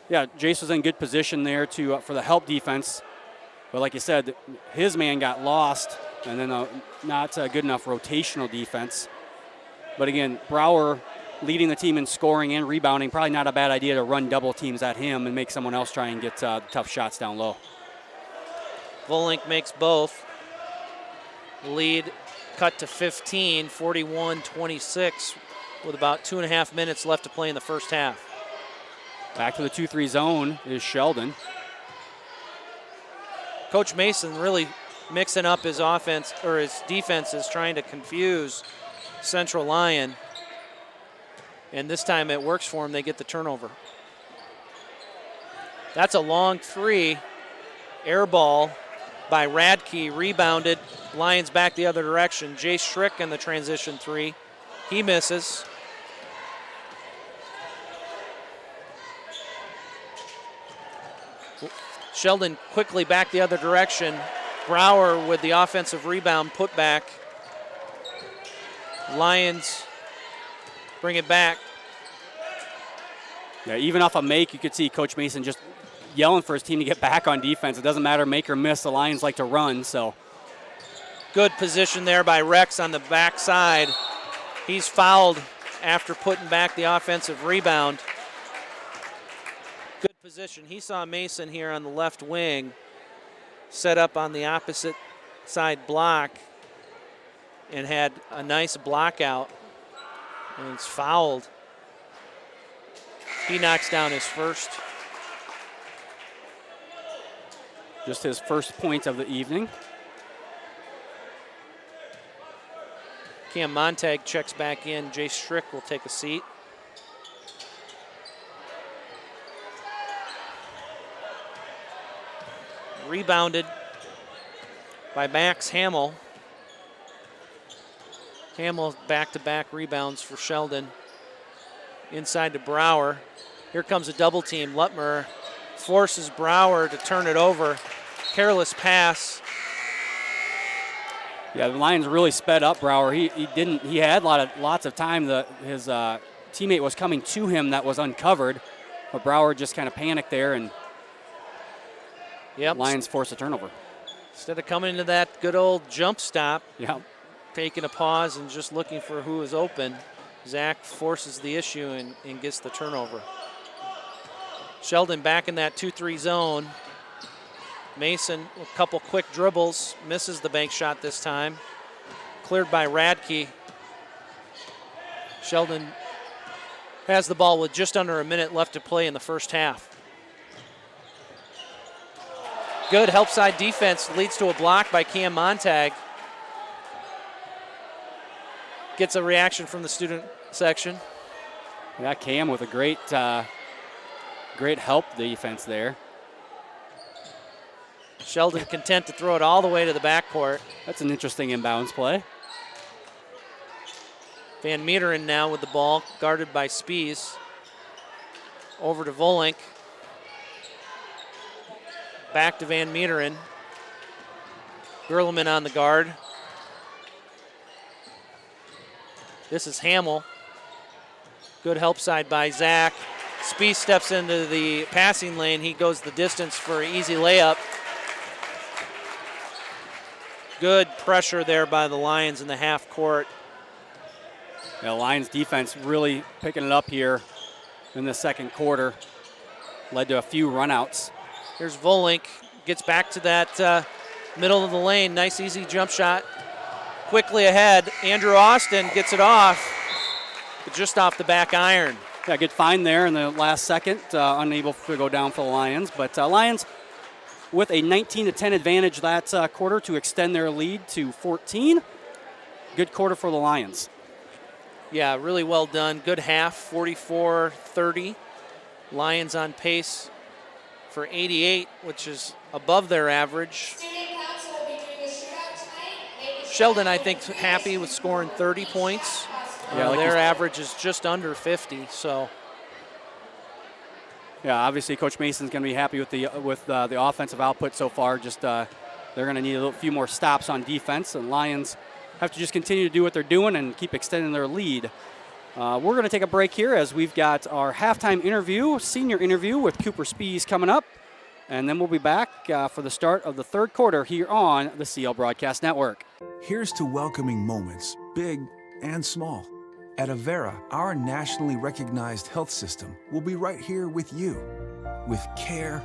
Yeah, Jace was in good position there to for the help defense, but like you said, his man got lost, and then not good enough rotational defense. But again, Brower leading the team in scoring and rebounding, probably not a bad idea to run double teams at him and make someone else try and get tough shots down low. Volink makes both. Lead cut to 15, 41-26, with about 2.5 minutes left to play in the first half. Back to the 2-3 zone is Sheldon. Coach Mason really mixing up his offense or his defense is trying to confuse Central Lyon. And this time it works for him. They get the turnover. That's a long three. Air ball by Radke, rebounded. Lions back the other direction. Jay Schrick in the transition three. He misses. Sheldon quickly back the other direction. Brower with the offensive rebound put back. Lions bring it back. Yeah, even off a make, you could see Coach Mason just yelling for his team to get back on defense. It doesn't matter make or miss. The Lions like to run, so. Good position there by Rex on the backside. He's fouled after putting back the offensive rebound. Good position. He saw Mason here on the left wing, set up on the opposite side block, and had a nice block out, and it's fouled. He knocks down his first. Just his first point of the evening. Cam Montag checks back in. Jay Strick will take a seat. Rebounded by Max Hamill. Hamill back-to-back rebounds for Sheldon. Inside to Brower. Here comes a double team. Lutmer forces Brower to turn it over. Careless pass. Yeah, the Lions really sped up Brower. He had lots of time. His teammate was coming to him that was uncovered, but Brower just kind of panicked there, and Lions forced a turnover. Instead of coming into that good old jump stop, taking a pause and just looking for who is open, Zach forces the issue and gets the turnover. Sheldon back in that 2-3 zone. Mason, a couple quick dribbles, misses the bank shot this time. Cleared by Radke. Sheldon has the ball with just under a minute left to play in the first half. Good help side defense leads to a block by Cam Montag. Gets a reaction from the student section. Yeah, Cam with a great help defense there. Sheldon content to throw it all the way to the backcourt. That's an interesting inbounds play. Van Meteren now with the ball, guarded by Spies. Over to Volink. Back to Van Meteren. Gerleman on the guard. This is Hamill. Good help side by Zach. Spies steps into the passing lane. He goes the distance for an easy layup. Good pressure there by the Lions in the half court. Yeah, Lions defense really picking it up here in the second quarter. Led to a few runouts. Here's Volink, gets back to that middle of the lane. Nice easy jump shot. Quickly ahead, Andrew Austin gets it off, but just off the back iron. Yeah, good find there in the last second. Unable to go down for the Lions, but Lions with a 19-10 advantage that quarter to extend their lead to 14. Good quarter for the Lions. Yeah, really well done. Good half, 44-30. Lions on pace for 88, which is above their average. Sheldon, I think, happy with scoring 30 points. Yeah, their average is just under 50, so. Yeah, obviously Coach Mason's going to be happy with the offensive output so far. Just they're going to need a few more stops on defense, and Lions have to just continue to do what they're doing and keep extending their lead. We're going to take a break here as we've got our halftime interview, senior interview with Cooper Spies coming up, and then we'll be back for the start of the third quarter here on the CL Broadcast Network. Here's to welcoming moments, big and small. At Avera, our nationally recognized health system will be right here with you, with care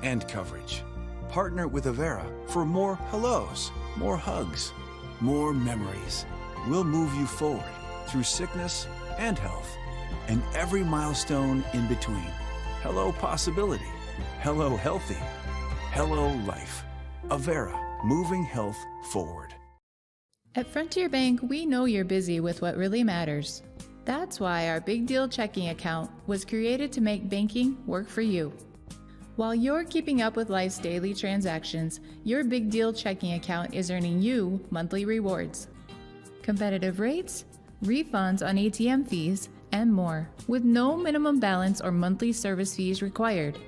and coverage. Partner with Avera for more hellos, more hugs, more memories. We'll move you forward through sickness and health, and every milestone in between. Hello possibility, hello healthy, hello life. Avera, moving health forward. At Frontier Bank, we know you're busy with what really matters. That's why our Big Deal checking account was created to make banking work for you. While you're keeping up with life's daily transactions, your Big Deal checking account is earning you monthly rewards. Competitive rates, refunds on ATM fees, and more, with no minimum balance or monthly service fees required.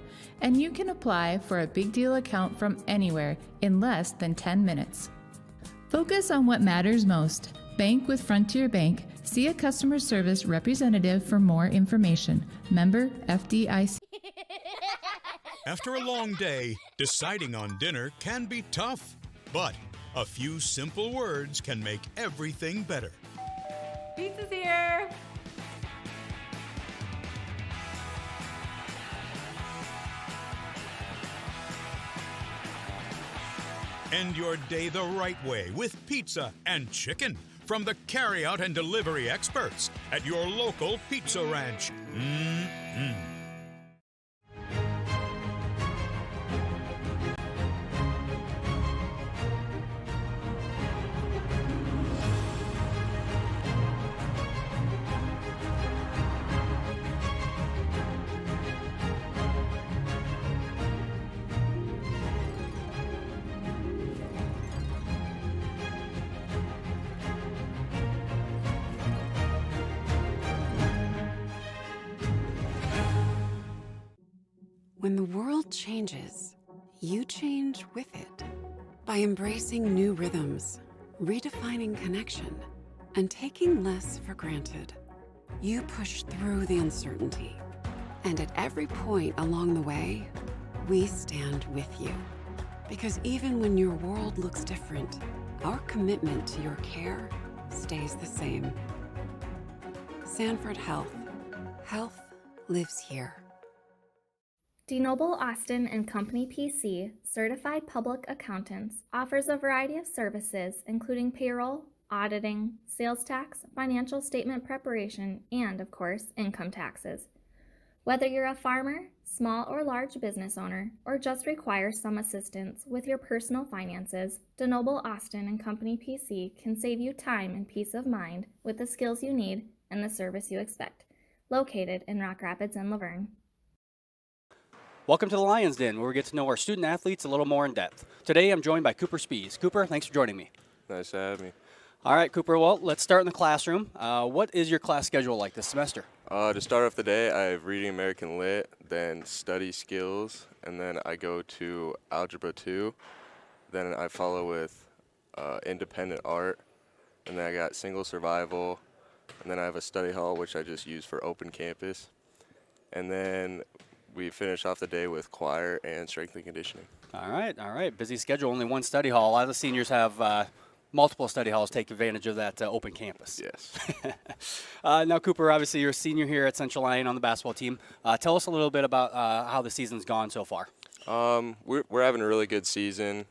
And you can apply for a Big Deal account from anywhere in less than 10 minutes. Focus on what matters most. Bank with Frontier Bank. See a customer service representative for more information. Member FDIC. After a long day, deciding on dinner can be tough, but a few simple words can make everything better. Pizza's here. End your day the right way with pizza and chicken from the carryout and delivery experts at your local Pizza Ranch. When the world changes, you change with it. By embracing new rhythms, redefining connection, and taking less for granted, you push through the uncertainty. And at every point along the way, we stand with you. Because even when your world looks different, our commitment to your care stays the same. Sanford Health. Health lives here. DeNoble Austin and Company PC, certified public accountants, offers a variety of services including payroll, auditing, sales tax, financial statement preparation, and, of course, income taxes. Whether you're a farmer, small or large business owner, or just require some assistance with your personal finances, DeNoble Austin and Company PC can save you time and peace of mind with the skills you need and the service you expect. Located in Rock Rapids and Laverne. Welcome to the Lions Den, where we get to know our student athletes a little more in depth. Today I'm joined by Cooper Spees. Cooper, thanks for joining me. Nice to have me. All right, Cooper, well, let's start in the classroom. What is your class schedule like this semester? To start off the day, I have reading American Lit, then study skills, and then I go to Algebra 2. Then I follow with independent art, and then I got single survival, and then I have a study hall, which I just use for open campus. And then we finish off the day with choir and strength and conditioning. All right. Busy schedule, only one study hall. A lot of the seniors have multiple study halls, take advantage of that open campus. Yes. Now, Cooper, obviously you're a senior here at Central Lyon on the basketball team. Tell us a little bit about how the season's gone so far. We're having a really good season.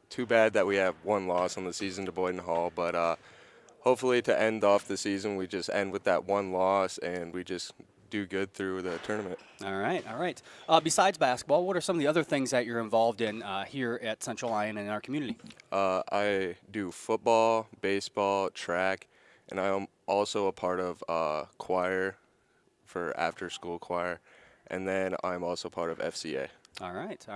Too bad that we have one loss on the season to Boyden Hall, but hopefully to end off the season, we just end with that one loss and we just do good through the tournament. All right. Besides basketball, what are some of the other things that you're involved in here at Central Lyon and in our community? I do football, baseball, track, and I am also a part of choir for after-school choir, and then I'm also part of FCA. All right.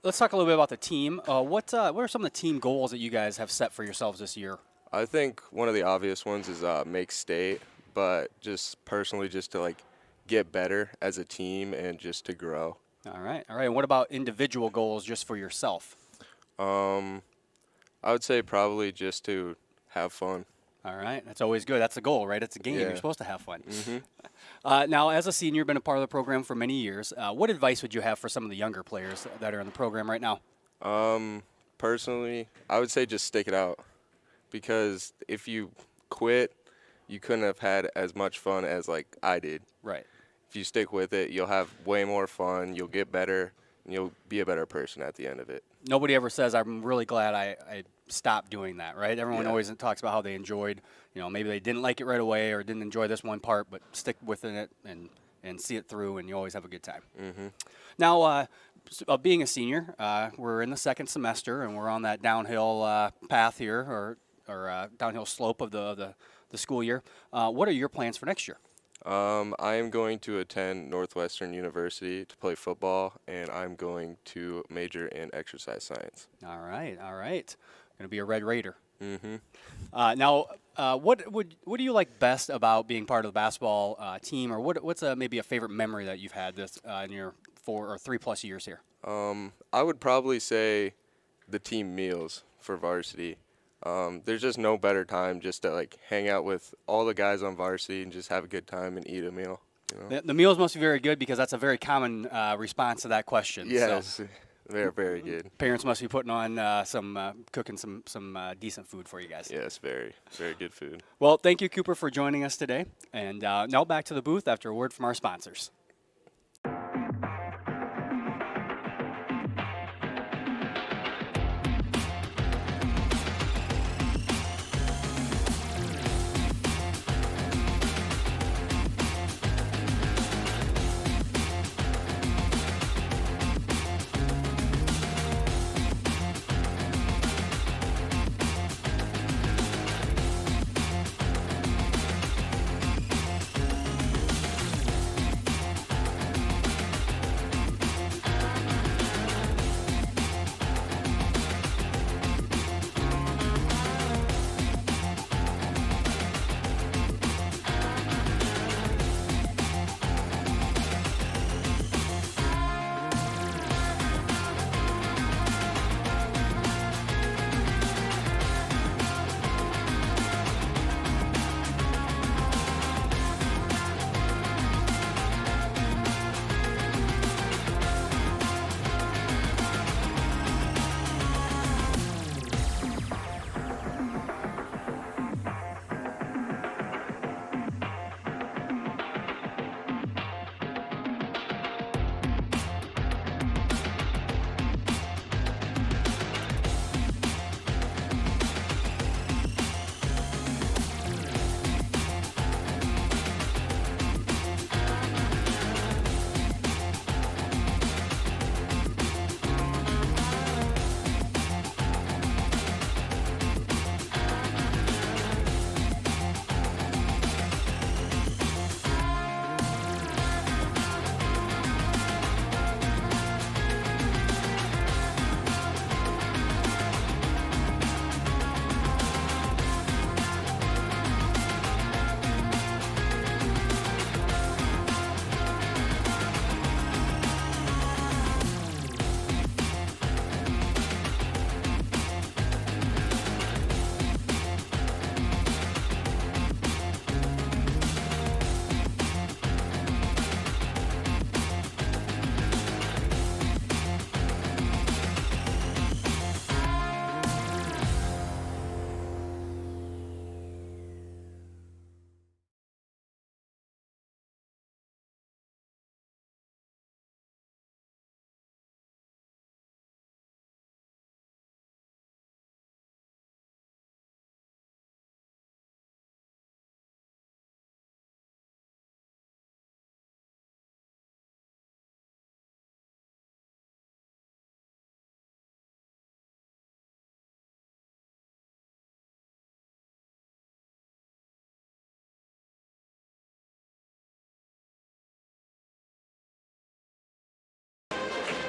Let's talk a little bit about the team. What are some of the team goals that you guys have set for yourselves this year? I think one of the obvious ones is make state, but just personally just to like get better as a team and just to grow. All right. And what about individual goals just for yourself? I would say probably just to have fun. All right. That's always good. That's the goal, right? It's a game. Yeah. You're supposed to have fun. Mm-hmm. Now, as a senior, you've been a part of the program for many years. What advice would you have for some of the younger players that are in the program right now? Personally, I would say just stick it out, because if you quit, you couldn't have had as much fun as like I did. Right. If you stick with it, you'll have way more fun, you'll get better, and you'll be a better person at the end of it. Nobody ever says, I'm really glad I stopped doing that, right? Everyone Yeah. always talks about how they enjoyed, maybe they didn't like it right away or didn't enjoy this one part, but stick within it and see it through, and you always have a good time. Mm-hmm. Now, being a senior, we're in the second semester, and we're on that downhill path here, or downhill slope of the school year. What are your plans for next year? I am going to attend Northwestern University to play football, and I'm going to major in exercise science. All right. Going to be a Red Raider. Mm-hmm. Now, what do you like best about being part of the basketball team, or what's maybe a favorite memory that you've had this in your 4 or 3+ years here? I would probably say the team meals for varsity. There's just no better time just to like hang out with all the guys on varsity and just have a good time and eat a meal. You know? The meals must be very good because that's a very common response to that question. Yes, So they're very good. parents must be putting on cooking some decent food for you guys. Yes, very, very good food. Well, thank you, Cooper, for joining us today. And now back to the booth after a word from our sponsors.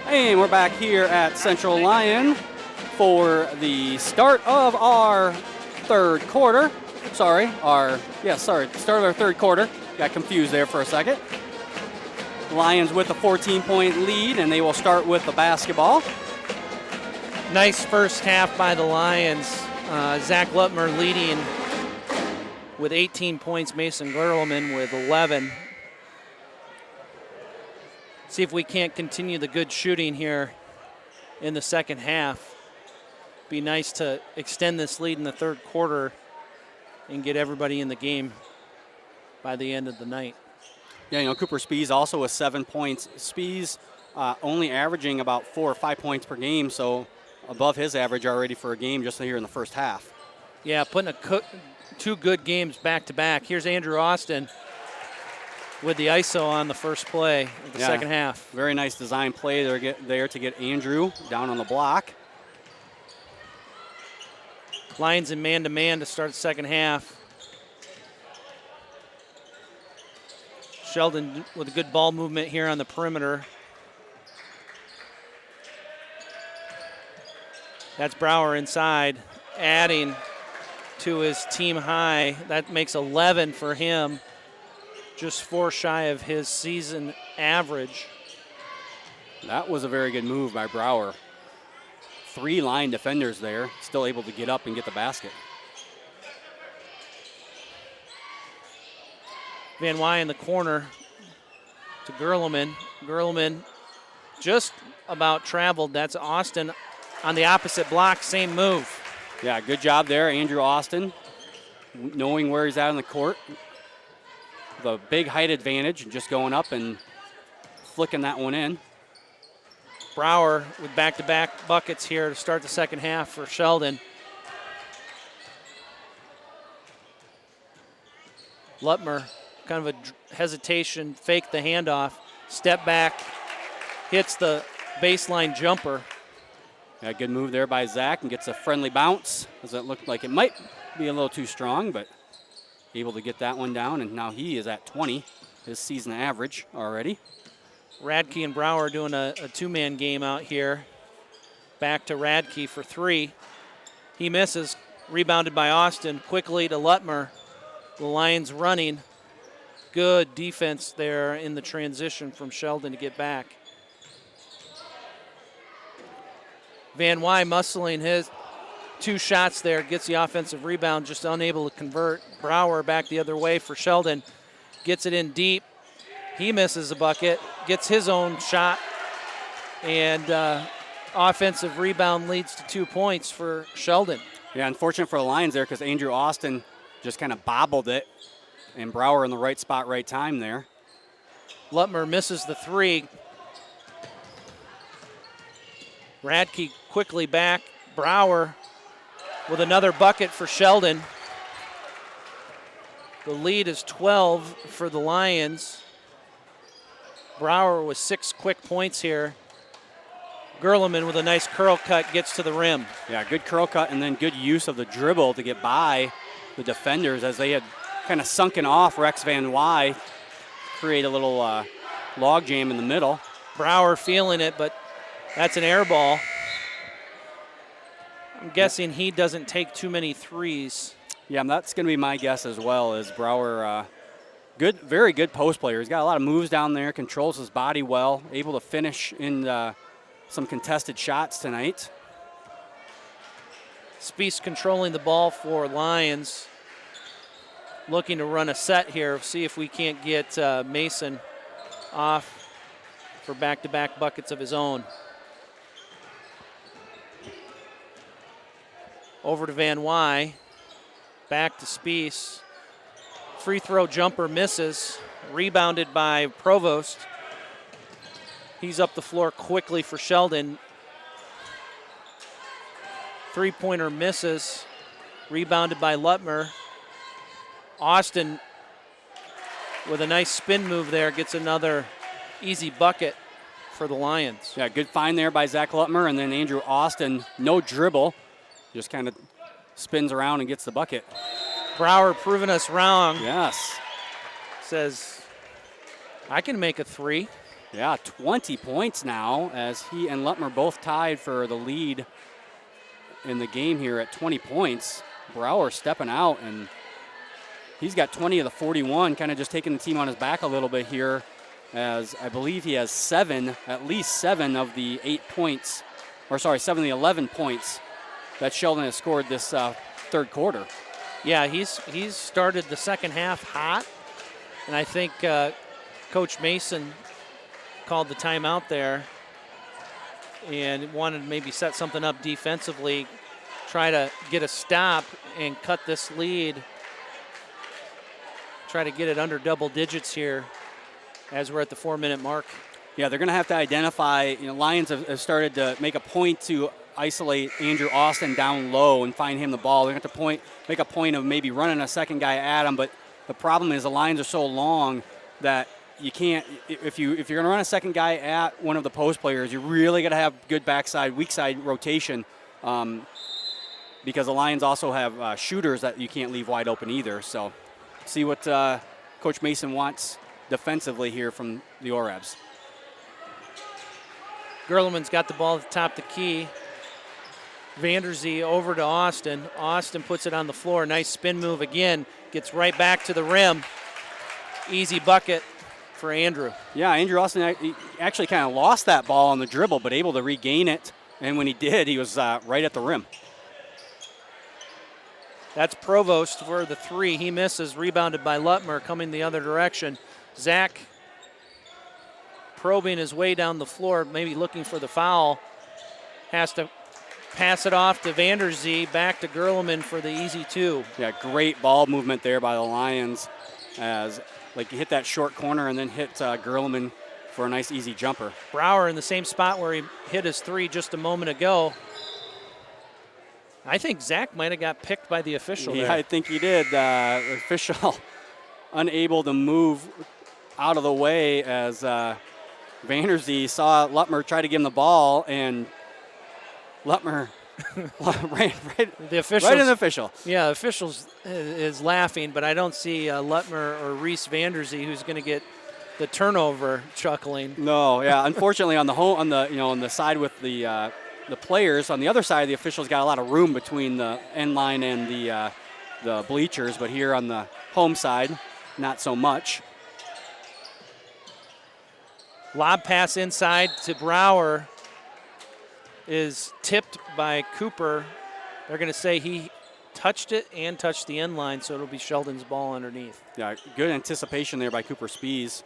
And we're back here at Central Lyon for the start of our third quarter. Start of our third quarter. Got confused there for a second. Lions with a 14-point lead, and they will start with the basketball. Nice first half by the Lions. Zach Lutmer leading with 18 points. Mason Gerlman with 11. See if we can't continue the good shooting here in the second half. Be nice to extend this lead in the third quarter and get everybody in the game by the end of the night. Yeah, Cooper Spees also with 7 points. Spees only averaging about 4 or 5 points per game, so above his average already for a game just here in the first half. Yeah, putting two good games back to back. Here's Andrew Austin with the ISO on the first play of the second half. Very nice design play there to get Andrew down on the block. Lions in man-to-man to start the second half. Sheldon with a good ball movement here on the perimeter. That's Brower inside, adding to his team high. That makes 11 for him, just 4 shy of his season average. That was a very good move by Brower. 3 line defenders there, still able to get up and get the basket. Van Wy in the corner to Gerleman. Gerleman just about traveled. That's Austin on the opposite block, same move. Yeah, good job there, Andrew Austin, knowing where he's at on the court. The big height advantage and just going up and flicking that one in. Brower with back-to-back buckets here to start the second half for Sheldon. Lutmer, kind of a hesitation, fake the handoff, step back, hits the baseline jumper. Yeah, good move there by Zach and gets a friendly bounce. Does it look like it might be a little too strong, but able to get that one down, and now he is at 20, his season average already. Radke and Brower doing a 2-man game out here. Back to Radke for 3. He misses, rebounded by Austin, quickly to Lutmer. The Lions running. Good defense there in the transition from Sheldon to get back. Van Wy muscling his 2 shots there, gets the offensive rebound, just unable to convert. Brower back the other way for Sheldon, gets it in deep. He misses a bucket, gets his own shot, and offensive rebound leads to 2 points for Sheldon. Yeah, unfortunate for the Lions there because Andrew Austin just kind of bobbled it, and Brower in the right spot, right time there. Lutmer misses the 3. Radke quickly back. Brower with another bucket for Sheldon. The lead is 12 for the Lions. Brower with 6 quick points here. Gerleman with a nice curl cut gets to the rim. Yeah, good curl cut and then good use of the dribble to get by the defenders as they had kind of sunken off Rex Van Wy, create a little log jam in the middle. Brower feeling it, but that's an air ball. I'm guessing he doesn't take too many threes. Yeah, that's going to be my guess as well. Is Brower good, very good post player. He's got a lot of moves down there, controls his body well, able to finish in some contested shots tonight. Spieth controlling the ball for Lions. Looking to run a set here, see if we can't get Mason off for back-to-back buckets of his own. Over to Van Wy, back to Spieth. Free throw jumper misses, rebounded by Provost. He's up the floor quickly for Sheldon. Three-pointer misses, rebounded by Lutmer. Austin with a nice spin move there gets another easy bucket for the Lions. Yeah, good find there by Zach Lutmer, and then Andrew Austin, no dribble, just kind of spins around and gets the bucket. Brower proving us wrong. Yes. Says, I can make a 3. Yeah, 20 points now as he and Lutmer both tied for the lead in the game here at 20 points. Brower stepping out, and he's got 20 of the 41, kind of just taking the team on his back a little bit here, as I believe he has at least 7 of the 7 of the 11 points that Sheldon has scored this third quarter. Yeah, he's started the second half hot, and I think Coach Mason called the timeout there and wanted to maybe set something up defensively, try to get a stop and cut this lead, try to get it under double digits here as we're at the 4-minute mark. Yeah, they're going to have to identify, Lions have started to make a point to isolate Andrew Austin down low and find him the ball. They're going to have to make a point of maybe running a second guy at him, but the problem is the Lions are so long that you can't, if you're going to run a second guy at one of the post players, you really got to have good backside, weak side rotation, because the Lions also have shooters that you can't leave wide open either. So see what Coach Mason wants defensively here from the Orabs. Gerleman's got the ball at the top of the key. Vanderzee over to Austin. Austin puts it on the floor. Nice spin move again. Gets right back to the rim. Easy bucket for Andrew. Yeah, Andrew Austin he actually kind of lost that ball on the dribble, but able to regain it. And when he did, he was right at the rim. That's Provost for the three. He misses, rebounded by Lutmer, coming the other direction. Zach probing his way down the floor, maybe looking for the foul. Has to pass it off to Vanderzee, back to Gerleman for the easy two. Yeah, great ball movement there by the Lions as he hit that short corner and then hit Gerleman for a nice easy jumper. Brower in the same spot where he hit his three just a moment ago. I think Zach might have got picked by the official there. I think he did. The official unable to move out of the way as Vanderzee saw Lutmer try to give him the ball, and Lutmer ran right in the official. Yeah, the official is laughing, but I don't see Lutmer or Reese Vanderzee, who's going to get the turnover, chuckling. No, yeah. Unfortunately, on the side with the players, on the other side, the officials got a lot of room between the end line and the bleachers, but here on the home side, not so much. Lob pass inside to Brower is tipped by Cooper. They're going to say he touched it and touched the end line, so it'll be Sheldon's ball underneath. Yeah, good anticipation there by Cooper Spees.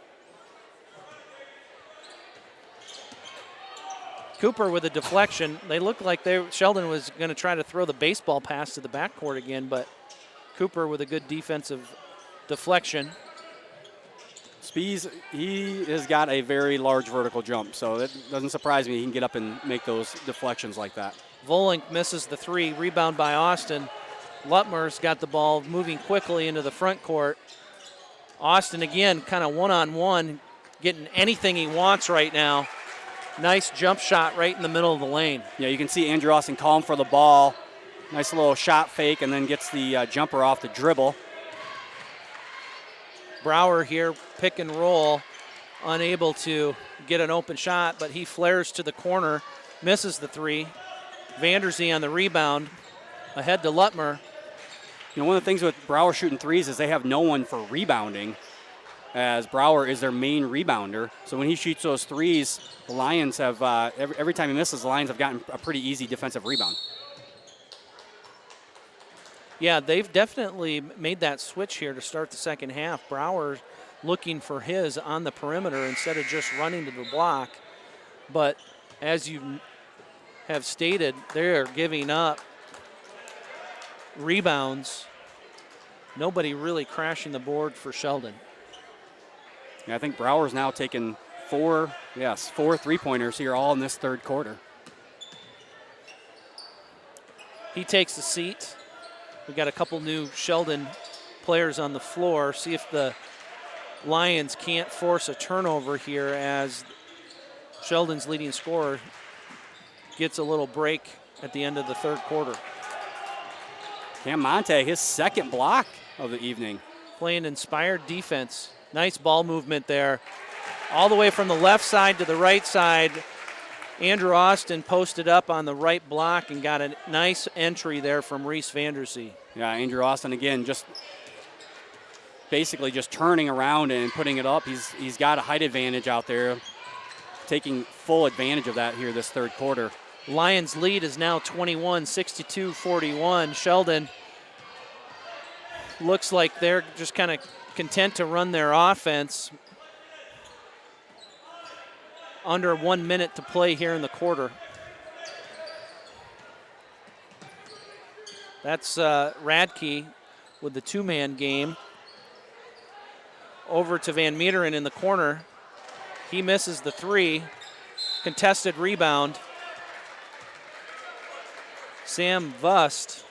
Cooper with a deflection. They looked like Sheldon was going to try to throw the baseball pass to the backcourt again, but Cooper with a good defensive deflection. Spees, he has got a very large vertical jump, so it doesn't surprise me he can get up and make those deflections like that. Volink misses the three, rebound by Austin. Lutmer's got the ball moving quickly into the front court. Austin again kind of one-on-one, getting anything he wants right now. Nice jump shot right in the middle of the lane. Yeah, you can see Andrew Austin calling for the ball. Nice little shot fake, and then gets the jumper off the dribble. Brower here, pick and roll, unable to get an open shot, but he flares to the corner, misses the three. Vanderzee on the rebound, ahead to Lutmer. You know, one of the things with Brower shooting threes is they have no one for rebounding, as Brower is their main rebounder. So when he shoots those threes, the Lions have, every time he misses, the Lions have gotten a pretty easy defensive rebound. Yeah, they've definitely made that switch here to start the second half. Brower looking for his on the perimeter instead of just running to the block. But as you have stated, they're giving up rebounds. Nobody really crashing the board for Sheldon. Yeah, I think Brower's now taken four three-pointers here all in this third quarter. He takes the seat. We got a couple new Sheldon players on the floor. See if the Lions can't force a turnover here as Sheldon's leading scorer gets a little break at the end of the third quarter. Cam Monte, his second block of the evening. Playing inspired defense. Nice ball movement there. All the way from the left side to the right side. Andrew Austin posted up on the right block and got a nice entry there from Reese Vanderzee. Yeah, Andrew Austin again just basically just turning around and putting it up. He's got a height advantage out there, taking full advantage of that here this third quarter. Lions lead is now 21, 62-41. Sheldon looks like they're just kind of content to run their offense. Under 1 minute to play here in the quarter. That's Radke with the two-man game. Over to Van Meeteren in the corner. He misses the three. Contested rebound. Sam Vust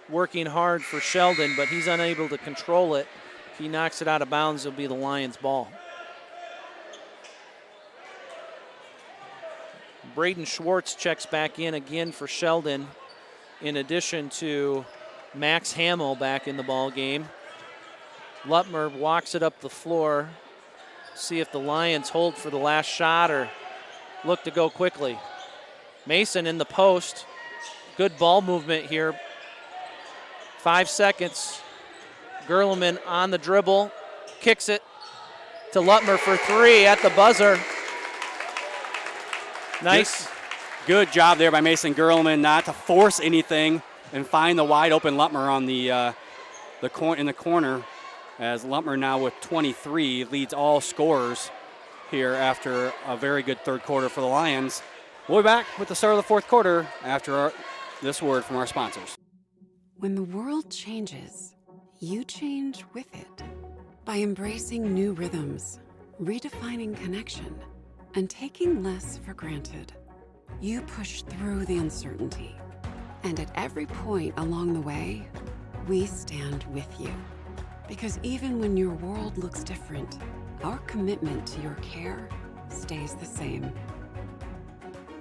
working hard for Sheldon, but he's unable to control it. If he knocks it out of bounds, it'll be the Lions' ball. Braden Schwartz checks back in again for Sheldon, in addition to Max Hamill back in the ball game. Lutmer walks it up the floor. See if the Lions hold for the last shot or look to go quickly. Mason in the post. Good ball movement here. 5 seconds. Gerleman on the dribble. Kicks it to Lutmer for 3 at the buzzer. Nice. Good job there by Mason Gerleman not to force anything and find the wide open Lutmer on in the corner, as Lutmer now with 23 leads all scorers here after a very good third quarter for the Lions. We'll be back with the start of the fourth quarter after this word from our sponsors. When the world changes, you change with it. By embracing new rhythms, redefining connection, and taking less for granted, you push through the uncertainty. And at every point along the way, we stand with you. Because even when your world looks different, our commitment to your care stays the same.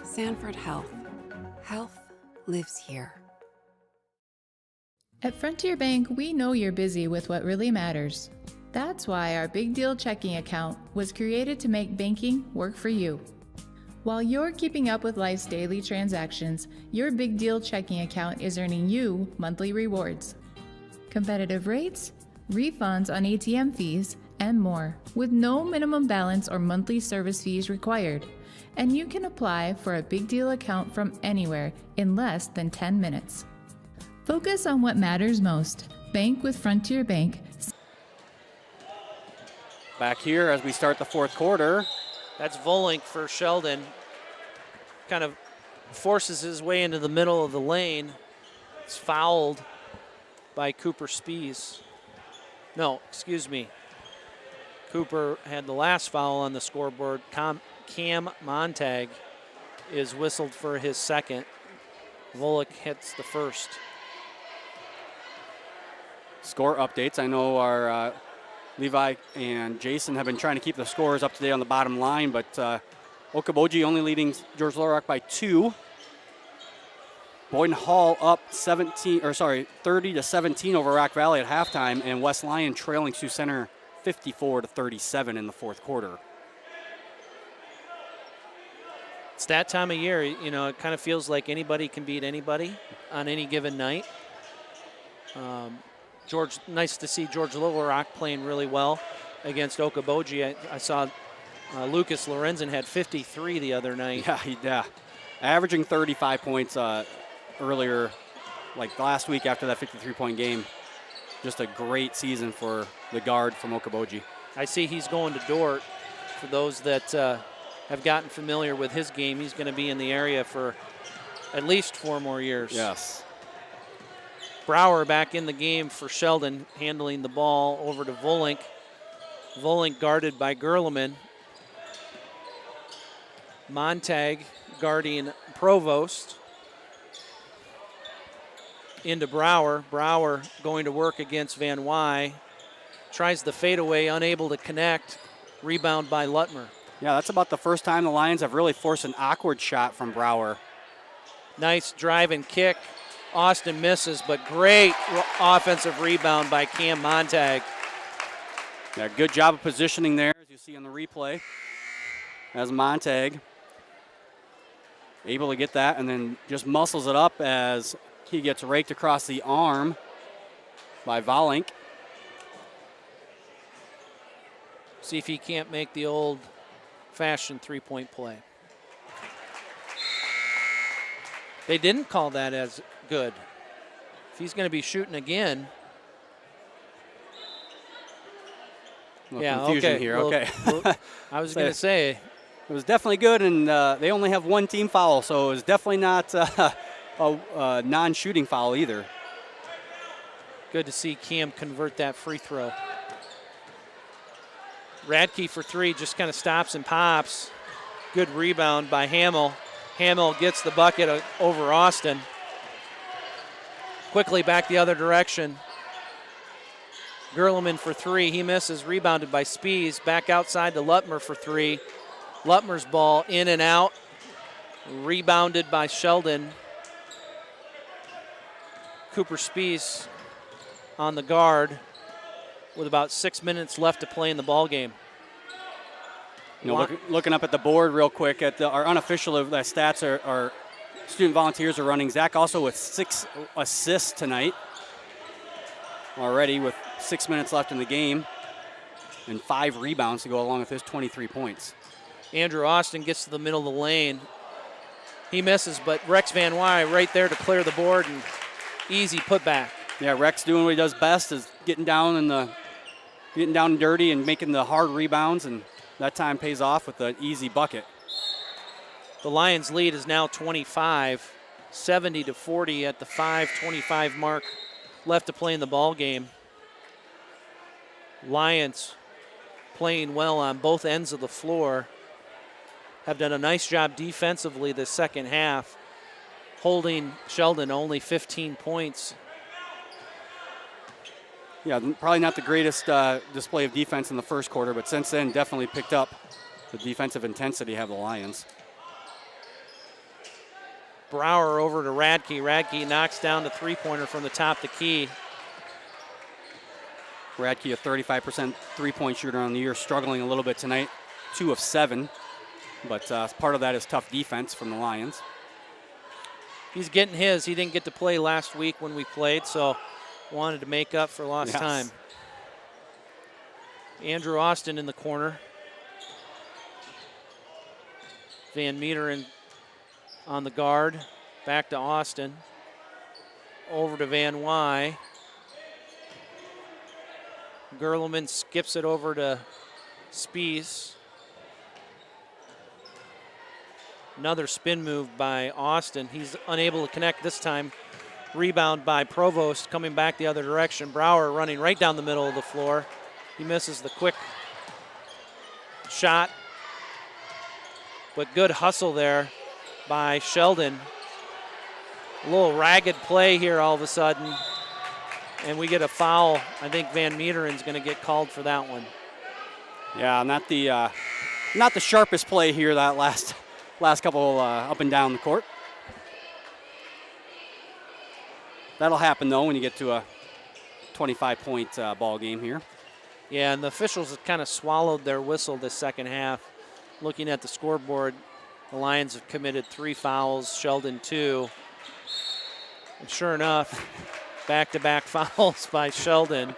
Sanford Health. Health lives here. At Frontier Bank, we know you're busy with what really matters. That's why our Big Deal checking account was created to make banking work for you. While you're keeping up with life's daily transactions, your Big Deal checking account is earning you monthly rewards. Competitive rates, refunds on ATM fees, and more, with no minimum balance or monthly service fees required. And you can apply for a Big Deal account from anywhere in less than 10 minutes. Focus on what matters most. Bank with Frontier Bank. Back here as we start the fourth quarter. That's Volink for Sheldon. Kind of forces his way into the middle of the lane. It's fouled by Cooper Spies. No, excuse me. Cooper had the last foul on the scoreboard. Cam Montag is whistled for his second. Volink hits the first. Score updates. I know our Levi and Jason have been trying to keep the scores up to date on the bottom line, but Okoboji only leading George Little Rock by 2. Boyden Hall up 30-17 over Rock Valley at halftime, and West Lyon trailing Sioux Center 54-37 in the fourth quarter. It's that time of year, you know, it kind of feels like anybody can beat anybody on any given night. Nice to see George Little Rock playing really well against Okoboji. I saw Lucas Lorenzen had 53 the other night. Yeah, averaging 35 points earlier, like last week after that 53-point game. Just a great season for the guard from Okoboji. I see he's going to Dort. For those that have gotten familiar with his game, he's going to be in the area for at least 4 more years. Yes. Brower back in the game for Sheldon, handling the ball over to Volink. Volink guarded by Gerleman. Montag guarding Provost. Into Brower. Brower going to work against Van Wy. Tries the fadeaway, unable to connect. Rebound by Lutmer. Yeah, that's about the first time the Lions have really forced an awkward shot from Brower. Nice drive and kick. Austin misses, but great offensive rebound by Cam Montag. Yeah, good job of positioning there, as you see on the replay. As Montag able to get that and then just muscles it up as he gets raked across the arm by Volink. See if he can't make the old-fashioned three-point play. They didn't call that as good. If he's going to be shooting again. Confusion okay. here. Well, okay. I was going to say. It was definitely good, and they only have one team foul, so it was definitely not a non-shooting foul either. Good to see Cam convert that free throw. Radke for 3 just kind of stops and pops. Good rebound by Hamill. Hamill gets the bucket over Austin. Quickly back the other direction. Gerleman for 3. He misses. Rebounded by Spies. Back outside to Lutmer for 3. Lutmer's ball in and out. Rebounded by Sheldon. Cooper Spies on the guard with about 6 minutes left to play in the ball game. You know, looking up at the board real quick at our unofficial stats are student volunteers are running. Zach also with 6 assists tonight already with 6 minutes left in the game and 5 rebounds to go along with his 23 points. Andrew Austin gets to the middle of the lane. He misses, but Rex Van Wy right there to clear the board and easy putback. Yeah, Rex doing what he does best is getting down and dirty and making the hard rebounds, and that time pays off with an easy bucket. The Lions lead is now 25, 70-40 at the 5:25 mark left to play in the ball game. Lions playing well on both ends of the floor. Have done a nice job defensively this second half, holding Sheldon only 15 points. Yeah, probably not the greatest display of defense in the first quarter, but since then definitely picked up the defensive intensity have the Lions. Brower over to Radke. Radke knocks down the three-pointer from the top of the key. Radke, a 35% three-point shooter on the year, struggling a little bit tonight, 2 of 7. But part of that is tough defense from the Lions. He's getting his. He didn't get to play last week when we played, so wanted to make up for lost time. Andrew Austin in the corner. Van Meteren on the guard. Back to Austin. Over to Van Wy. Gerleman skips it over to Spies. Another spin move by Austin. He's unable to connect this time. Rebound by Provost coming back the other direction. Brower running right down the middle of the floor. He misses the quick shot. But good hustle there by Sheldon. A little ragged play here all of a sudden. And we get a foul. I think Van Meteren's going to get called for that one. Yeah, not the sharpest play here that last couple up and down the court. That'll happen, though, when you get to a 25-point ball game here. Yeah, and the officials have kind of swallowed their whistle this second half. Looking at the scoreboard, the Lions have committed 3 fouls, Sheldon 2. And sure enough, back-to-back fouls by Sheldon.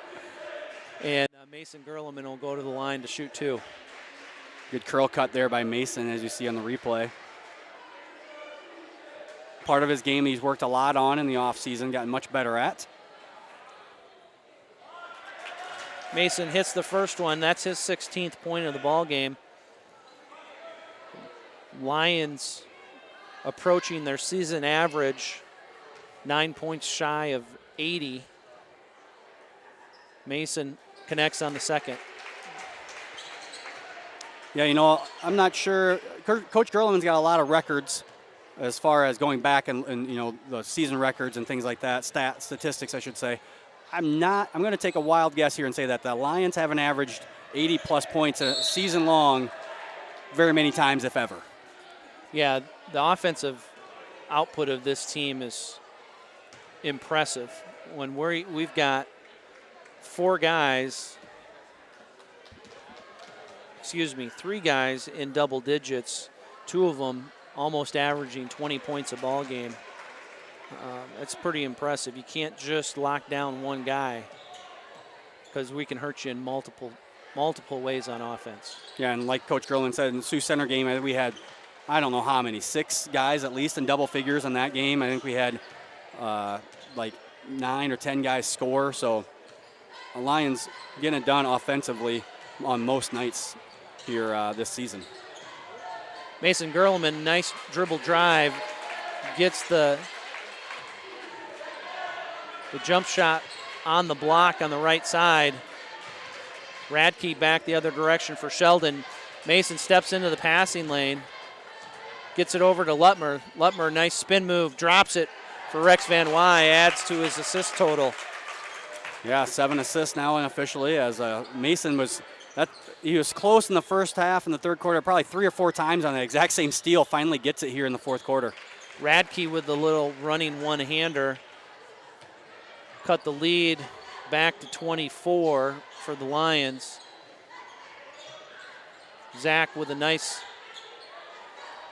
And Mason Gerleman will go to the line to shoot 2. Good curl cut there by Mason, as you see on the replay. Part of his game he's worked a lot on in the offseason, gotten much better at. Mason hits the first one. That's his 16th point of the ball game. Lions approaching their season average, 9 points shy of 80. Mason connects on the second. Yeah, you know, I'm not sure. Coach Gerleman's got a lot of records as far as going back and you know, the season records and things like that, statistics, I should say. I'm going to take a wild guess here and say that the Lions haven't averaged 80-plus points a season long very many times, if ever. Yeah, the offensive output of this team is impressive. When we've got 3 guys in double digits, 2 of them almost averaging 20 points a ball game. That's pretty impressive. You can't just lock down one guy because we can hurt you in multiple ways on offense. Yeah, and like Coach Gerleman said, in the Sioux Center game, we had, I don't know how many, 6 guys at least in double figures in that game. I think we had like 9 or 10 guys score. So the Lions getting it done offensively on most nights here this season. Mason Gerleman, nice dribble drive, gets the jump shot on the block on the right side. Radke back the other direction for Sheldon. Mason steps into the passing lane, gets it over to Lutmer. Lutmer, nice spin move, drops it for Rex Van Wy, adds to his assist total. Yeah, 7 assists now unofficially, as Mason was He was close in the first half and the third quarter, probably 3 or 4 times on the exact same steal. Finally gets it here in the fourth quarter. Radke with the little running one-hander. Cut the lead back to 24 for the Lions. Zach with a nice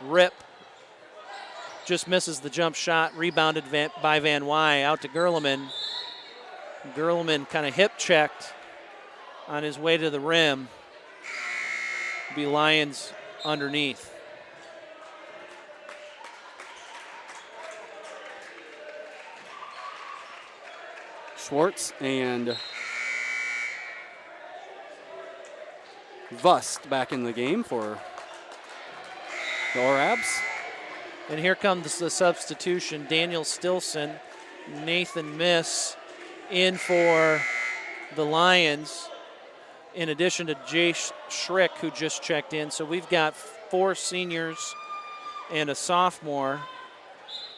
rip. Just misses the jump shot. Rebounded by Van Wy out to Gerleman. Gerleman kind of hip checked on his way to the rim. Be Lions underneath. Schwartz and Vust back in the game for the Orabs. And here comes the substitution. Daniel Stilson, Nathan Miss in for the Lions, in addition to Jay Schrick, who just checked in. So we've got 4 seniors and a sophomore.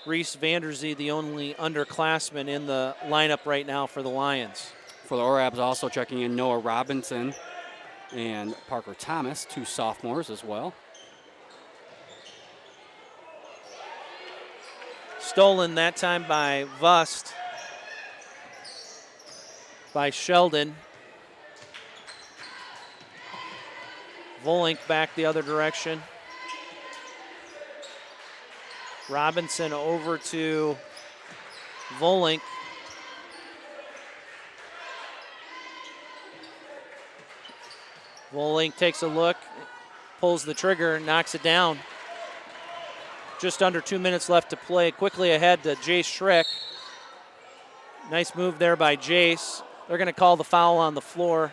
Reese Vanderzee, the only underclassman in the lineup right now for the Lions. For the Orabs, also checking in Noah Robinson and Parker Thomas, 2 sophomores as well. Stolen that time by Vust, by Sheldon. Volink back the other direction. Robinson over to Volink. Volink takes a look, pulls the trigger, knocks it down. Just under 2 minutes left to play. Quickly ahead to Jace Schrick. Nice move there by Jace. They're going to call the foul on the floor.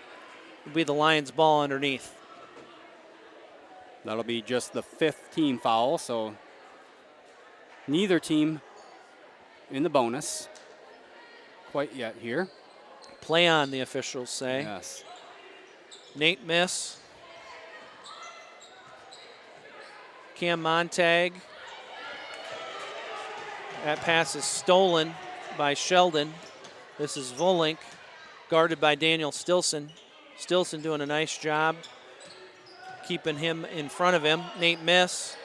It'll be the Lions' ball underneath. That'll be just the 5th team foul, so neither team in the bonus quite yet here. Play on, the officials say. Yes. Nate Miss. Cam Montag. That pass is stolen by Sheldon. This is Volink, guarded by Daniel Stilson. Stilson doing a nice job keeping him in front of him. Nate Miss.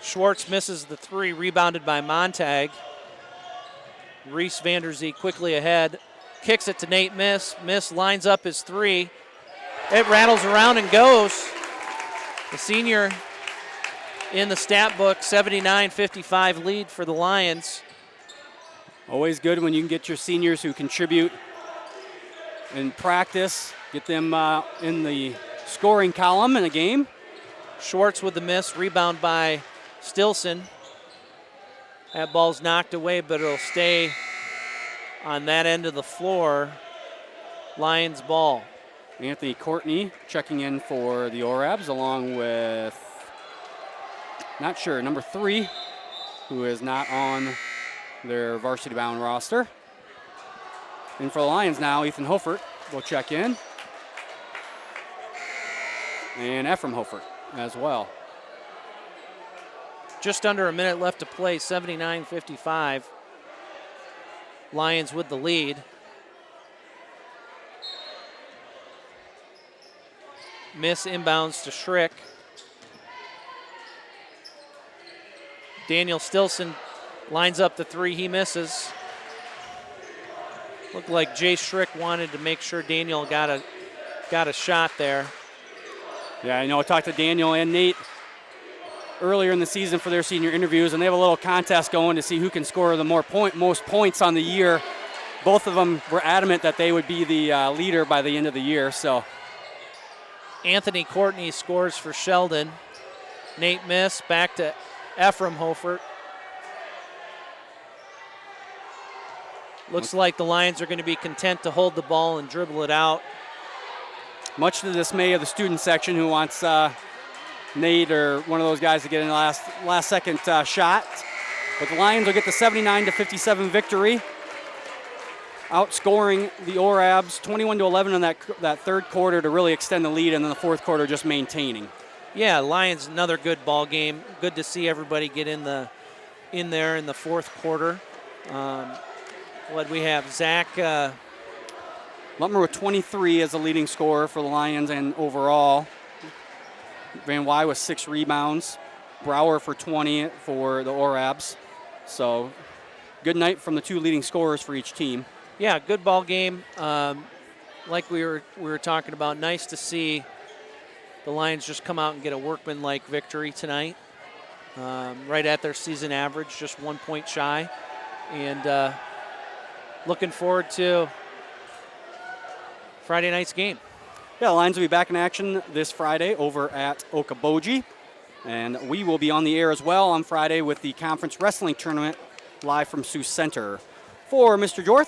Schwartz misses the 3, rebounded by Montag. Reese Vanderzee quickly ahead, kicks it to Nate Miss. Miss lines up his 3. It rattles around and goes. The senior in the stat book, 79-55 lead for the Lions. Always good when you can get your seniors who contribute in practice, get them in the scoring column in a game. Schwartz with the miss, rebound by Stilson. That ball's knocked away, but it'll stay on that end of the floor. Lions ball. Anthony Courtney checking in for the Orabs, along with, not sure, number 3, who is not on their varsity bound roster. And for the Lions now, Ethan Hofert will check in. And Ephraim Hofert as well. Just under a minute left to play, 79-55. Lions with the lead. Miss inbounds to Schrick. Daniel Stilson lines up the 3, he misses. Looked like Jay Schrick wanted to make sure Daniel got a shot there. Yeah, I talked to Daniel and Nate earlier in the season for their senior interviews, and they have a little contest going to see who can score the most points on the year. Both of them were adamant that they would be the leader by the end of the year. So Anthony Courtney scores for Sheldon. Nate Miss back to Ephraim Hofert. Looks like the Lions are going to be content to hold the ball and dribble it out. Much to the dismay of the student section, who wants Nate or one of those guys to get in the last second shot. But the Lions will get the 79-57 victory, outscoring the Orabs 21-11 in that third quarter to really extend the lead, and then the fourth quarter just maintaining. Yeah, Lions, another good ball game. Good to see everybody get in there in the fourth quarter. What we have, Zach. Lutmer with 23 as the leading scorer for the Lions and overall. Van Wy with 6 rebounds. Brower for 20 for the Orabs. So good night from the 2 leading scorers for each team. Yeah, good ball game. Like we were talking about, nice to see the Lions just come out and get a workmanlike victory tonight. Right at their season average, just 1 point shy. And looking forward to Friday night's game. Yeah, the Lions will be back in action this Friday over at Okoboji. And we will be on the air as well on Friday with the conference wrestling tournament live from Sioux Center. For Mr. Jorth,